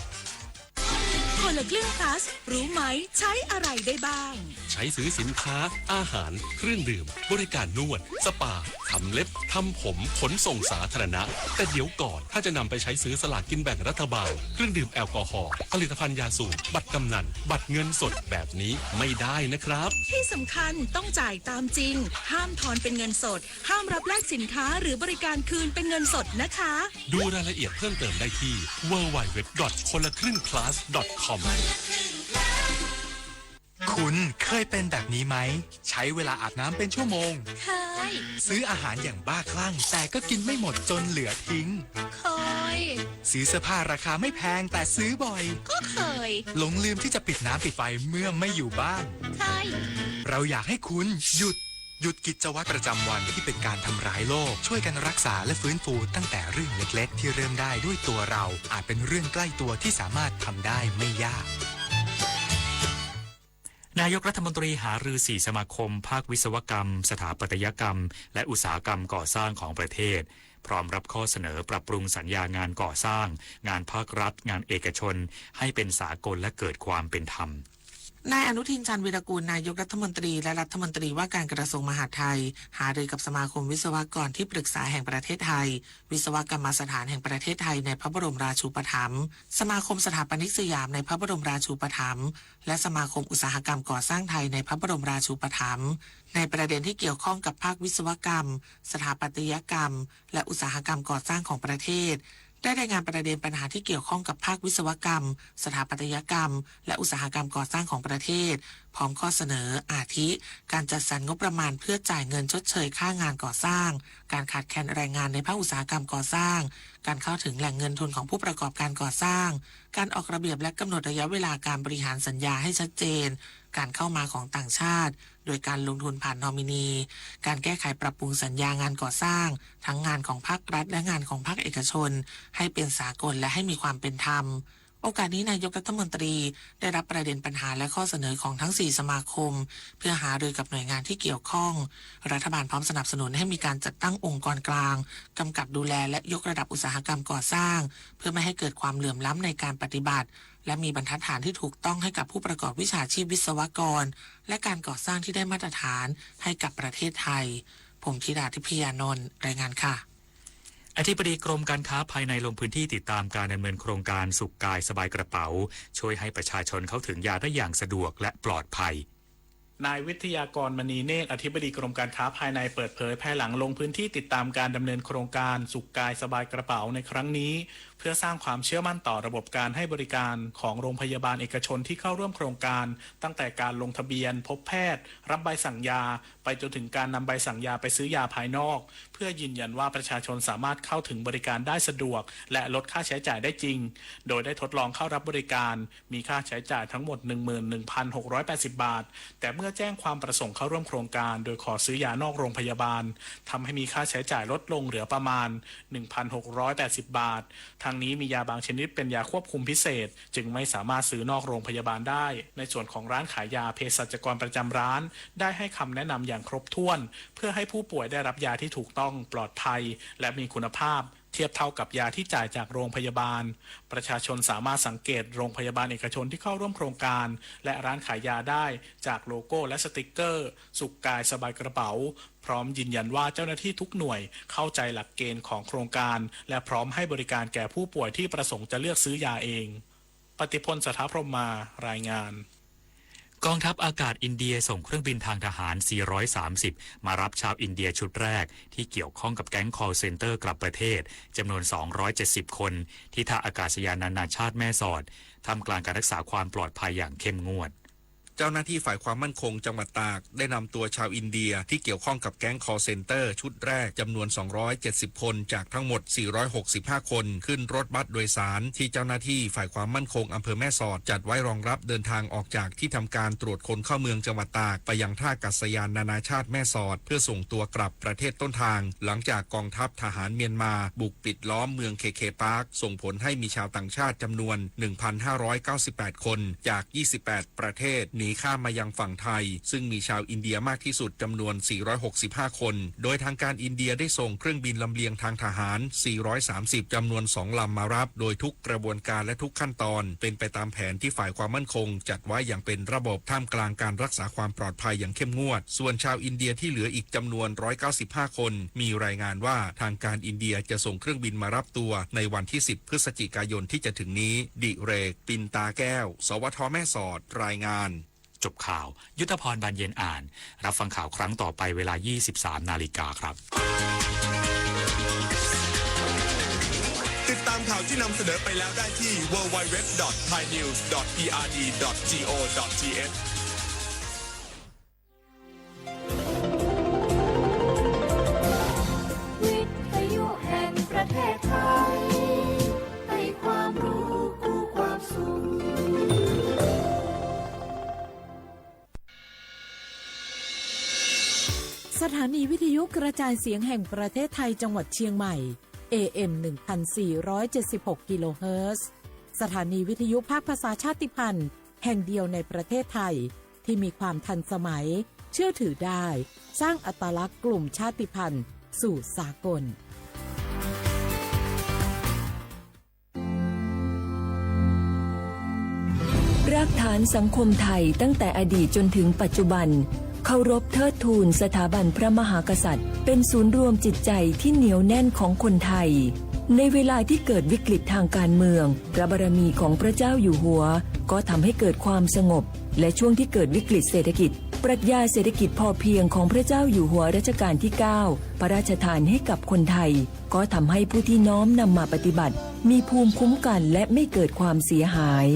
คนละครึ่งพลัสรู้ไหมใช้อะไรได้บ้างใช้ซื้อสินค้าอาหารเครื่องดื่มบริการนวดสปาทำเล็บทำผมขนส่งสาธารณะแต่เดี๋ยวก่อนถ้าจะนำไปใช้ซื้อสลากกินแบ่งรัฐบาลเครื่องดื่มแอลกอฮอล์ผลิตภัณฑ์ยาสูบบัตรกำนันบัตรเงินสดแบบนี้ไม่ได้นะครับที่สำคัญต้องจ่ายตามจริงห้ามทอนเป็นเงินสดห้ามรับแลกสินค้าหรือบริการคืนเป็นเงินสดนะคะดูรายละเอียดเพิ่มเติมได้ที่ www.konlakringplus.com คุณเคยเป็นแบบนี้ไหมใช้เวลาอาบน้ำเป็นชั่วโมงเคยซื้ออาหารอย่างบ้าคลั่งแต่ก็กินไม่หมดจนเหลือทิ้งเคยซื้อเสื้อผ้าราคาไม่แพงแต่ซื้อบ่อยก็เคย หลงลืมที่จะปิดน้ำปิดไฟเมื่อไม่อยู่บ้าน ใช่ เราอยากให้คุณหยุดกิจวัตรประจำวันที่เป็นการทำร้ายโลกช่วยกันรักษาและฟื้นฟูตั้งแต่เรื่องเล็กๆที่เริ่มได้ด้วยตัวเราอาจเป็นเรื่องใกล้ตัวที่สามารถทำได้ไม่ยากนายกรัฐมนตรีหารือ4สมาคมภาควิศวกรรมสถาปัตยกรรมและอุตสาหกรรมก่อสร้างของประเทศพร้อมรับข้อเสนอปรับปรุงสัญญางานก่อสร้างงานภาครัฐงานเอกชนให้เป็นสากลและเกิดความเป็นธรรมนายอนุทินชาญวีรกูลนายกรัฐมนตรีและรัฐมนตรีว่าการกระทรวงมหาดไทยหารือกับสมาคมวิศวกรที่ปรึกษาแห่งประเทศไทยวิศวกรรมสถานแห่งประเทศไทยในพระบรมราชูปถัมภ์สมาคมสถาปนิกสยามในพระบรมราชูปถัมภ์และสมาคมอุตสาหกรรมก่อสร้างไทยในพระบรมราชูปถัมภ์ในประเด็นที่เกี่ยวข้องกับภาควิศวกรรมสถาปัตยกรรมและอุตสาหกรรมก่อสร้างของประเทศได้รายงานประเด็นปัญหาที่เกี่ยวข้องกับภาควิศวกรรมสถาปัตยกรรมและอุตสาหกรรมก่อสร้างของประเทศพร้อมข้อเสนออาทิการจัดสรรงบประมาณเพื่อจ่ายเงินชดเชยค่างานก่อสร้างการขาดแคลนแรงงานในภาคอุตสาหกรรมก่อสร้างการเข้าถึงแหล่งเงินทุนของผู้ประกอบการก่อสร้างการออกระเบียบและกำหนดระยะเวลาการบริหารสัญญาให้ชัดเจนการเข้ามาของต่างชาติโดยการลงทุนผ่านนอมินีการแก้ไขปรับปรุงสัญญางานก่อสร้างทั้งงานของภาครัฐและงานของภาคเอกชนให้เป็นสากลและให้มีความเป็นธรรมโอกาสนี้นายกรัฐมนตรีได้รับประเด็นปัญหาและข้อเสนอของทั้ง4สมาคมเพื่อหารือกับหน่วยงานที่เกี่ยวข้องรัฐบาลพร้อมสนับสนุนให้มีการจัดตั้งองค์กรกลางกำกับดูแลและยกระดับอุตสาหกรรมก่อสร้างเพื่อไม่ให้เกิดความเหลื่อมล้ำในการปฏิบัติและมีบรรทัดฐานที่ถูกต้องให้กับผู้ประกอบวิชาชีพวิศวกรและการก่อสร้างที่ได้มาตรฐานให้กับประเทศไทยผมธิดาทิพยานนท์รายงานค่ะอธิบดีกรมการค้าภายในลงพื้นที่ติดตามการดำเนินโครงการสุขกายสบายกระเป๋าช่วยให้ประชาชนเข้าถึงยาได้อย่างสะดวกและปลอดภัยนายวิทยากรมณีเนตรอธิบดีกรมการค้าภายในเปิดเผยภายหลังลงพื้นที่ติดตามการดำเนินโครงการสุขกายสบายกระเป๋าในครั้งนี้เพื่อสร้างความเชื่อมั่นต่อระบบการให้บริการของโรงพยาบาลเอกชนที่เข้าร่วมโครงการตั้งแต่การลงทะเบียนพบแพทย์รับใบสั่งยาไปจนถึงการนำใบสั่งยาไปซื้อยาภายนอกเพื่อยืนยันว่าประชาชนสามารถเข้าถึงบริการได้สะดวกและลดค่าใช้จ่ายได้จริงโดยได้ทดลองเข้ารับบริการมีค่าใช้จ่ายทั้งหมด 11,680 บาทแต่เมื่อแจ้งความประสงค์เข้าร่วมโครงการโดยขอซื้อยานอกโรงพยาบาลทำให้มีค่าใช้จ่ายลดลงเหลือประมาณ 1,680 บาททางนี้มียาบางชนิดเป็นยาควบคุมพิเศษจึงไม่สามารถซื้อนอกโรงพยาบาลได้ในส่วนของร้านขายยาเภสัชกรประจำร้านได้ให้คำแนะนำอย่างครบถ้วนเพื่อให้ผู้ป่วยได้รับยาที่ถูกต้องปลอดภัยและมีคุณภาพเทียบเท่ากับยาที่จ่ายจากโรงพยาบาลประชาชนสามารถสังเกตโรงพยาบาลเอกชนที่เข้าร่วมโครงการและร้านขายยาได้จากโลโก้และสติกเกอร์สุขกายสบายกระเป๋าพร้อมยืนยันว่าเจ้าหน้าที่ทุกหน่วยเข้าใจหลักเกณฑ์ของโครงการและพร้อมให้บริการแก่ผู้ป่วยที่ประสงค์จะเลือกซื้อยาเองปฏิพล สถาพรหมารายงานกองทัพอากาศอินเดียส่งเครื่องบินทางทหาร 430 มารับชาวอินเดียชุดแรกที่เกี่ยวข้องกับแก๊ง call center กลับประเทศจำนวน 270 คนที่ท่าอากาศยานนานาชาติแม่สอดท่ามกลางการรักษาความปลอดภัยอย่างเข้มงวด เจ้าหน้าที่ฝ่ายความมั่นคงจังหวัดตากได้นำตัวชาวอินเดียที่เกี่ยวข้องกับแก๊ง call center ชุดแรกจำนวน270คนจากทั้งหมด465คนขึ้นรถบัสโดยสารที่เจ้าหน้าที่ฝ่ายความมั่นคงอำเภอแม่สอดจัดไว้รองรับเดินทางออกจากที่ทำการตรวจคนเข้าเมืองจังหวัดตากไปยังท่าอากาศยานนานาชาติแม่สอดเพื่อส่งตัวกลับประเทศต้นทางหลังจากกองทัพทหารเมียนมาบุกปิดล้อมเมืองเคปาร์คส่งผลให้มีชาวต่างชาติจำนวน 1,598 คนจาก28ประเทศหนีข้ามมายังฝั่งไทยซึ่งมีชาวอินเดียมากที่สุดจำนวน465คนโดยทางการอินเดียได้ส่งเครื่องบินลำเลียงทางทหาร430จำนวน2ลำมารับโดยทุกกระบวนการและทุกขั้นตอนเป็นไปตามแผนที่ฝ่ายความมั่นคงจัดไว้อย่างเป็นระบบท่ามกลางการรักษาความปลอดภัยอย่างเข้มงวดส่วนชาวอินเดียที่เหลืออีกจำนวน195คนมีรายงานว่าทางการอินเดียจะส่งเครื่องบินมารับตัวในวันที่10พฤศจิกายนที่จะถึงนี้ดิเรกปินตาแก้วสวทแม่สอดรายงานจบข่าวยุทธพรบานเย็นอ่านรับฟังข่าวครั้งต่อไปเวลา 23 นาฬิกาครับติดตามข่าวที่นำเสนอไปแล้วได้ที่ www.thainews.prd.go.thวิทยุแห่งประเทศไทยให้ความรู้คู่ความสุข ถานีวิทยุกระจายเสียงแห่งประเทศไทยจังหวัดเชียงใหม่ AM 1476 กิโลเฮิรตซ์สถานีวิทยุภาคภาษาชาติพันธุ์แห่งเดียวในประเทศไทยที่มีความทันสมัยเชื่อถือได้สร้างอัตลักษณ์กลุ่มชาติพันธุ์สู่สากลรากฐานสังคมไทยตั้งแต่อดีตจนถึงปัจจุบันเคารพเทิดทูนสถาบันพระมหากษัตริย์เป็นศูนย์รวมจิตใจที่เหนียวแน่นของคนไทยในเวลาที่เกิดวิกฤตทางการเมืองพระบารมีของพระเจ้าอยู่หัวก็ทำให้เกิดความสงบและช่วงที่เกิดวิกฤตเศรษฐกิจปรัชญาเศรษฐกิจพอเพียงของพระเจ้าอยู่หัวรัชกาลที่ 9 พระราชทานให้กับคนไทยก็ทำให้ผู้ที่น้อมนำมาปฏิบัติมีภูมิคุ้มกันและไม่เกิดความเสียหาย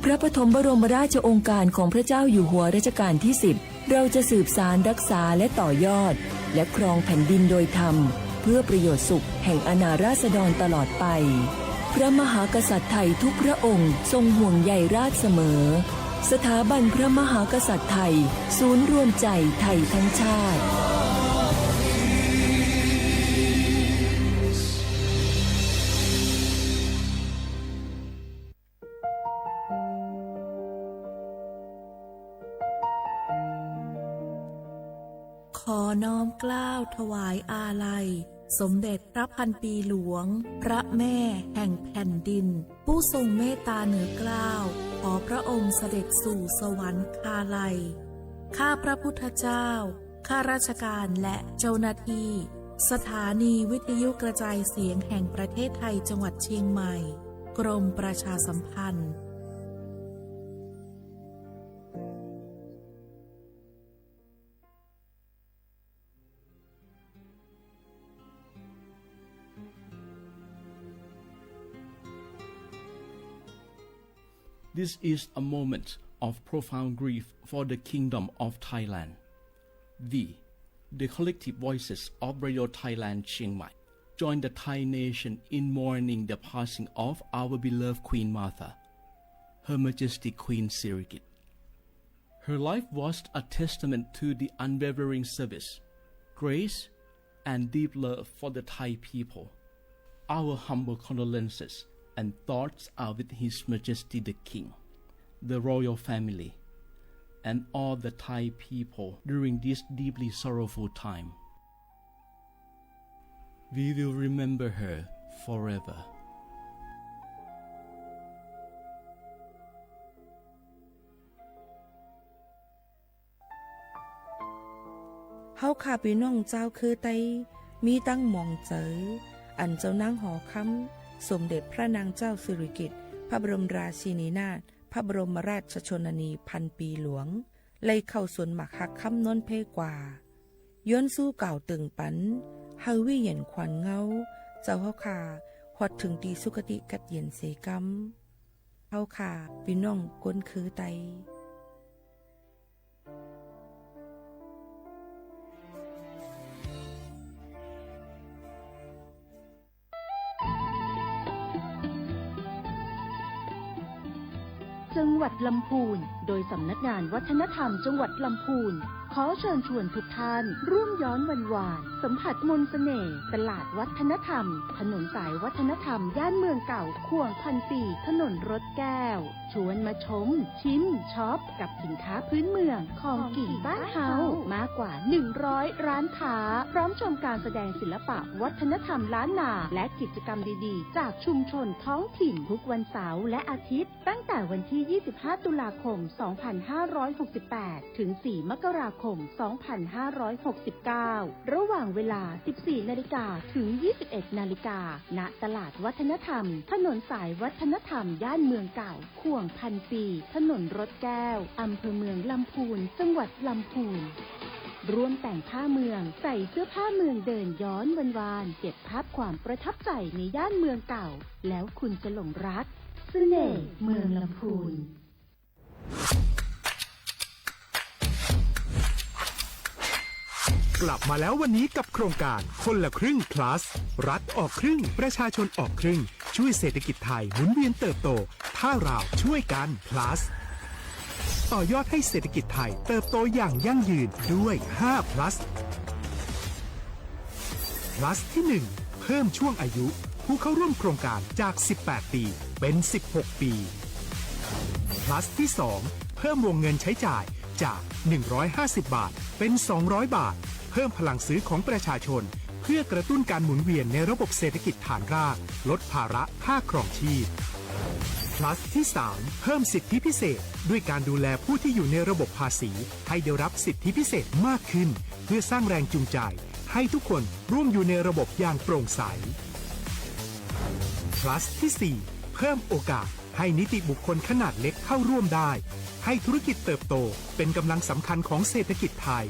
พระปฐมบรมราชโองการของพระเจ้าอยู่หัวรัชกาลที่ 10เราจะสืบสานรักษาและต่อยอดและครองแผ่นดินโดยธรรมเพื่อประโยชน์สุขแห่งอาณาราษฎรตลอดไปพระมหากษัตริย์ไทยทุกพระองค์ทรงห่วงใยราษฎร์เสมอสถาบันพระมหากษัตริย์ไทยศูนย์รวมใจไทยทั้งชาติขอน้อมเกล้าถวายอาลัยสมเด็จพระพันปีหลวงพระแม่แห่งแผ่นดินผู้ทรงเมตตาเหนือเกล้าขอพระองค์เสด็จสู่สวรรคาลัยข้าพระพุทธเจ้าข้าราชการและเจ้าหน้าที่สถานีวิทยุกระจายเสียงแห่งประเทศไทยจังหวัดเชียงใหม่กรมประชาสัมพันธ์This is a moment of profound grief for the Kingdom of Thailand. The collective voices of Radio Thailand Chiang Mai join the Thai nation in mourning the passing of our beloved Queen Martha, Her Majesty Queen Sirikit. Her life was a testament to the unwavering service, grace, and deep love for the Thai people. Our humble condolences and thoughts are with His Majesty the King, the royal family, and all the Thai people during this deeply sorrowful time. We will remember her forever. เฮาข้าพี่น้องเจ้าคือไตมีตั้งหม่องเจออันเจ้านางหอคำสมเด็จพระนางเจ้าสิริกิติ์พระบรมราชินีนาถพระบรมราชชนนีพันปีหลวงไล่เข้าสวนหมักหักคำนนเพกว่าย้อนสู้เก่าตึงปันเฮาวิเย็นขวัญเงาเจ้าเฮาขาหอดถึงตีสุคติกัดเย็นเสกำเฮาขาพี่น้องก้นคือไตจังหวัดลำพูนโดยสำนักงานวัฒนธรรมจังหวัดลำพูนขอเชิญชวนทุกท่านร่วมย้อนวันวานสัมผัสมนต์เสน่ห์ตลาดวัฒนธรรมถนนสายวัฒนธรรมย่านเมืองเก่าข่วงพันปีถนนรถแก้วชวนมาชมชิมช็อปกับสินค้าพื้นเมืองของกิ่งบ้านเฮามากกว่า100ร้านค้าพร้อมชมการแสดงศิลปะวัฒนธรรมล้านนาและกิจกรรมดีๆจากชุมชนท้องถิ่นทุกวันเสาร์และอาทิตย์ตั้งแต่วันที่25ตุลาคม2568ถึง4มกราคม2569ระหว่างเวลา 14 นาฬิกาถึง 21 นาฬิกาณตลาดวัฒนธรรมถนนสายวัฒนธรรมย่านเมืองเก่าข่วงพันปีถนนรถแก้วอำเภอเมืองลำพูนจังหวัดลำพูนร่วมแต่งผ้าเมืองใส่เสื้อผ้าเมืองเดินย้อนวานๆเก็บภาพความประทับใจในย่านเมืองเก่าแล้วคุณจะหลงรักเสน่ห์เมืองลำพูนกลับมาแล้ววันนี้กับโครงการคนละครึ่ง plus รัฐออกครึ่งประชาชนออกครึ่งช่วยเศรษฐกิจไทยหมุนเวียนเติบโตถ้าเราช่วยกัน plus ต่อยอดให้เศรษฐกิจไทยเติบโตอย่างยั่งยืนด้วย5 plus plus ที่ 1 เพิ่มช่วงอายุผู้เข้าร่วมโครงการจาก 18 ปีเป็น 16 ปี plus ที่ 2 เพิ่มวงเงินใช้จ่ายจาก 150 บาทเป็น 200 บาทเพิ่มพลังซื้อของประชาชนเพื่อกระตุ้นการหมุนเวียนในระบบเศรษฐกิจฐานรากลดภาระค่าครองชีพ plus ที่ 3 เพิ่มสิทธิพิเศษด้วยการดูแลผู้ที่อยู่ในระบบภาษีให้ได้รับสิทธิพิเศษมากขึ้นเพื่อสร้างแรงจูงใจให้ทุกคนร่วมอยู่ในระบบอย่างโปร่งใส plus ที่ 4 เพิ่มโอกาสให้นิติบุคคลขนาดเล็กเข้าร่วมได้ให้ธุรกิจเติบโตเป็นกำลังสำคัญของเศรษฐกิจไทย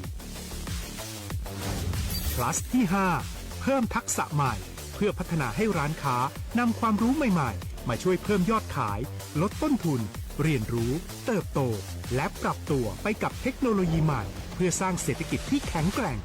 plus ที่ 5 เพิ่มทักษะใหม่เพื่อพัฒนาให้ร้านค้านำความรู้ใหม่ๆมาช่วยเพิ่มยอดขายลดต้นทุนเรียนรู้เติบโตและปรับตัวไปกับเทคโนโลยีใหม่เพื่อสร้างเศรษฐกิจที่แข็งแกร่ง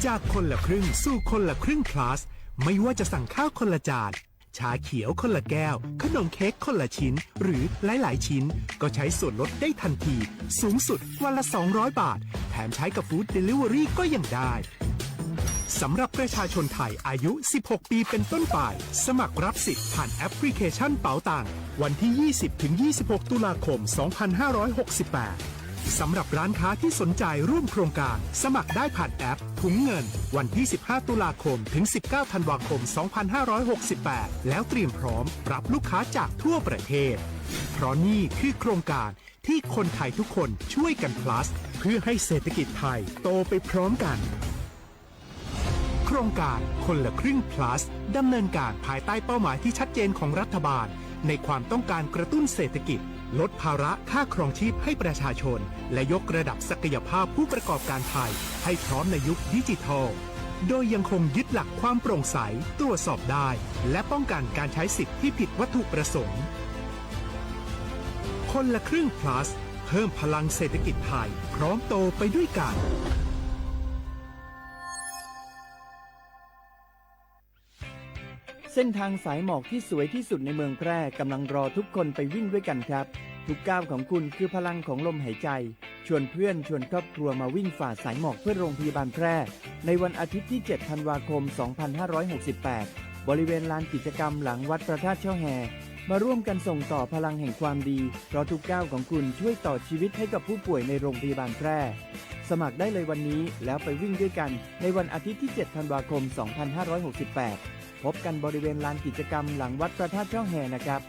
จากคนละครึ่งสู่คนละครึ่ง plus ไม่ว่าจะสั่งข้าวคนละจานชาเขียวคนละแก้วขนมเค้กคนละชิ้นหรือหลายๆชิ้นก็ใช้ส่วนลดได้ทันทีสูงสุดวันละ200 บาทแถมใช้กับฟู้ดเดลิเวอรี่ก็ยังได้สำหรับประชาชนไทยอายุ16 ปีเป็นต้นไปสมัครรับสิทธิ์ผ่านแอปพลิเคชันเป๋าตังวันที่ 20-26 ตุลาคม 2568 สำหรับร้านค้าที่สนใจร่วมโครงการสมัครได้ผ่านแอปถุงเงินวันที่ 15 ตุลาคมถึง 19 ธันวาคม 2568 แล้วเตรียมพร้อมรับลูกค้าจากทั่วประเทศเพราะนี่คือโครงการที่คนไทยทุกคนช่วยกัน plus เพื่อให้เศรษฐกิจไทยโตไปพร้อมกันโครงการคนละครึ่ง plus ดำเนินการภายใต้เป้าหมายที่ชัดเจนของรัฐบาลในความต้องการกระตุ้นเศรษฐกิจลดภาระค่าครองชีพให้ประชาชนและยกระดับศักยภาพผู้ประกอบการไทยให้พร้อมในยุคดิจิทัลโดยยังคงยึดหลักความโปร่งใสตรวจสอบได้และป้องกันการใช้สิทธิ์ที่ผิดวัตถุประสงค์คนละครึ่ง plus เพิ่มพลังเศรษฐกิจไทยพร้อมโตไปด้วยกันเส้นทางสายหมอกที่สวยที่สุดในเมืองแพร่กำลังรอทุกคนไปวิ่งด้วยกันครับทุกก้าวของคุณคือพลังของลมหายใจชวนเพื่อนชวนครอบครัวมาวิ่งฝ่าสายหมอกเพื่อโรงพยาบาลแพร่ในวันอาทิตย์ที่ 7 ธันวาคม 2568 บริเวณลานกิจกรรมหลังวัดพระธาตุช่อแฮมาร่วมกันส่งต่อพลังแห่งความดีเพราะทุกก้าวของคุณช่วยต่อชีวิตให้กับผู้ป่วยในโรงพยาบาลแพร่สมัครได้เลยวันนี้แล้วไปวิ่งด้วยกันในวันอาทิตย์ที่ 7 ธันวาคม 2568พบกันบริเวณลานกิจกรรมหลังวัดพระธาตุช่อแฮนะครับ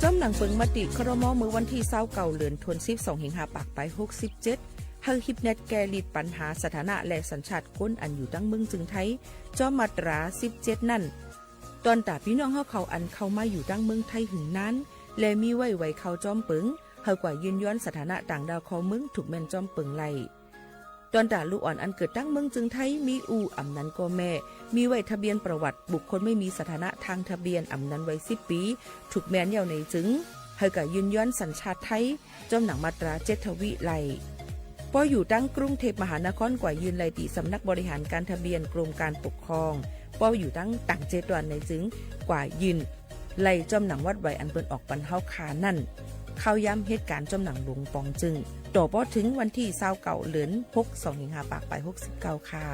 จ้อมหนังเปิงมติครม.เมื่อวันที่29เดือนธันวาคม12สิงหาคมไป67เฮาฮิปเน็ตแกลิดปัญหาสถานะและสัญชาติคนอันอยู่ตั้งเมืองจึงไทยจ้อมมาตรา17นั่นตอนตาพี่น้องเฮาเขาอันเข้ามาอยู่ตั้งเมืองไทยหึงนั้นและมีไว้เข้าจ้อมเปิงเฮากว่ายืนย้อนสถานะต่างดาวของเมืองถูกแม่นจ้อมเปิงไล่ตอนตาลูกอ่อนอันเกิดตั้งเมืองจึงไทยมีอู่อำนั้นก็แม่มีไว้ทะเบียนประวัติบุคคลไม่มีสถานะทางทะเบียนอำนั้นไว้10ปีถูกแม่นยาวในจึงเฮากะยืนย้อนสัญชาติไทยจอมหนังมาตรา7ทวิไลพออยู่ตั้งกรุงเทพมหานครกว่ายืนไลติสำนักบริหารการทะเบียนกรมการปกครองพออยู่ตั้งต่าง7วันในจึงกว่ายืนไล่จอมหนังวัดไว้อันเปิ้นออกปันเฮาคานั่นเข้าย้ำเหตุการณ์จอมหนังหลวงปองจึงต่อพอถึงวันที่29เดือน6 2สิงหาคมไป69ค่ะ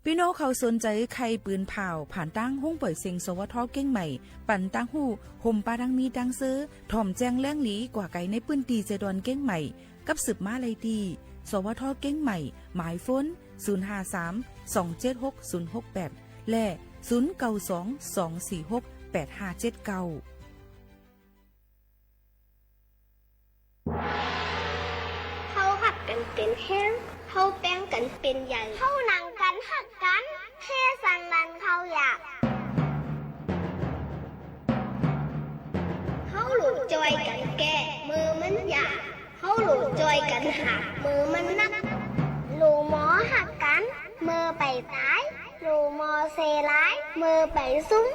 พี่น้องเขาสนใจใครปืนเผาผ่านตั้งห้องปล่อยเสียงสวทเก้งใหม่ปั่นตั้งหูห่มปาดังมีดังเซอถ่อมแจ้งแล้งหลีกว่าไก่ในปืนตีเจดอนเก้งใหม่กับสืบมาเลยดีสวทเก้งใหม่หมายฝน 053-276-068 และ 092-246-8579เฮาหักกันเป็นแห้งเฮาแป้งกันเป็นใหญ่เฮาหนังกันหักกันเทสันนันเขาอยากเฮาหลุดจอยกันแก่มือมันอยากเฮาหลุดจอยกันหักมือมันนักลูหมอหักกันมือไปตายลูหมอเซร้ายมือไปซุ้ม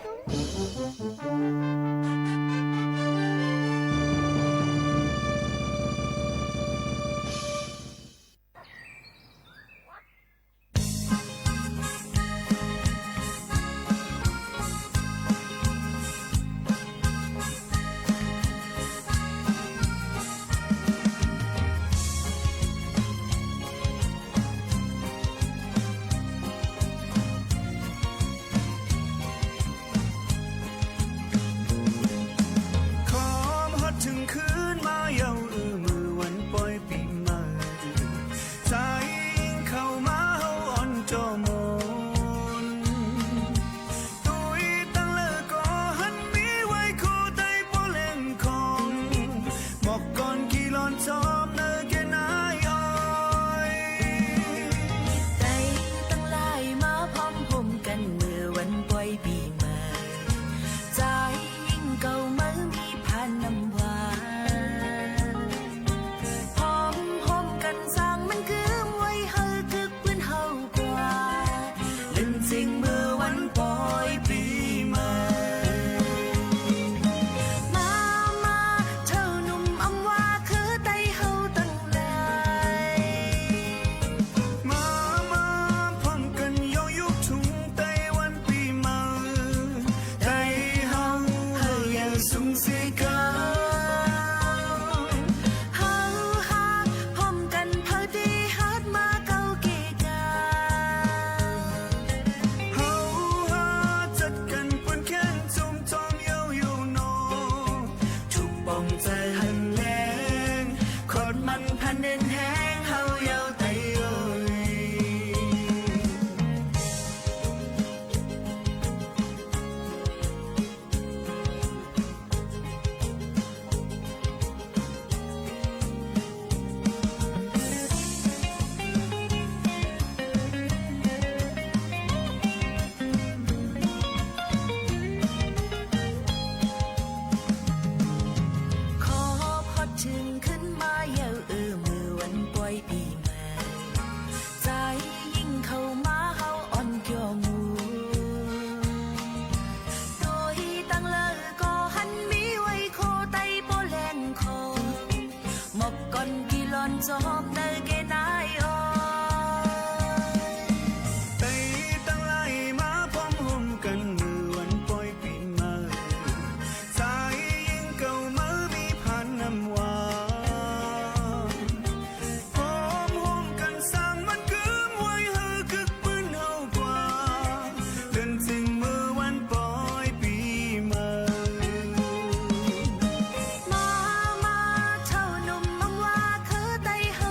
มาเท่านุ่มอำว่าคือไตเฮา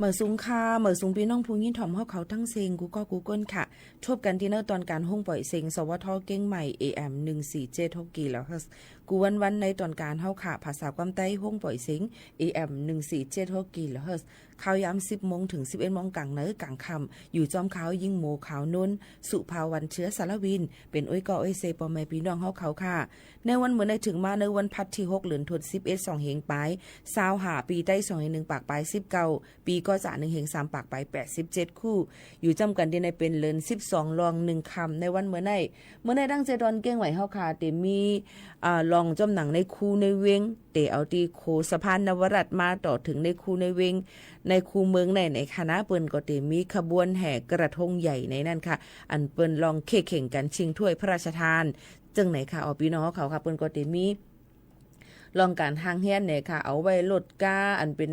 เหมื่อสูงค่าเหมื่อสูงพี่น้องผู้ยินถ่อมเฮาเขาทั้งเซงกูก็กูก้นค่ะชบกันที่เนอตอนการห้องปล่อยเซงสวทเก้งใหม่ AM 147กิโลเฮิรตซ์กูวันในตอนการเฮาค่ะภาษาความใต้ห้องปล่อยเซง AM 147กิโลเฮิรตซ์ข่าวยาม 10 โมงถึง 11 โมงกลางเนอกลางค่ำอยู่จอมขาวยิ่งโมขาวนุ่นสุภาวันเชื้อสารวินเป็นอ้อยกออ้อยเซปอแม่พี่น้องเฮาเขาค่ะในวันเหมือนได้ถึงมาในวันพัดที่6เดือนธันวาคม11 2เฮงปลาย25ปีใต้2เฮง1ปากปลาย19ปีก็จะ1เฮง3ปากปลาย87คู่อยู่จำกันที่ในเป็นเดือน12รอง1ค่ำในวันเมื่อในดังเจดอนเก้งไหวเฮาค่ะเตมีลองจำหนังในคูในเวงเตเอาที่โคสะพานนวรัตน์มาต่อถึงในคูในเวงในคูเมืองในคณะเปิ้นก็เตมีขบวนแห่กระทงใหญ่ในนั่นค่ะอันเปิ้นลองเข่งกันชิงถ้วยพระราชทานจึงไหนค่ะพี่น้องเขาค่ะเปิ้นก็เตมีลองการทางเฮียนเนี่ยค่ะเอาไว้ลดก้าอันเป็น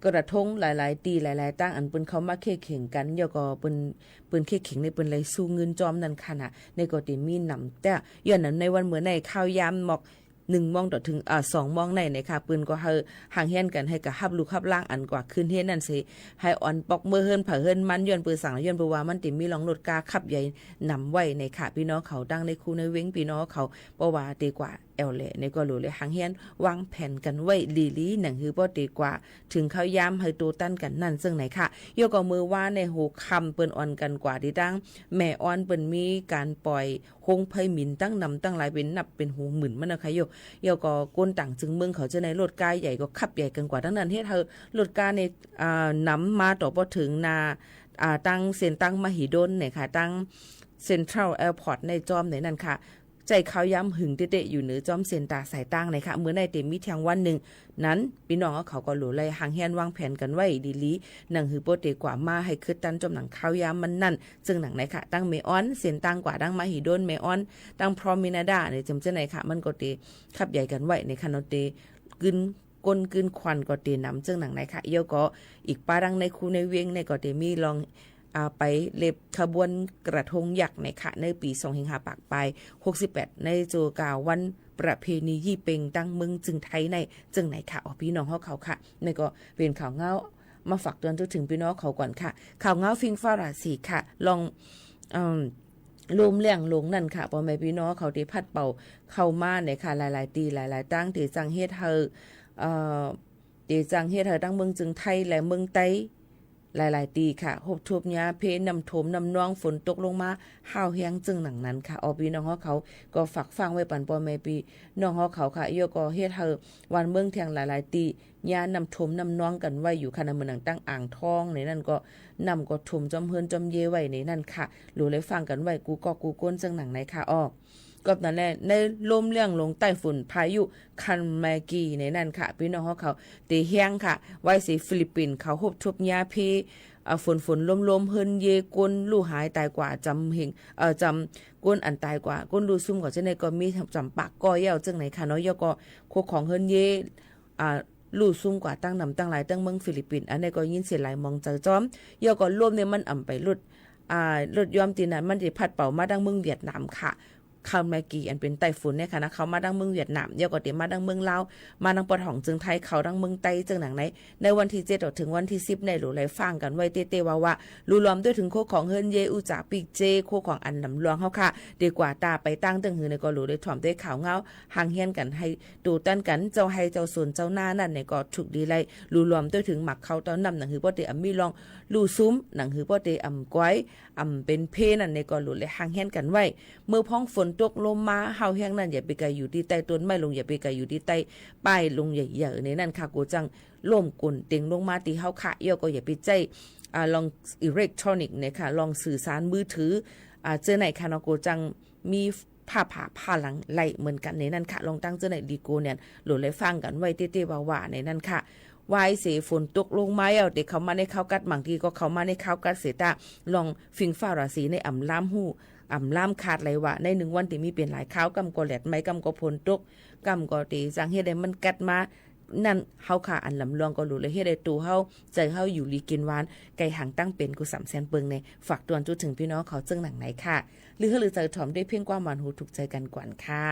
กระทงหลายๆตีหลายๆตั้งอันเปิ้นเขามาเข่งกันแล้วก็เปิ้นเข่งในเปิ้นไหลสู้เงินจอมนั่นค่ะน่ะในก็เตมีนำแต่ย้อนนั้นในวันเมื่อในข้าวยามหมอก1มองต่อถึง2มองในค่ะปืนก็เฮาห่างเฮียนกันให้กับฮับลูกฮับล่างอันกว่าขึ้นเฮียนนั่นสิให้อ่อนปอกมือเฮิรนเผาเฮิรนมันย้อนปืนสั่งย้อนปืนว่ามันติมีลองรถกาขับใหญ่นำไว้ในค่ะพี่น้องเขาตั้งในคูในเว้งพี่น้องเขาบ่ว่าดีกว่าแอลแหละในก็รู้เลยห่างเฮียนวางแผนกันไว้ลีๆหนังคือบ่ดีกว่าถึงเขายามให้ตัวตั้นกันนั่นซึ่งไหนค่ะยกเอามือว่าในหูคำเปิ้นอ่อนกันกว่าที่ตั้งแม่อ่อนเปิ้นมีการปล่อยคงไผหมิ่นตั้งนำตั้งหลายเป็นนับเป็นหูหมื่นมันนะคะยกก็ก้นต่างจึงเมืองเขาจะในรถกายใหญ่ก็ขับใหญ่กันกว่าทั้งนั้นเฮ็ดเธอรถกายในนำมาต่อบ่ถึงนาตั้งเส้นตั้งมหิดลเนี่ยค่ะตั้งเซ็นทรัลแอร์พอร์ตในจอมในนั้นค่ะใจเขาย้ำหึงเตะอยู่เหนือจอมเซนตาสายตั้งเลยค่ะเมื่อในเต็มมีเที่ยงวันหนึ่งนั้นพี่น้องเขาก็หลู่เลยห่างเฮียนวางแผนกันไว้ดีลีหนังหือโปเตกว่ามาให้คืดตันจมหนังเขาย้ำมันนั่นซึ่งหนังไหนค่ะตั้งเมออนเซนตั้งกว่าตั้งมาหิดนเมออนตั้งพรอมินาดาในจำเจ้าไหนค่ะมันก็เตขับใหญ่กันไว้ในคันเตกึนก้นกึนควันก็เตนำซึ่งหนังไหนค่ะเยอะก็อีกปารังในคูในเวียงในก็เตมีลองไปเล็บขบวนกระทงยักษ์ในค่ะในปี25ปากไป68ในโจกาวันประเพณียี่เป็งตั้งเมืองจึงไทยในจึงไหนค่ะพี่น้องเขาค่ะในก็เป็นข่าวเงามาฝากเตือนถึงพี่น้องเขาก่อนค่ะข่าวเงาฟิงฟ้าราศีค่ะลองลมเลี่ยงลงนั่นค่ะพ่อแม่พี่น้องเขาที่พัดเป่าเข้ามาในค่ะหลายๆตีหลายๆตั้งที่จังเฮ็ดเธอที่จังเฮ็ดเธอตั้งเมืองจึงไทยและเมืองไต้หลายๆตีค่ะหบทุบยาเพนำถมนำนองฝนตกลงมาห้าวแห้งจึงหนังนั้นค่ะพี่น้องเขาก็ฝากฟังไว้ปันปอแม่ปีน้องเขาค่ะโยก็เฮ็ดเธอวันเมืองแทงหลายๆตียานำถมนำนองกันไว้อยู่ค่ะในเมืองตั้งอ่างทองในนั่นก็นำก็ถมจอมเฮินจอมเยไว้ในนั่นค่ะหรือเลยฟังกันไว้กูก้นจึงหนังไหนค่ะก็นั่นแหละในลมเลี่ยงลงใต้ฝุ่นพายุคันแมกีในนั่นค่ะพี่น้องเขาตีแห้งค่ะไว้สิฟิลิปปินส์เขาฮบทุบยาเพฝนลมเฮินเยกวนลู่หายตายกว่าจำเฮงจำกวนอันตายกว่าก้นดูซุ่มกว่าเช่นในก็มีจำปากก้อยเย้าจึงไหนค่ะเนาะยก็โคของเฮินเยลู่ซุ่มกว่าตั้งนำตั้งหลายตั้งเมืองฟิลิปปินส์อันนี้ก็ยินเสียหลายมองเจอจอมยก็ร่วมเนี่ยมันอ่ำไปลดยอมตีนั้นมันจะพัดเป่ามาดังเมืองเวียดนามค่ะคาแมกีอันเป็นไต้ฝุ่นเนี่ยค่ะนะเขามาดังเมืองเวียดนามเยอะกว่าเดี๋ยวมาดังเมืองลาวมาดังปอดของจึงไทยเขาดังเมืองไต้จึงหนังในวันที่7ถึงวันที่10ในหลูไหลฟังกันไว้เต้ๆว่ารูล้อมด้วยถึงโคของเฮินเยอุจาปีกเจโคของอันนำลวงเฮาค่ะดีกว่าตาไปตั้งตึงหือในก็หลูได้ถ่อมได้ข่าวเงาห่างเฮียนกันให้ดูตั้นกันเจ้าให้เจ้าส่วนเจ้าหน้านั่นในก็ถูกดีไลรูล้อมด้วยถึงหมักเขาตอนนำหนังหือบ่ได้อำมีลองลู่ซุ้มหนังหือบ่ได้อำก้อยเป็นเพนั่นในก็หลูเลยห่างเฮียนกันไว้เมื่อพ้องฝนตกลมมาเฮาแห้งนั่นอย่าไปไกลอยู่ที่ใต้ต้นไม้ลงอย่าไปไกลอยู่ที่ใต้ป้ายลงใหญ่ๆในนั่นค่ะกูจังล่มกุ่นเต็งลงมาตีเฮาค่ะเยอะก็อย่าไปใจลองอิเล็กทรอนิกส์เนี่ยค่ะลองสื่อสารมือถือเจอไหนค่ะเนาะกูจังมีผ้าหลังไหลเหมือนกันในนั่นค่ะลองตั้งเจอไหนดีโกเนี่ยโหลดเลยฟังกันไว้เต้ๆว่าในนั่นค่ะวายเสฝนตกลงมาเด็กเขามาในข้าวกัดบางทีก็เขามาในข้าวกัดเสตาลองฟิงฟ้าราศีในอ่ำล้ำหูล่ามขาดไหลวะใน1วันที่มีเปลี่ยนหลายข้าวกำก็แหลดไม้กำก็พลตกกำก็ตีจังเฮ็ดได้มันกัดมานั่นเฮาค่ะอันลำลองก็รู้เลยเฮ็ดได้ตูเฮาใจเฮาอยู่ลีกินหวานไก่หางตั้งเป็นกู3แสนเปิงในฝากตวนจุดถึงพี่น้องเขาจึงหนังไหนค่ะหรือใจถ่อมได้เพียงความหวานหูถูกใจกันกว่าค่ะ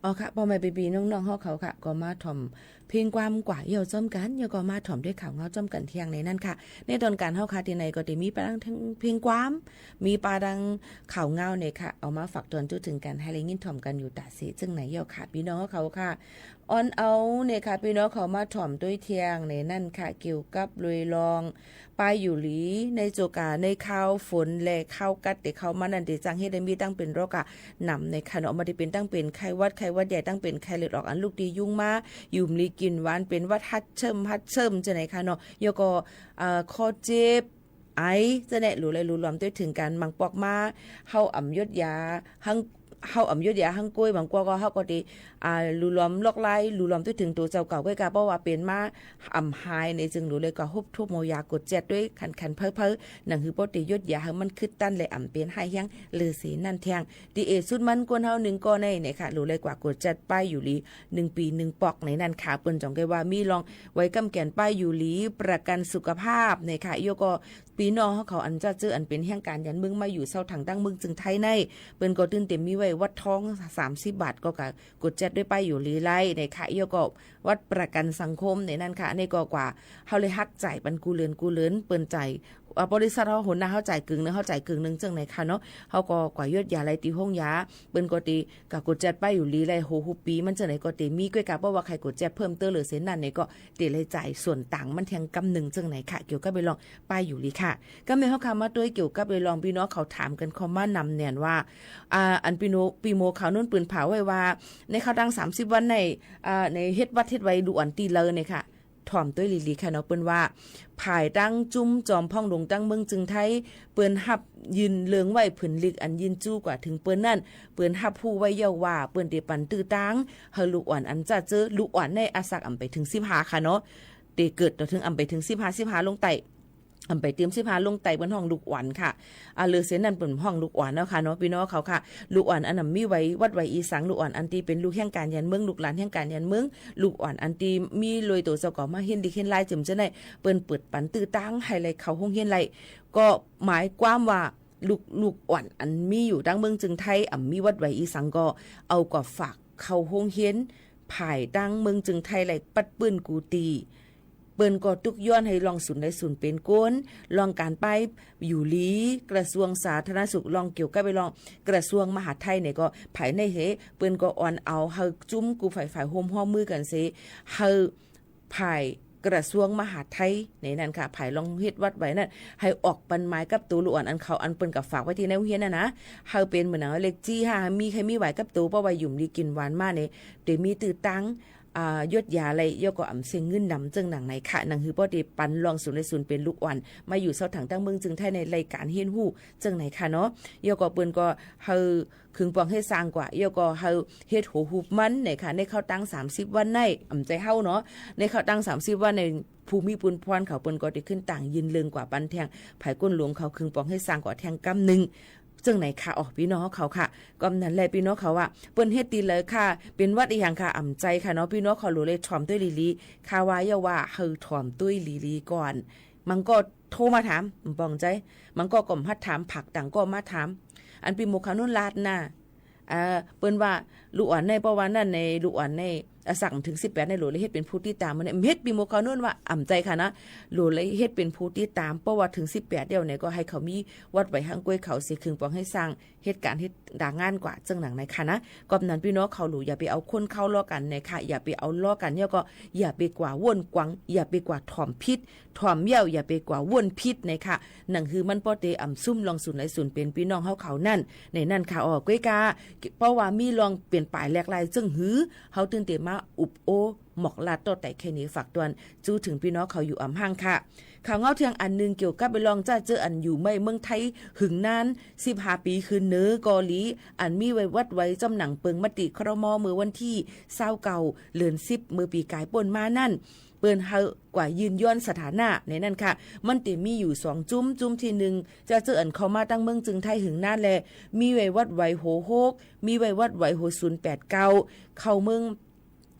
อ๋อค่ะพ่อแม่บีๆน้องๆเฮาเขาค่ะก็มาถ่อมเพียงความกว่าเยี่ยวจ้อมกันเยี่ยวก็มาถ่อมด้วยข่าวเงาจ้อมกันเที่ยงในนั้นค่ะในตอนการเฮาค่ะที่ไหนก็ได้มีปาดังทั้งเพียงความมีปาดังข่าวเงาเนี่ยค่ะเอามาฝากตอนจุดถึงกันให้เลยยินถ่อมกันอยู่ตาเสซึ่งไหนเยี่ยวค่ะพี่น้องเขาค่ะออนเอาเนี่ยค่ะพี่น้องเขามาถ่อมด้วยเที่ยงในนั่นค่ะเกี่ยวกับลุยลองปลายอยู่หลีในโจกาในข้าวฝนและข้าวกัดแต่เขามานั่นเดจังเฮ็ดได้มีตั้งเป็นโรคอะนำในขนมมาได้เป็นตั้งเป็นไข้หวัดใหญ่ตั้งเป็นไข้เลือดออกอันลูกดียุ่งมายุ่มลีกินหวานเป็นวัดฮัดเชิมจะไหนค่ะเนาะยก็คอเจ็บไอจะแน่รู้เลยรู้รวมด้วยถึงการมังปอกมาเฮาอ่ำยดยาหังเฮาอ่ำยดยาหังกล้วยบางกว่าก็เฮาก็ดีรู้รวมลอกไล่รู้รวมด้วยถึงตัวเจ้าเก่าก็กะเพราะว่าเป็นมาอ่ำหายในจึงรู้เลยก็ฮุบทุบโมยากดเจ็ดด้วยคันเพ้อหนังคือปกติยดยาให้มันคึดตั้นเลยอ่ำเป็นหายยังหรือสีนั่นแทงดีเอสุดมันกวนเฮา1ก็ในเนี่ยค่ะรู้เลยกว่ากดเจ็ดป้ายอยู่ลี1ปี1ปอกในนั้นค่ะเปิ้นจ่องได้ว่ามีลองไว้กำแก่นป้ายอยู่ลีประกันสุขภาพเนี่ยค่ะโยก็ปีน้องเขาอันจะเจออันเป็นแห่งการยันมึงมาอยู่เศร้าถังตั้งมึงจึงไทยในเปิ้นก็ตื่นเต็มมีไว้วัดท้อง30 บาทก็กดเจ็ดด้วยป้ายอยู่ลีไล่ในค่ะโยก็วัดประกันสังคมในนั้นค่ะในก็กว่าเฮาเลยฮักจ่ายปันกูเลือนเปิ้นใจบริษัทเฮาหนหน้าเฮาจ่ายกึ่งนึงเฮาจ่ายกึ่งนึงจังไหนค่ะเนาะเฮาก็กว่ายอดยาไหลตีห้องยาเปิ้นก็ตีกะกดแจดไปอยู่ลีไลโหฮูปีมันจังไหนก็ตีมีก้วยกะเพราะว่าใครกดแจดเพิ่มเติมหรือเส้นนั้นนี่ก็ตีเลยจ่ายส่วนต่างมันแทงกำนึงจังไหนค่ะเกี่ยวกับไปลองไปอยู่ลีค่ะก็แม่เฮาคำมาด้วยเกี่ยวกับไปลองพี่น้องเขาถามกันคอมมานำแน่นว่าอันปีโมข่าวนู้นปืนเผาไว้ว่าในข่าวดัง30วันในเฮ็ดวัดเฮ็ดไว้ดูอันตีเลยเนี่ยค่ะถ่อมด้วยลีค่ะเนาะเปิ้นว่าภายตั้งจุ้มจอมพ่องลงตั้งเมืองจึงไทยเปิ้นฮับยืนเลืองไว้ผืนลิกอันยินจู้กว่าถึงเปิ้นนั่นเปิ้นฮับผู้ไว้เยาว่าเปิ้นเตปันตื้อตังเฮาลูกอ่อนอันจะเจอลูกอ่อนในอาศักอำไปถึง15ค่ะเนาะเตเกิดถึงอำไปถึง15ลงไตอำไปเตรียม15ลงไตบนห้องลูกอ่อนค่ะเลือเสนนั่นเปิ้นห้องลูกอ่อนเนาะค่ะเนาะพี่น้องเขาค่ะลูกอ่อนอันนั้นมีไว้วัดไว้อีสังลูกอ่อนอันตีเป็นลูกแห่งการยันเมืองลูกหลานแห่งการยันเมืองลูกอ่อนอันตีมีลอยตัวเจ้าก็มาเฮ็ดดีเฮ็ดลายจึมจะได้เปิ้นเปิดปันตื้อตังให้เลยเข้าห้องเฮ็ดไรก็หมายความว่าลูกอ่อนอันมีอยู่ดังเมืองจึงไทยมีวัดไว้อีสังก็เอาก็ฝากเข้าห้องเฮ็ดภายดังเมืองจึงไทยไหลปัดปื้นกูตีเปิ้นก็ตุกย้อนให้ลองศูนย์ได้ศูนย์เป็นก้นลองการไปอยู่ลีกระทรวงสาธารณสุขลองเกี่ยวกับไปลองกระทรวงมหาดไทยเนี่ยก็ภายในเฮเปิ้นก็อ่อนเอาเฮาจุ้มกูฝ่ายโฮมฮ้อมมือกันซิเฮาภายกระทรวงมหาดไทยในนั้นค่ะภายลองเฮ็ดวัดไว้นั่นให้ออกปันไม้กับตัวลูกอ่อนอันเขาอันเปิ้นกับฝากไว้ที่ในโรงเรียนนะเฮาเป็นเหมือนเล็กจี้ค่ะมีใครมีไหวกับตัวเพราะว่ายุ่มลีกินหวานมาเนี่ยเดี๋ยวมีตื้อตังยดยาอะไรยก็เสียงเงินนำจึงหนังไหนค่ะหนังฮือป้อดีปันลองศูนย์ในศูนย์เป็นลูกอ่อนมาอยู่เสาถังตั้งเมืองจึงไทยในรายการเฮียนฮู้จึงไหนค่ะเนาะยก็เปิ้นก็เฮาคึงปองให้สร้างกว่ายก็เฮาเฮ็ดโหฮูบมันในค่ะในเข้าตั้ง30วันในใจเฮาเนาะในเข้าตั้ง30วันในภูมิปุนพรเขาเปิ้นก็ได้ขึ้นต่างยืนเลืองกว่าปันแทงไผก้นหลวงเขาคึงปองให้สร้างกว่าแทงกำนึงจึงไหนค่ะพี่น้องเขาค่ะก็นั้นแหละพี่น้องเขาว่าเปิ้นเฮ็ดตีเลยค่ะเป็นวัดอีหยังค่ะใจค่ะเนาะพี่น้องเขารู้เลยถ่อมด้วยลีคาว่าอย่าว่าเฮาถ่อมด้วยลีก่อนมันก็โทรมาถามปองใจมันก็ก่อมฮัดถามผักต่างก็มาถามอันปีโมคานุนลาดน่ะเปิ้นว่าลูกอ่อนในประวันนั้นในลูกอ่อนในสั่งถึง18ในโหลเลยเฮ็ดเป็นผู้ที่ตามมันเฮ็ดปีโมคานุนว่าใจค่ะนะโหลเลยเฮ็ดเป็นผู้ที่ตามเพราะว่าถึง18เดี๋ยวเนี่ยก็ให้เขามีวัดไว้ห้างกล้วยเขาสิคึงปองให้สร้างเหตุการณ์เฮ็ดด่างานกว่าจังหนังในค่ะนะก็นั้นพี่น้องเขาหลูอย่าไปเอาคนเข้าล้อกันในค่ะอย่าไปเอาล้อกันเนี่ยก็อย่าไปกว่าว่นกวังอย่าไปกว่าถ่อมพิษถ่อมเหี้ยวอย่าไปกว่าว่นพิษในค่ะหนังคือมันป้อเตซุ่มลองศูนย์ไหลศูนย์เป็นพี่น้องเขานั่นในนั่นค่ะกล้วยกาเพราะว่ามีลองเปลี่ยนป่ายแหลกลายจึงหือเฮาตื่นเตมาอุบโอหมอกลาดต่อแต่แค่นี้ฝากตวนจู้ถึงพี่น้องเขาอยู่อำห้างค่ะข่าวเงาเทียงอันนึงเกี่ยวกับไปลองจ้าเจออันอยู่ไม่เมืองไทยหึงนาน15ปีคืนเนื้อกอลีอันมีไว้วัดไว้จำหนังเปิงมติครม.มือวันที่29เดือน10มือปีกายป่นมานั่นเปิ้นเฮากว่ายืนย้อนสถานะในนั้นค่ะมันติมีอยู่2จุ้มที่1จะเจออันเข้ามาตั้งเมืองจึงไทยหึงนานแลมีไว้วัดไว้โหโฮกมีไว้วัดไว้โห089เข้าเมือง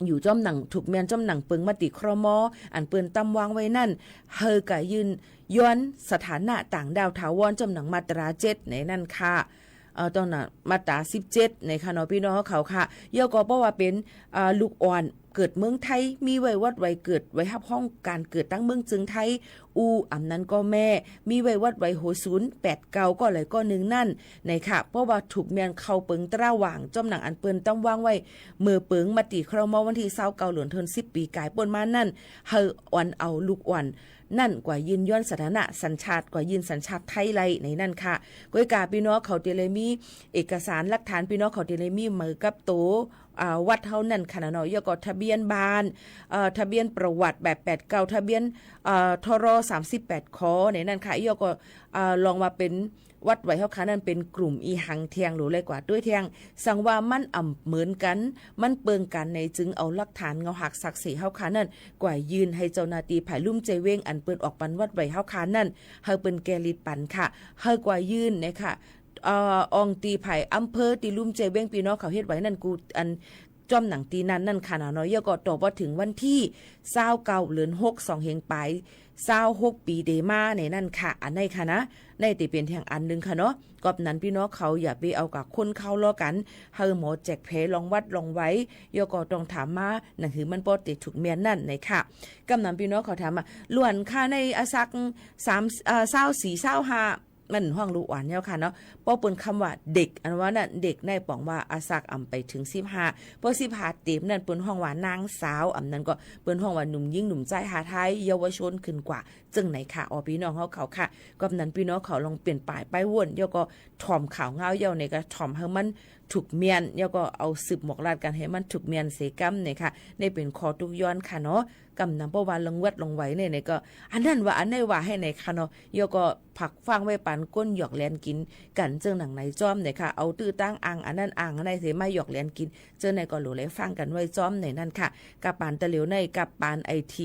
อยู่จ้อมหนังถูกแมนจ้อมหนังเปิงมติครม.อันเปิ้นตำวางไว้นั่นเฮากะยืนย้อนสถานะต่างดาวถาวรจ้อมหนังมาตรา7ในนั่นค่ะ ตอนน่ะมาตรา17ในค่ะเนาะพี่น้องเขาค่ะย่อก็เพราะว่าเป็นลูกอ่อนเกิดเมืองไทยมีไว้วัดไว้เกิดไว้รับห้องการเกิดตั้งเมืองจึงไทยอำนั้นก็แม่มีไว้วัดไว้โห089ก็เลยก็หนึ่งนั่นในค่ะเพราะว่าถูกแมนเข้าเปิงตราหว่างจอมหนังอันเปิ้นต้องวางไว้มือเปิงมาตีคราวมาวันที่29เดือนธันวาคม10ปีกายป่นมานั่นเฮาอ่อนเอาลูกอ่อนนั่นกว่ายืนย้อนสถานะสัญชาติกว่ายืนสัญชาติไทยไรในนั่นค่ะก้อยกาพี่น้องเขาเตเลยมีเอกสารหลักฐานพี่น้องเขาเตเลยมีมือกับโตวัดเฮานั่นค่ะเนาะยก็ทะเบียนบ้านทะเบียนประวัติแบบ89ทะเบียนทร38คในนั่นค่ะยก็ลองมาเป็นวัดไว้เฮาค่ะนั่นเป็นกลุ่มอีหังเทียงหรืออะไรกว่าด้วยเทียงสังว่ามันเหมือนกันมันเปิงกันในจึงเอาหลักฐานเงาหักศักดิ์ศรีเฮาค่ะนั่นกว่ายืนให้เจ้าหน้าที่ภายลุ่มใจเว้งอันเปิ้นออกปันวัดไว้เฮาค่ะนั่นเฮาเปิ้นแกลิดปันค่ะเฮากว่ายืนนะคะองตีไผ่อำเภอตีลุ่มใจเว้งพี่น้องเขาเฮ็ดไว้นั่นกูอันจอมหนังตีนั้นนั่นค่ะเนาะก็ต่อว่าถึงวันที่29เดือน6 2เฮงปลาย26ปีเดมาในนั่นค่ะอันในค่ะนะในติเป็นแห่งอันนึงค่ะเนาะกอบนั้นพี่น้องเขาอย่าไปเอากับคนเข้าล้อกันเฮาหมอแจกเพลองวัดลองไว้ยก็ต้องถามมานั่นคือมันบ่ติดถูกเมียนนั่นในค่ะกำนั้นพี่น้องเขาถามมาล้วนค่าในอาซัก24 25มันห้องลูกอ่อนเนี่ยค่ะเนาะป้อเปิ้นคำว่าเด็กอันว่านั่นเด็กในป๋องว่าอาซักอำไปถึง15พอ15เต็มนั่นเปิ้นห้องว่านางสาวอำนั้นก็เปิ้นห้องว่าหนุ่มยิ่งหนุ่มใจหาไทยเยาวชนขึ้นกว่าจึงไหนค่ะพี่น้องเขาค่ะก็นั้นพี่น้องเขาลองเปลี่ยนป้ายไปวนเดี๋ยวก็ถ่อมข่าวเงาเยาในก็ถ่อมให้มันถูกเมียนเดี๋ยวก็เอาสืบหมอกลาดกันให้มันถูกเมียนเสกำเนี่ยค่ะในเป็นคอทุกย้อนค่ะเนาะกำนำเพราะว่าลงวัดลงไว้เนี่ยก็อันนั้นว่าอันไหนว่าให้ในค่ะเนาะเดี๋ยวก็ผักฟังไว้ปันก้นหยอกแลนกินกันเจิงหนังไหนจ้อมเนี่ยค่ะเอาตื้อตั้งอ่างอันนั้นอ่างอันไหนเสมาหยอกแลนกินเจิงในก็หลูเลยฟังกันไว้จ้อมในนั่นค่ะกับปานตะเหลียวในกับปานIT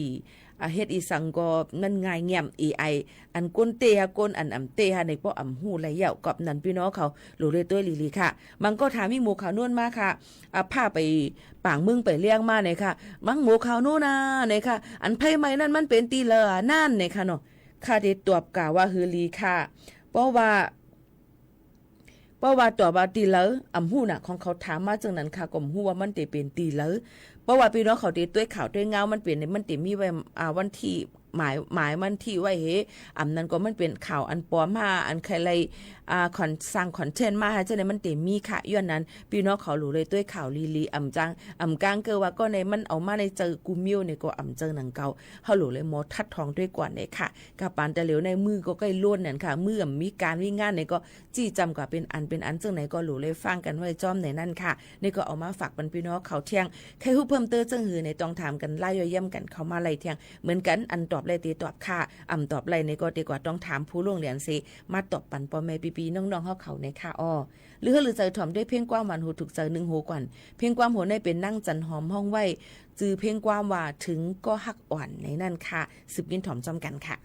เฮ็ดอีสังก็นั่นง่ายเงี่ยม AI อันก้นเตะก้นอันเตะในป้อหูไหลเหย่ากับนั้นพี่น้องเขาหลูเลยตัวลีค่ะมันก็ถามมีหมู่ขาวนวลมาค่ะพาไปป่างมึงไปเลี้ยงมาเนี่ยค่ะมังหมู่ขาวนู่นนะเนี่ยค่ะอันไผใหม่นั่นมันเป็นตีเลอนั่นเนี่ยค่ะเนาะค่ะได้ตอบกล่าวว่าฮือลีค่ะเพราะว่าตัวว่าตีเลอหูน่ะของเขาถามมาจังนั้นค่ะก็หูว่ามันได้เป็นตีเลอเพราะว่าพี่น้องเขาตีด้วยข่าวด้วยเงามันเปลี่ยนมันติมีไว้วันที่หมายมันที่ไว้เฮนั้นก็มันเป็นข่าวอันปลอมมาอันใครเลยสร้างคอนเทนต์มาให้เจ้าในมันติมีค่ะย้อนนั้นพี่น้องเขาหลูเลยด้วยข่าวลีจังกลางเกอว่าก็ในมันเอามาในเจอกูมิวในก็เจอหนังเก่าเฮาหลูเลยหมดทัดทองด้วยกว่าในค่ะกับปานแต่เหลียวในมือก็ใกล้ล้วนนั่นค่ะมือมีการวิ่งงานในก็จี้จำกว่าเป็นอันจังไหนก็หลูเลยฟังกันไว้จ้อมในนั่นค่ะนี่ก็เอามาฝากบรรพี่น้องเขาเที่ยงใครฮู้เพิ่มเติมจังหือในต้องถามกันไล่ย่อยย่ำกันเข้ามาไล่เที่ยงเหมือนกันอันตอบไรตีตอบค่ะตอบไรในก็ดีกว่าต้องถามผู้ล่วงเรียนสิมาตอบปันพ่อแม่ปีๆน้องๆเขาในค่ะหรือใจถ่อมด้วยเพ่งความหวานหูถูกใจ1หูก่อนเพ่งความโหในเป็นนั่งจันหอมห้องไว้จือเพ่งความว่าถึงก็ฮักอ่อนในนั่นค่ะสืบยินถ่อมจอมกันค่ะ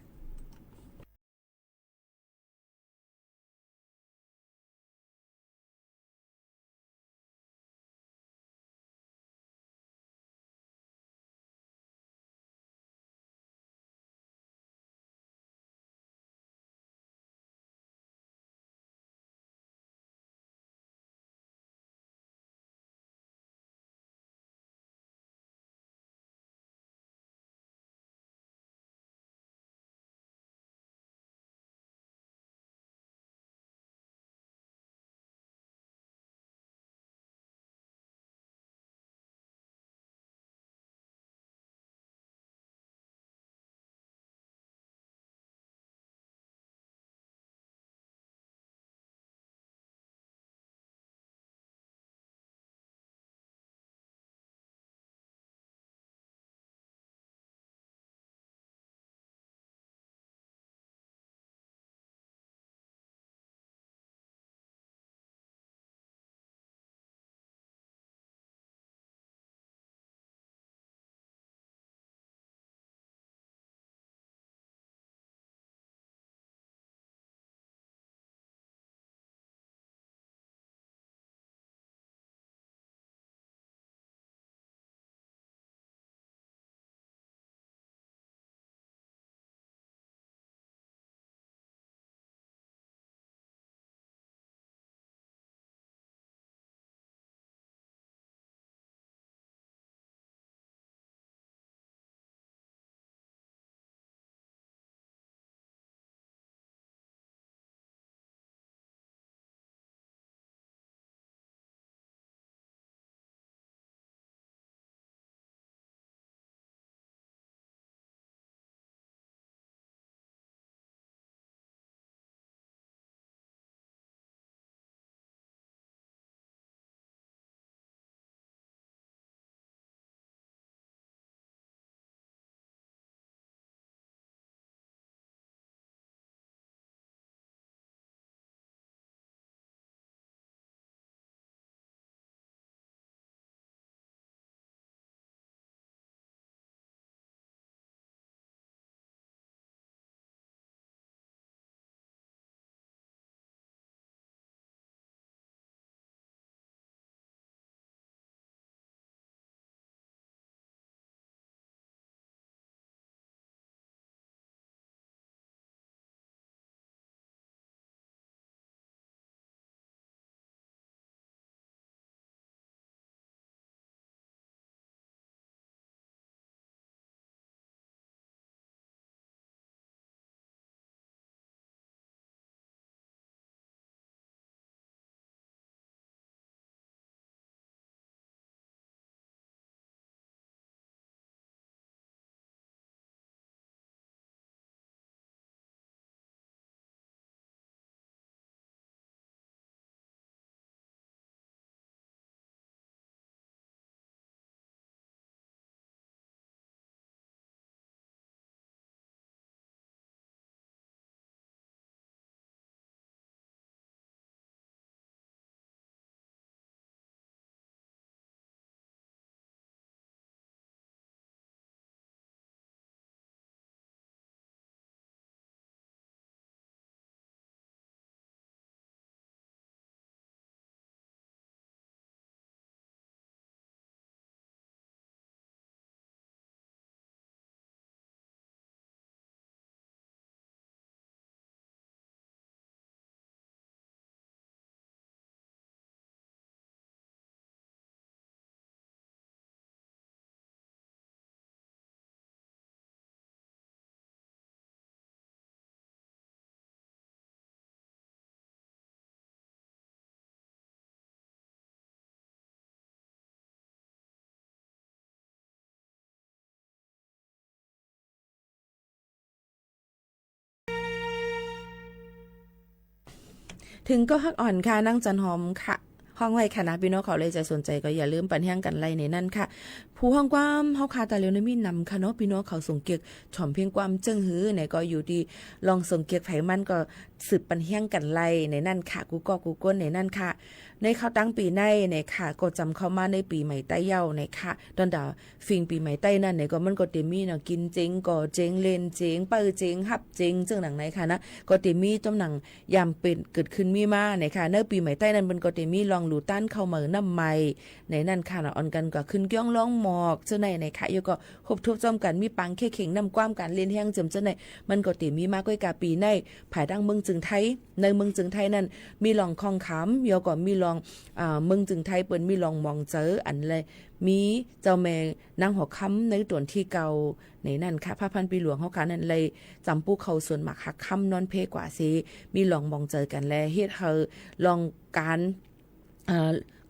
ถึงก็ฮักอ่อนค่ะนั่งจันหอมค่ะห้องไว้ค่ะนะพี่น้องเขาเลยใจสนใจก็อย่าลืมปันแห้งกันไล่ในนั่นค่ะผู้ห้องความเฮาคาตาเลียวในมีนำค่ะเนาะพี่น้องเขาส่งเกียกถ่อมเพียงความจึงหือในก็อยู่ดีลองส่งเกียกไผมันก็สืบปันแห้งกันไล่ในนั่นค่ะกูก้นในนั่นค่ะในเข้าตั้งปีในค่ะก็จำเข้ามาในปีใหม่ใต้เย้าในค่ะตอนดาฟิงปีใหม่ใต้นั่นในก็มันก็เต็มมีเนาะกินเจงก็เจงเล่นเจงเปิ้เจงฮับเจงจังหนังในค่ะนะก็เต็มมีต้มหนังยามเป็นเกิดขึ้นมีมาในค่ะในปีใหม่ใต้นั้นมันก็เต็มมีลองหลูต้านเข้ามาน้ำใหม่ในนั่นค่ะนะอ่อนกันก็ขึ้นเกี้ยงร้องหมอกเจ้าในค่ะอยู่ก็คบทุบจ้อมกันมีปังแค่เข่งน้ำกว้ามกันเล่นแห้งจำเจ้าในมันก็เต็มมีมากกว่ากาปีในภายดังเมืองจึงไทยในเมืองจึงไทยนั้นมีลองคองขำยอก็มีลองเมืองจึงไทยเปิ้นมีลองมองเจออันเลยมีเจ้าแม่นางหัวค้ำในตวนที่เก่าในนั่นค่ะพระพันปีหลวงเฮาค่ะนั่นเลยจำปูเขาส่วนหมักหักค้ำนอนเพกว่าสิมีลองมองเจอกันแลเฮ็ดเฮาลองการ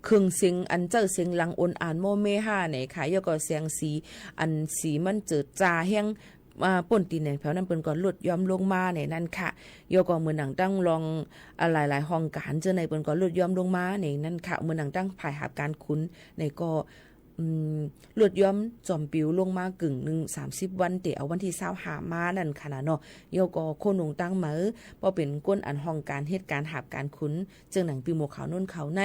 เครื่องเสียงอันเจ้าเสียงลังอ่านโมเมห้าไหนค่ะยก็เสียงสีอันสีมันเจิดจ้าแห้งป่นตีนในแถวนั้นเปิ้นก็ลดย่อมลงมาในนั้นค่ะยก็เหมือนหนังตั้งลองหลายๆห้องการเจอในเปิ้นก็ลดย่อมลงมาในนั้นค่ะเหมือนหนังตั้งภายหาการคุ้นในก็ลดย่อมจอมปิวลงมากึ่งนึง30วันเตเอาวันที่25มานั่นค่ะนะเนาะยก็โคหนงตั้งเหมือบ่เป็นก้นอันห้องการเหตุการณ์หาบการคุ้นจึงหนังปีหมวกขาวนุ่นเขาใน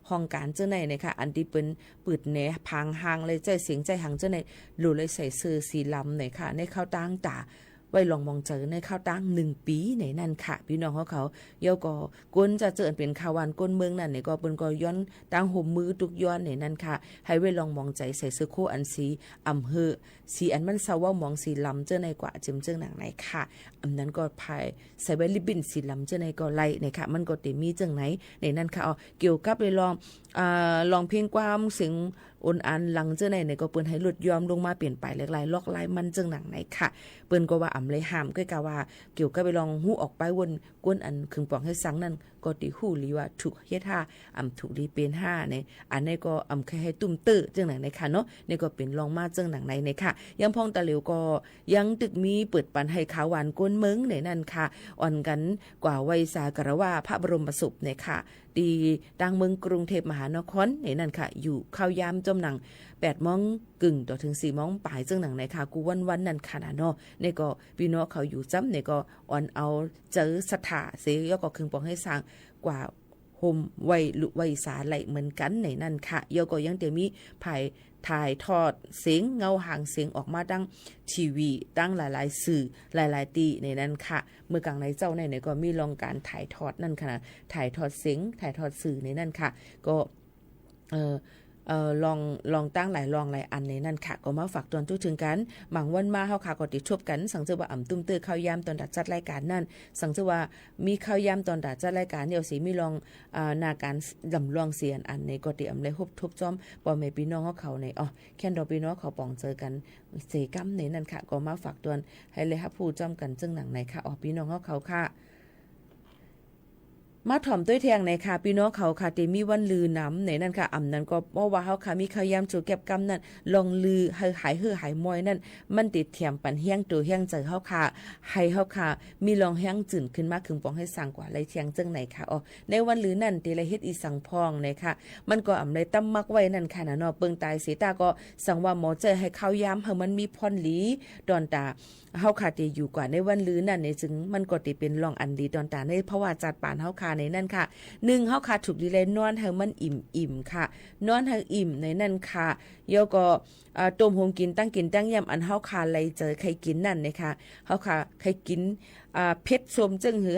ห้องการเจ้าในนะคะอันที่เป็นปืดแหนพังหางเลยใจเสียงใจหังเจ้าในหลู่เลยใส่เสื้อสีลำในค่ะในข้าวตั้งตาไว้ลองมองเจอในข้าวตั้ง1ปีในนั่นค่ะพี่น้องเขาเยาก็ก้นจะเจอเป็นข้าววันก้นเมืองนั่นเนี่ยก็เป็นก็ย้อนตั้งห่มมือทุกย้อนในนั่นค่ะให้ไว้ลองมองใจใส่เสื้อโคอันสีอำเภอสีอันมันเศร้าว่ามองสีลำเจ้าในกว่าจิมเจ้าหนังไหนค่ะอันนั้นก็ภายใส่ไว้ริบบิ้นสีลำเจ้าในก็ไล่ในค่ะมันก็เต็มมีจังไหนในนั่นค่ะเกี่ยวกับเลยลองเพียงความเสียงอ่อนอันหลังเจ้าในก็เปิ้นให้ลดยอมลงมาเปลี่ยนไปหลายๆลอกลายมันจังหนังไหนค่ะเปิ้นก็ว่าอำเลยห้ามก็กะว่าเกี่ยวกับไปลองหู้ออกไปวนกวนอันคึงปองให้สังนั่นก็ติหู้ลีว่าถูกเฮ็ด5อำถูกลีเป็น5ในอันนี้ก็อำแค่ให้ตุ้มตื้อจังหนังไหนค่ะเนาะนี่ก็เป็นลองมาจังหนังไหนในค่ะยังพองตะเหลวก็ยังตึกมีเปิดปันให้ขาวหวานก้นเมืองในนั่นค่ะอ่อนกันกว่าไวยสากระว่าพระบรมศพในค่ะดีดังเมืองกรุงเทพมหานครในนั่นค่ะอยู่เข้ายามจมหนัง8 โมงกึ่งต่อถึง4 โมงปลายจังหนังไหนค่ะกูวันนั่นค่ะนะเนาะนี่ก็พี่น้องเขาอยู่จ้ำนี่ก็อ่อนเอาเจอสถาเสียก็คึงปองให้สร้างกว่าโฮมไว้ลุไว้สาไหลเหมือนกันในนั่นค่ะยก็ยังแต่มีภายถ่ายทอดเสียงเงาหางเสียงออกมาดังทีวีดังหลายๆสื่อหลายๆตีในนั้นค่ะเมื่อกลางในเจ้าในก็มีลองการถ่ายทอดนั่นค่ะถ่ายทอดเสียงถ่ายทอดสื่อในนั่นค่ะก็ลองตั้งหลายอันในนั่นค่ะก็มาฝากตอนทุกถึงกันหมังวันมาเฮาค่ะก็ติดชบกันสังเจอว่าอ่ำตุ้มเตอข้าวยามตอนดัดจัดรายการนั่นสังเจอว่ามีข้าวยามตอนดัดจัดรายการเดี๋ยวสิมีลองนาการลำลองเสียนอันในก็ติอำเลยฮบทุบจ้อมบ่แม่พี่น้องเขาในแค่นดอกพี่น้องเขาป่องเจอกันเสกำในนั่นค่ะก็มาฝากตอนให้เลยฮับผู้จ้อมกันจึงหนังในค่ะพี่น้องเขาค่ะมาถ่อมด้วยแทงในค่ะพี่น้องเขาค่ะที่มีวันลือน้ำในนั่นค่ะอำนั้นก็เพราะว่าเขาค่ะมีข้าวยามจูเก็บกำนั่นลองลือหายมอยนั่นมันติดเถียมปันเฮียงตัวเฮียงใจเขาค่ะให้เขาค่ะมีลองเฮียงจื่นขึ้นมาคึงปองให้สั่งกว่าไรเทียงจังไหนค่ะในวันลือนั่นตีไรเฮ็ดอีสังพองในค่ะมันก็อำเลยตั้มมักไว้นั่นค่ะนะเนาะเปิงตายเสียตาก็สั่งว่าหมอเจอให้ข้าวยามให้มันมีพรหลีดอนตาเฮาค่ะที่อยู่กว่าในวันลือนั่นเนี่ยจึงมันก็ติเป็นรองอันดีตอนตาในเพราะว่าจัดปานเฮาค่ะในนั่นค่ะ1เฮาค่ะถูกดีเลยนอนให้มันอิ่มค่ะนอนให้อิ่มในนั่นค่ะแล้วก็ต้มโฮมกินตั้งยำอันเฮาค่ะไหลเจอใครกินนั่นนะคะเฮาค่ะใครกินเพชรสมจึงหือ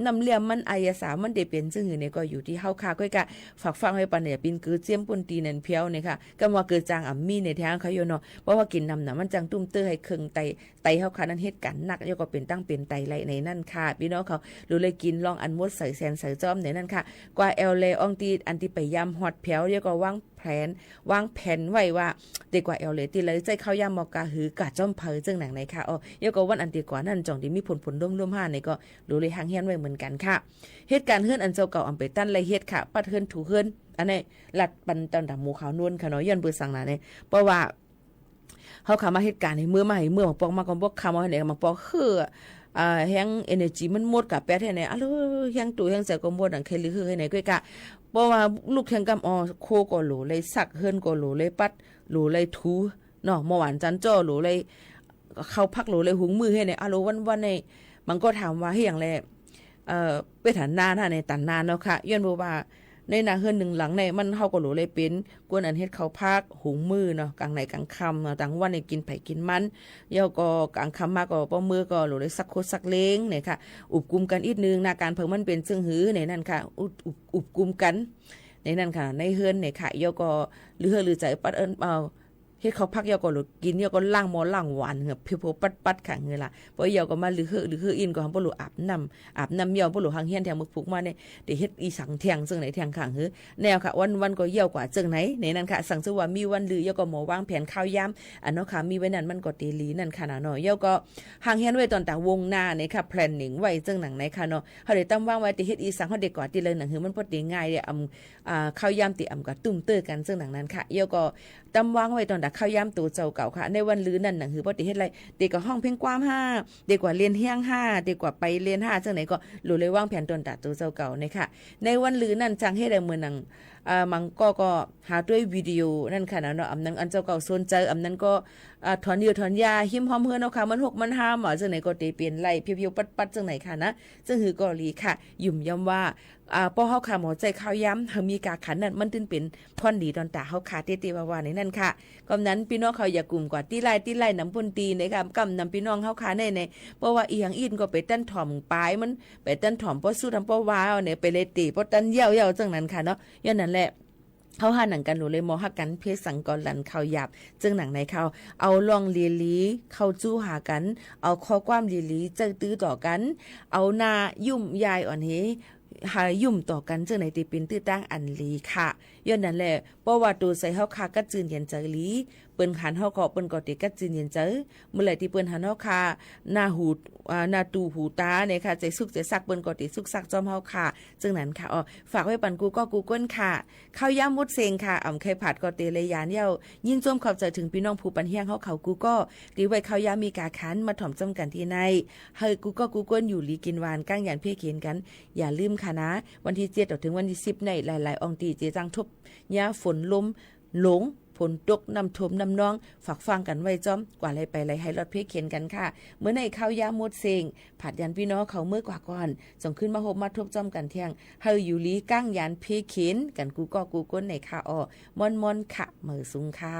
น้ำเลี่ยมมันอายสามันได้เป็นจึงหือเนี่ยก็อยู่ที่เฮาค่ะก้อยกะฝากฟังให้ปานเนี่ยปินคือเจียมปุ่นตีนั่นเพียวเนี่ยค่ะก็ว่าเกิดจางอ่ำมีในทางเขาอยู่เนาะเพราะว่ากินน้ำน่ะมันจังตุ้มเตื้อให้เครื่องไตเฮาค่ะนั้นเฮ็ดกันหนักแล้วก็เป็นตั้งเป็นไตไหลในนั่นค่ะพี่น้องเขารู้เลยกินลองอันมดใส่แซนใส่จ้อมในนั่นค่ะกว่าแอลเลอองตีอันที่ไปยำฮอดแผวแล้วก็วางแผนไว้ว่าดีกว่าแอลเลตีเลยใจเข้ายามมอกาหือกะจ้อมเพอจังหนังไหนค่ะแล้วก็วันอันดีกว่านั่นจ่องที่มีผลร่วม5นี่ก็รู้เลยหางเฮียนไว้เหมือนกันค่ะเหตุการณ์เฮือนอันเจ้าเก่าอำไปตั้นเลยเฮ็ดค่ะปัดเฮือนถูเฮือนอันนี้ลัดปันตอนดำหมู่ขาวนวลค่ะเนาะย้อนเบิ่งสั่งน่ะเนี่ยเพราะว่าเฮาเข้ามาเหตุการณ์ในเมื่อมาให้เมื่อมาปอกมาก็บ่คำว่าให้มาปอก แฮง energy มันหมดกับแปดให้ไหนอะแฮงตู่แฮงใส่ก็หมดอันเคลือคือให้ไหนก้อยกะเพราะว่าลูกแฮงกำโคก็โหลเลยสักเฮิรนก็โหลเลยปัดโหลเลยทูเนาะเมื่อวานจันจ้อโหลเลยเข้าพักโหลเลยหุงมือให้ไหนวันในมันก็ถามว่าให้อย่างแรกไปฐานนานในตันนานเนาะค่ะย้อนบอกว่าในนาเฮือนหนึ่งหลังในมันเฮาก็โหลเลยเป็นกวนอันเฮ็ดเขาพักหุงมือเนาะกลางในกลางค่ำเนาะต่างวันในกินไผกินมันเย่าก็กลางค่ำมาก็ป้อมือก็โหลเลยสักโคสักเลงเนี่ยค่ะอุบกุมกันอีกนึงนาการเพิ่งมันเป็นซึ่งหือในนั่นค่ะอุบกุมกันในนั่นค่ะในเฮือนเนี่ยค่ะเย่าก็หรือใจปัดเฮ็ดเขาพักเยาก็หลุดกินเยาก็ล่างหมอล่างหวานเหงือบเพียวปัดค่ะเงือล่ะเพราะเยาก็มาหรืออินก็หันบ่หลุอาบน้ำเยาบ่หลุหางเฮียนแถวมึกผูกมาเนี่ยได้เฮ็ดอีสังเทียงซึ่งไหนเทียงข้างหือแนวค่ะวันก็เยี่ยวกว่าจึงไหนในนั้นค่ะสั่งซื้อว่ามีวันลือเยาก็หมอวางแผนข้าวยามอันเนาะค่ะมีไว้นั้นมันก็เตลีนั่นค่ะเนาะเยาก็หางเฮียนไว้ตอนตาวงหน้าเนี่ยค่ะ planning ไว้จึงหนังไหนค่ะเนาะเฮาได้ตั้งวางไว้ที่เฮ็ดอีสังเฮาได้ก่อติเลยหนังหือมันบ่ได้ง่ายเด้ข้าวยามติก็ตุ้มเตื้อกันซึ่งหนังนั้นค่ะเยาก็ตั้งวางไว้ตอนตาข้าวยามตู่เจ้าเก่าค่ะในวันลือนั่นหนังหือบ่ได้เฮ็ดไรเด็กก็ห้องเพ่งกว้าม5เด็กกว่าเรียนเฮียง5เด็กกว่าไปเรียน5จังไหนก็หลุเลยวางแผนตนตาตัวเจ้าเก่าเนี่ยค่ะในวันลือนั่นจังเฮ็ดได้มื้อนังมันก็หาด้วยวิดีโอนั่นค่ะเนาะอำนั้นอันเจ้าเก่าสนใจอำนั้นก็ถอนถอนยาหิมหอมเฮือนเนาะค่ะมัน6มัน5หมอจังไหนก็เตเปลี่ยนไล่เพียวๆปัดๆจังไหนค่ะนะจังหือก็ลีค่ะยุ่มย่ำว่าป้อเฮาค่ะหมอใจข้าวย้ำเฮามีกาขันนั่นมันตึ้นเป็นพรดีตอนตาเฮาค่ะเตว่าในนั่นค่ะกำนั้นพี่น้องเขาอย่ากลุ่มกว่าตีไล่น้ำพ่นตีนะคะกำนำพี่น้องเฮาค่ะในเพราะว่าอีหยังอินก็ไปตั้นถ่อมปลายมันไปตั้นถ่อมป้อสู้ทำป้อว้าวเนี่ยไปเลยตีป้อตั้นเยี่ยวจังนั้นค่ะเนาะย้อนนั่นแหละเขาหาหนังกันหนูเลยมอหักกันเพศสังกรลันเขาหยาบจึงหนังในเขาเอาลองลีเข้าจู้หากันเอาข้อความลีเจอตื้อต่อกันเอาหน้ายุ่มยายอ่อนเฮหายุ่มต่อกันจึงในตีเป็นตื้อตั้งอันลีค่ะย้อนนั่นแหละเพราะว่าตัวใส่เฮาคากัดจืนเย็นใจลีเปิ้นหันเฮาก็เปิ้นก็ติกัดจืนเย็นใจเมื่อไหร่ที่เปิ้นหันเฮาคาหน้าหูหน้าตูหูตาเนี่ยค่ะใจสุกใจซักเปิ้นก็ติสุกซักจอมเฮาค่ะจึงนั้นค่ะฝากไว้ปันกูก็กูก้นค่ะข้าวยามมุดเซงค่ะไข่ผัดก็เตเลยยานเย้ายินจมขอบใจถึงพี่น้องผู้ปันเฮียงเฮาเขากูก็ดีไว้ข้าวยามมีกาคันมาถ่อมจำกันที่ในเฮยกูก็กูก้นอยู่ลีกินหวานก้างยานเพ่เขียนกันอย่าลืมค่ะนะวันที่7ถึงวันที่10ในหลายๆองค์ตีเจจังทบยาฝนลมหลงฝนตกน้ำท่วมน้ำนองฝากฟังกันไว้จ้อมกว่าไรไปไรให้รถเพ่เขียนกันค่ะเมื่อในข้าวยาหมดเซงผัดยันพี่น้องเขาเมื่อกว่าก่อนส่งขึ้นมาหบมาทบจ้อมกันเที่ยงเฮยอยู่ลีก้างยานเพ่เขียนกันกูก็กูก้นในค่ะมอนค่ะเหมือสูงค่ะ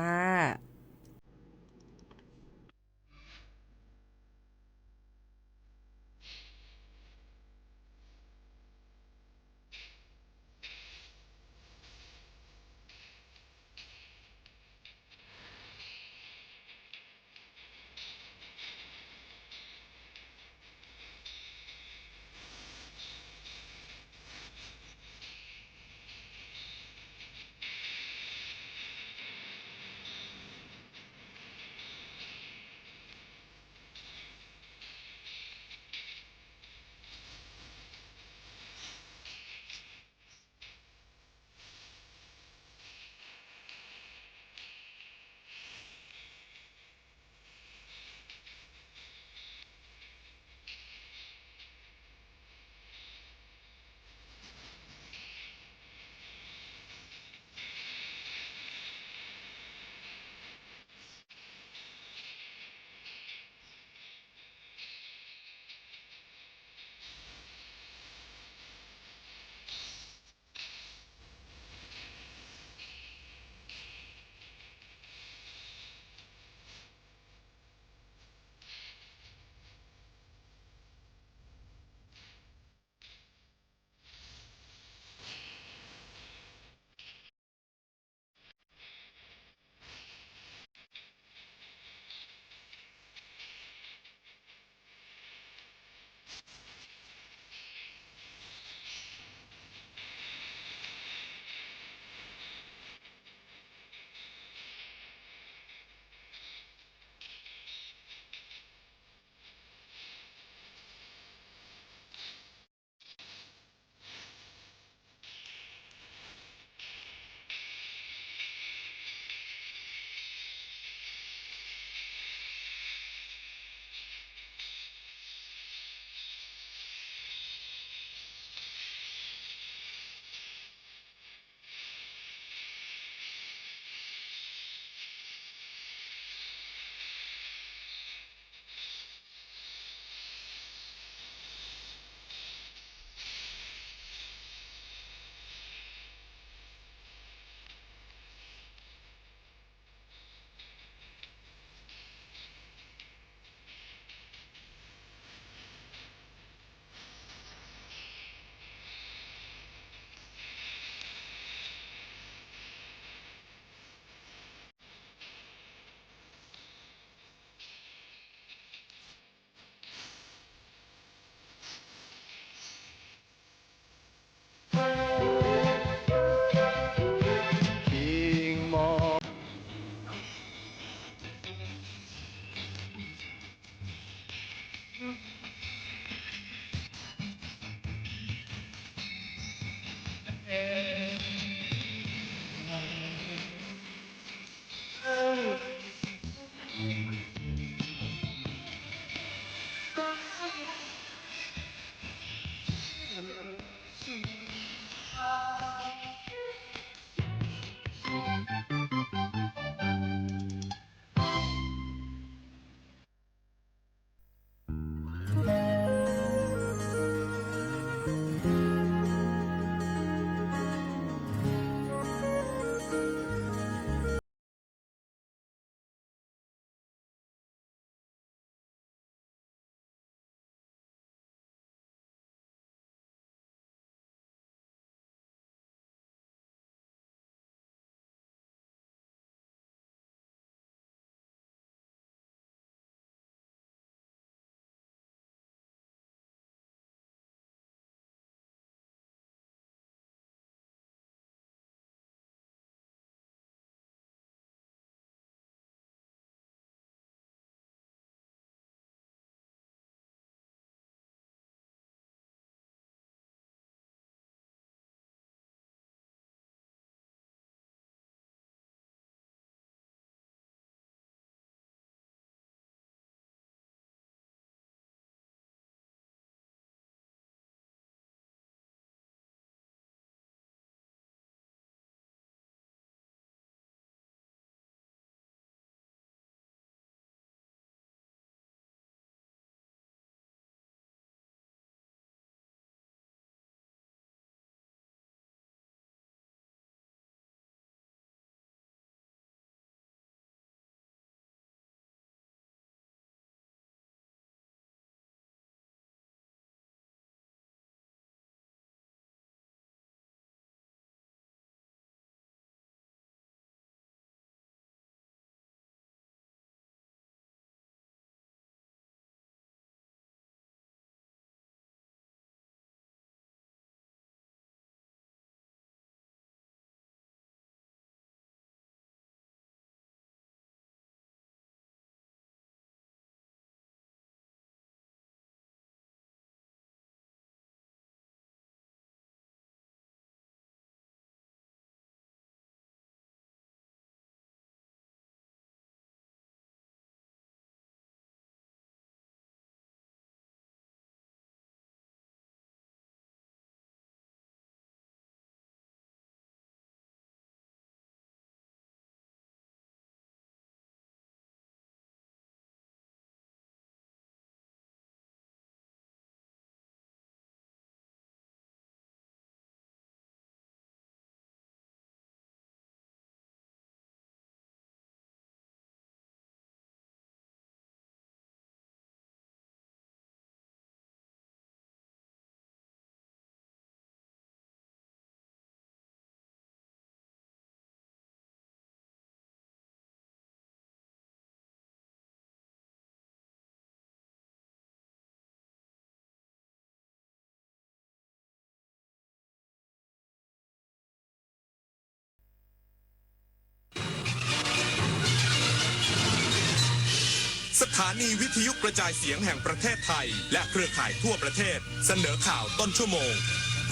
สถานีวิทยุกระจายเสียงแห่งประเทศไทยและเครือข่ายทั่วประเทศเสนอข่าวต้นชั่วโมง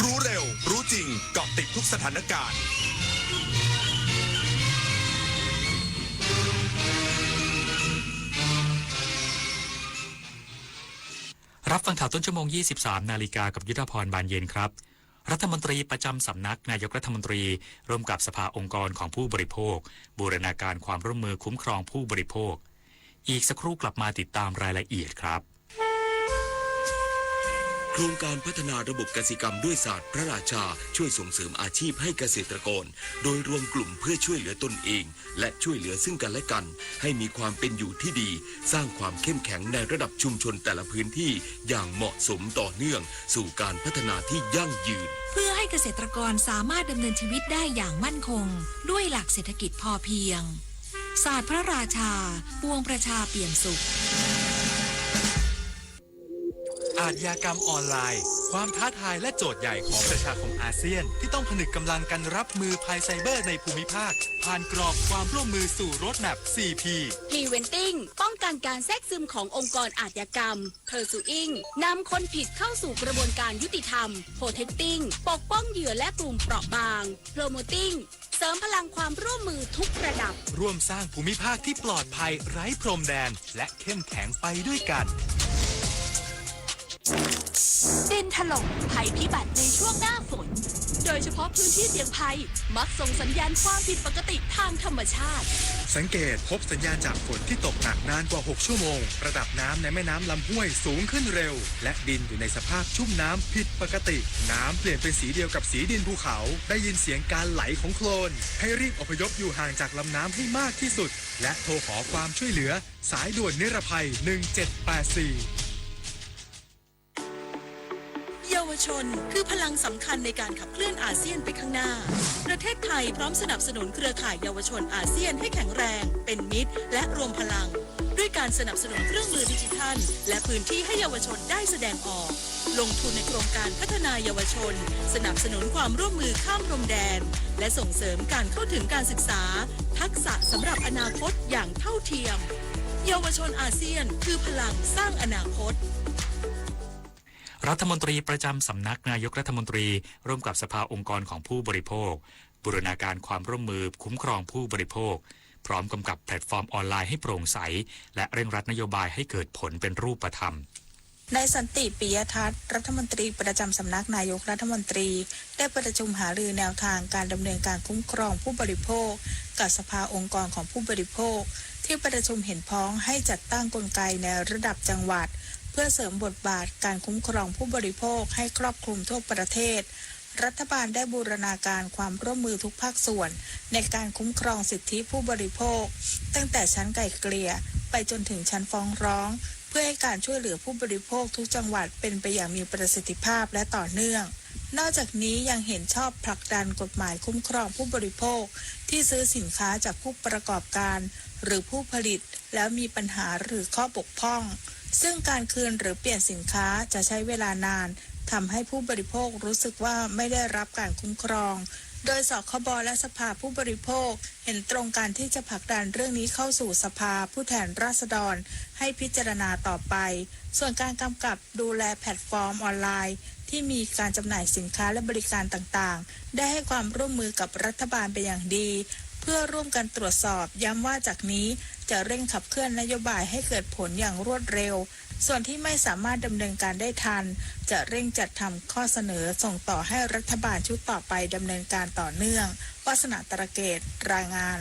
รู้เร็วรู้จริงเกาะติดทุกสถานการณ์ รับฟังข่าวต้นชั่วโมง 23 นาฬิกากับยุทธพรบานเย็นครับรัฐมนตรีประจำสำนักนายกรัฐมนตรีร่วมกับสภาองค์กรของผู้บริโภคบูรณาการความร่วมมือคุ้มครองผู้บริโภคอีกสักครู่กลับมาติดตามรายละเอียดครับโครงการพัฒนาระบบกสิกรรมด้วยศาสตร์พระราชาช่วยส่งเสริมอาชีพให้เกษตรกรโดยรวมกลุ่มเพื่อช่วยเหลือตนเองและช่วยเหลือซึ่งกันและกันให้มีความเป็นอยู่ที่ดีสร้างความเข้มแข็งในระดับชุมชนแต่ละพื้นที่อย่างเหมาะสมต่อเนื่องสู่การพัฒนาที่ยั่งยืนเพื่อให้เกษตรกรสามารถดำเนินชีวิตได้อย่างมั่นคงด้วยหลักเศรษฐกิจพอเพียงศาสตร์พระราชาปวงประชาเปี่ยมสุขอาชญากรรมออนไลน์ความท้าทายและโจทย์ใหญ่ของประชาคมอาเซียนที่ต้องผนึกกำลังกันรับมือภัยไซเบอร์ในภูมิภาคผ่านกรอบความร่วมมือสู่โรดแมพ 4P Preventing ป้องกันการแทรกซึมขององค์กรอาชญากรรม Pursuing นำคนผิดเข้าสู่กระบวนการยุติธรรม Protecting ปกป้องเหยื่อและกลุ่มเปราะบาง Promoting เสริมพลังความร่วมมือทุกระดับร่วมสร้างภูมิภาคที่ปลอดภัยไร้พรมแดนและเข้มแข็งไปด้วยกันดินถล่มภัยพิบัติในช่วงหน้าฝน โดยเฉพาะพื้นที่เสี่ยงภัยมักส่งสัญญาณความผิดปกติทางธรรมชาติสังเกตพบสัญญาณจากฝนที่ตกหนักนานกว่า6ชั่วโมงระดับน้ำในแม่น้ำลำห้วยสูงขึ้นเร็วและดินอยู่ในสภาพชุ่มน้ำผิดปกติน้ำเปลี่ยนเป็นสีเดียวกับสีดินภูเขาได้ยินเสียงการไหลของโคลนให้รีบอพยพอยู่ห่างจากลำน้ำให้มากที่สุดและโทรขอความช่วยเหลือสายด่วนนิรภัย1784เยาวชนคือพลังสำคัญในการขับเคลื่อนอาเซียนไปข้างหน้าประเทศไทยพร้อมสนับสนุนเครือข่ายเยาวชนอาเซียนให้แข็งแรงเป็นมิตรและรวมพลังด้วยการสนับสนุนเครื่องมือดิจิทัลและพื้นที่ให้เยาวชนได้แสดงออกลงทุนในโครงการพัฒนาเยาวชนสนับสนุนความร่วมมือข้ามพรมแดนและส่งเสริมการเข้าถึงการศึกษาทักษะสำหรับอนาคตอย่างเท่าเทียมเยาวชนอาเซียนคือพลังสร้างอนาคตรัฐมนตรีประจำสำนักนายกรัฐมนตรีร่วมกับสภาองค์กรของผู้บริโภคบูรณาการความร่วมมือคุ้มครองผู้บริโภคพร้อมกำกับแพลตฟอร์มออนไลน์ให้โปร่งใสและเร่งรัดนโยบายให้เกิดผลเป็นรูปธรรมนายสันติปิยทัศน์รัฐมนตรีประจำสำนักนายกรัฐมนตรีได้ประชุมหารือแนวทางการดำเนินการคุ้มครองผู้บริโภคกับสภาองค์กรของผู้บริโภคที่ประชุมเห็นพ้องให้จัดตั้งกลไกในระดับจังหวัดเพื่อเสริมบทบาทการคุ้มครองผู้บริโภคให้ครอบคลุมทั่วประเทศรัฐบาลได้บูรณาการความร่วมมือทุกภาคส่วนในการคุ้มครองสิทธิผู้บริโภคตั้งแต่ชั้นไกล่เกลี่ยไปจนถึงชั้นฟ้องร้องเพื่อให้การช่วยเหลือผู้บริโภคทุกจังหวัดเป็นไปอย่างมีประสิทธิภาพและต่อเนื่องนอกจากนี้ยังเห็นชอบผลักดันกฎหมายคุ้มครองผู้บริโภคที่ซื้อสินค้าจากผู้ประกอบการหรือผู้ผลิตแล้วมีปัญหาหรือข้อบกพร่องซึ่งการคืนหรือเปลี่ยนสินค้าจะใช้เวลานานทำให้ผู้บริโภครู้สึกว่าไม่ได้รับการคุ้มครองโดยสคบและสภาผู้บริโภคเห็นตรงกันที่จะผลักดันเรื่องนี้เข้าสู่สภาผู้แทนราษฎรให้พิจารณาต่อไปส่วนการกำกับดูแลแพลตฟอร์มออนไลน์ที่มีการจำหน่ายสินค้าและบริการต่างๆได้ให้ความร่วมมือกับรัฐบาลเป็นอย่างดีเพื่อร่วมกันตรวจสอบย้ำว่าจากนี้จะเร่งขับเคลื่อนนโยบายให้เกิดผลอย่างรวดเร็วส่วนที่ไม่สามารถดำเนินการได้ทันจะเร่งจัดทำข้อเสนอส่งต่อให้รัฐบาลชุดต่อไปดำเนินการต่อเนื่องวาสนาตระเกตรายงาน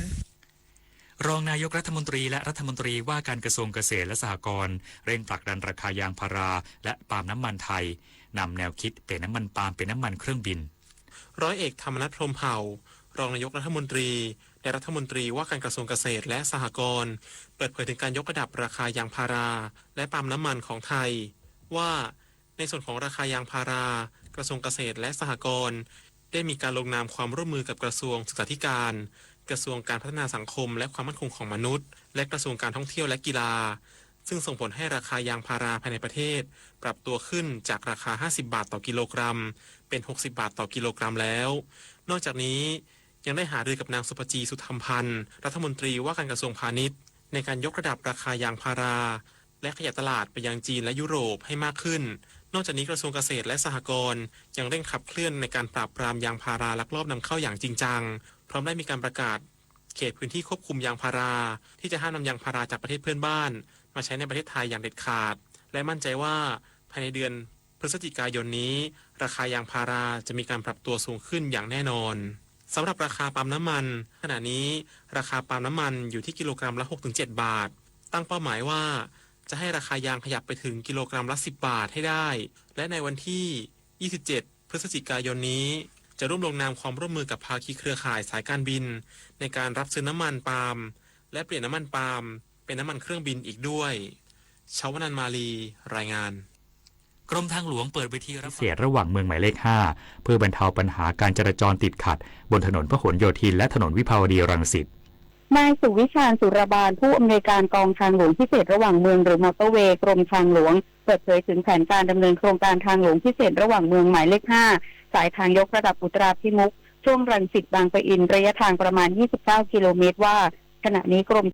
รองนายกรัฐมนตรีและรัฐมนตรีว่าการกระทรวงเกษตรและสหกรณ์เร่งผลักดันราคายางพาราและปาล์มน้ำมันไทยนำแนวคิดเปลี่ยนน้ำมันปาล์มเป็นน้ำมันเครื่องบินร้อยเอกธรรมนัส พรหมเผ่ารองนายกรัฐมนตรีและรัฐมนตรีว่าการกระทรวงเกษตรและสหกรณ์เปิดเผยถึงการยกระดับราคายางพาราและปาล์มน้ำมันของไทยว่าในส่วนของราคายางพารากระทรวงเกษตรและสหกรณ์ได้มีการลงนามความร่วมมือกับกระทรวงศึกษาธิการกระทรวงการพัฒนาสังคมและความมั่นคงของมนุษย์และกระทรวงการท่องเที่ยวและกีฬาซึ่งส่งผลให้ราคายางพาราภายในประเทศปรับตัวขึ้นจากราคา50 บาทต่อกิโลกรัมเป็น60 บาทต่อกิโลกรัมแล้วนอกจากนี้ยังได้หารือกับนางสุภจีสุธรรมพันธ์รัฐมนตรีว่าการกระทรวงพาณิชย์ในการยกระดับราคายางพาราและขยายตลาดไปยังจีนและยุโรปให้มากขึ้นนอกจากนี้กระทรวงเกษตรและสหกรณ์ยังเร่งขับเคลื่อนในการปราบปรามยางพาราลักลอบนำเข้าอย่างจริงจังพร้อมได้มีการประกาศเขตพื้นที่ควบคุมยางพาราที่จะห้ามนำยางพาราจากประเทศเพื่อนบ้านมาใช้ในประเทศไทยอย่างเด็ดขาดและมั่นใจว่าภายในเดือนพฤศจิกายนนี้ราคายางพาราจะมีการปรับตัวสูงขึ้นอย่างแน่นอนสำหรับราคาปาล์มน้ำมันขณะนี้ราคาปาล์มน้ำมันอยู่ที่กิโลกรัมละ 6-7 บาทตั้งเป้าหมายว่าจะให้ราคายางขยับไปถึงกิโลกรัมละ10 บาทให้ได้และในวันที่27 พฤศจิกายนนี้จะร่วมลงนามความร่วมมือกับภาคีเครือข่ายสายการบินในการรับซื้อน้ำมันปาล์มและเปลี่ยนน้ำมันปาล์มเป็นน้ำมันเครื่องบินอีกด้วยชาวนันท์ มาลีรายงานกรมทางหลวงเปิดวิธีรับเสียระหว่างเมืองหมายเลข 5เพื่อบรรเทาปัญหาการจราจรติดขัดบนถนนพหลโยธินและถนนวิภาวดีรังสิตนายสุวิชาญสุรบาลผู้อำนวยการกองทางหลวงพิเศษระหว่างเมืองหรือมอเตอร์เวย์กรมทางหลวงเปิดเผยถึงแผนการดำเนินโครงการทางหลวงพิเศษระหว่างเมืองหมายเลข 5สายทางยกระดับอุตราพิมุขช่วงรังสิตบางปะอินระยะทางประมาณ29 กิโลเมตรว่าขณะนี้กรม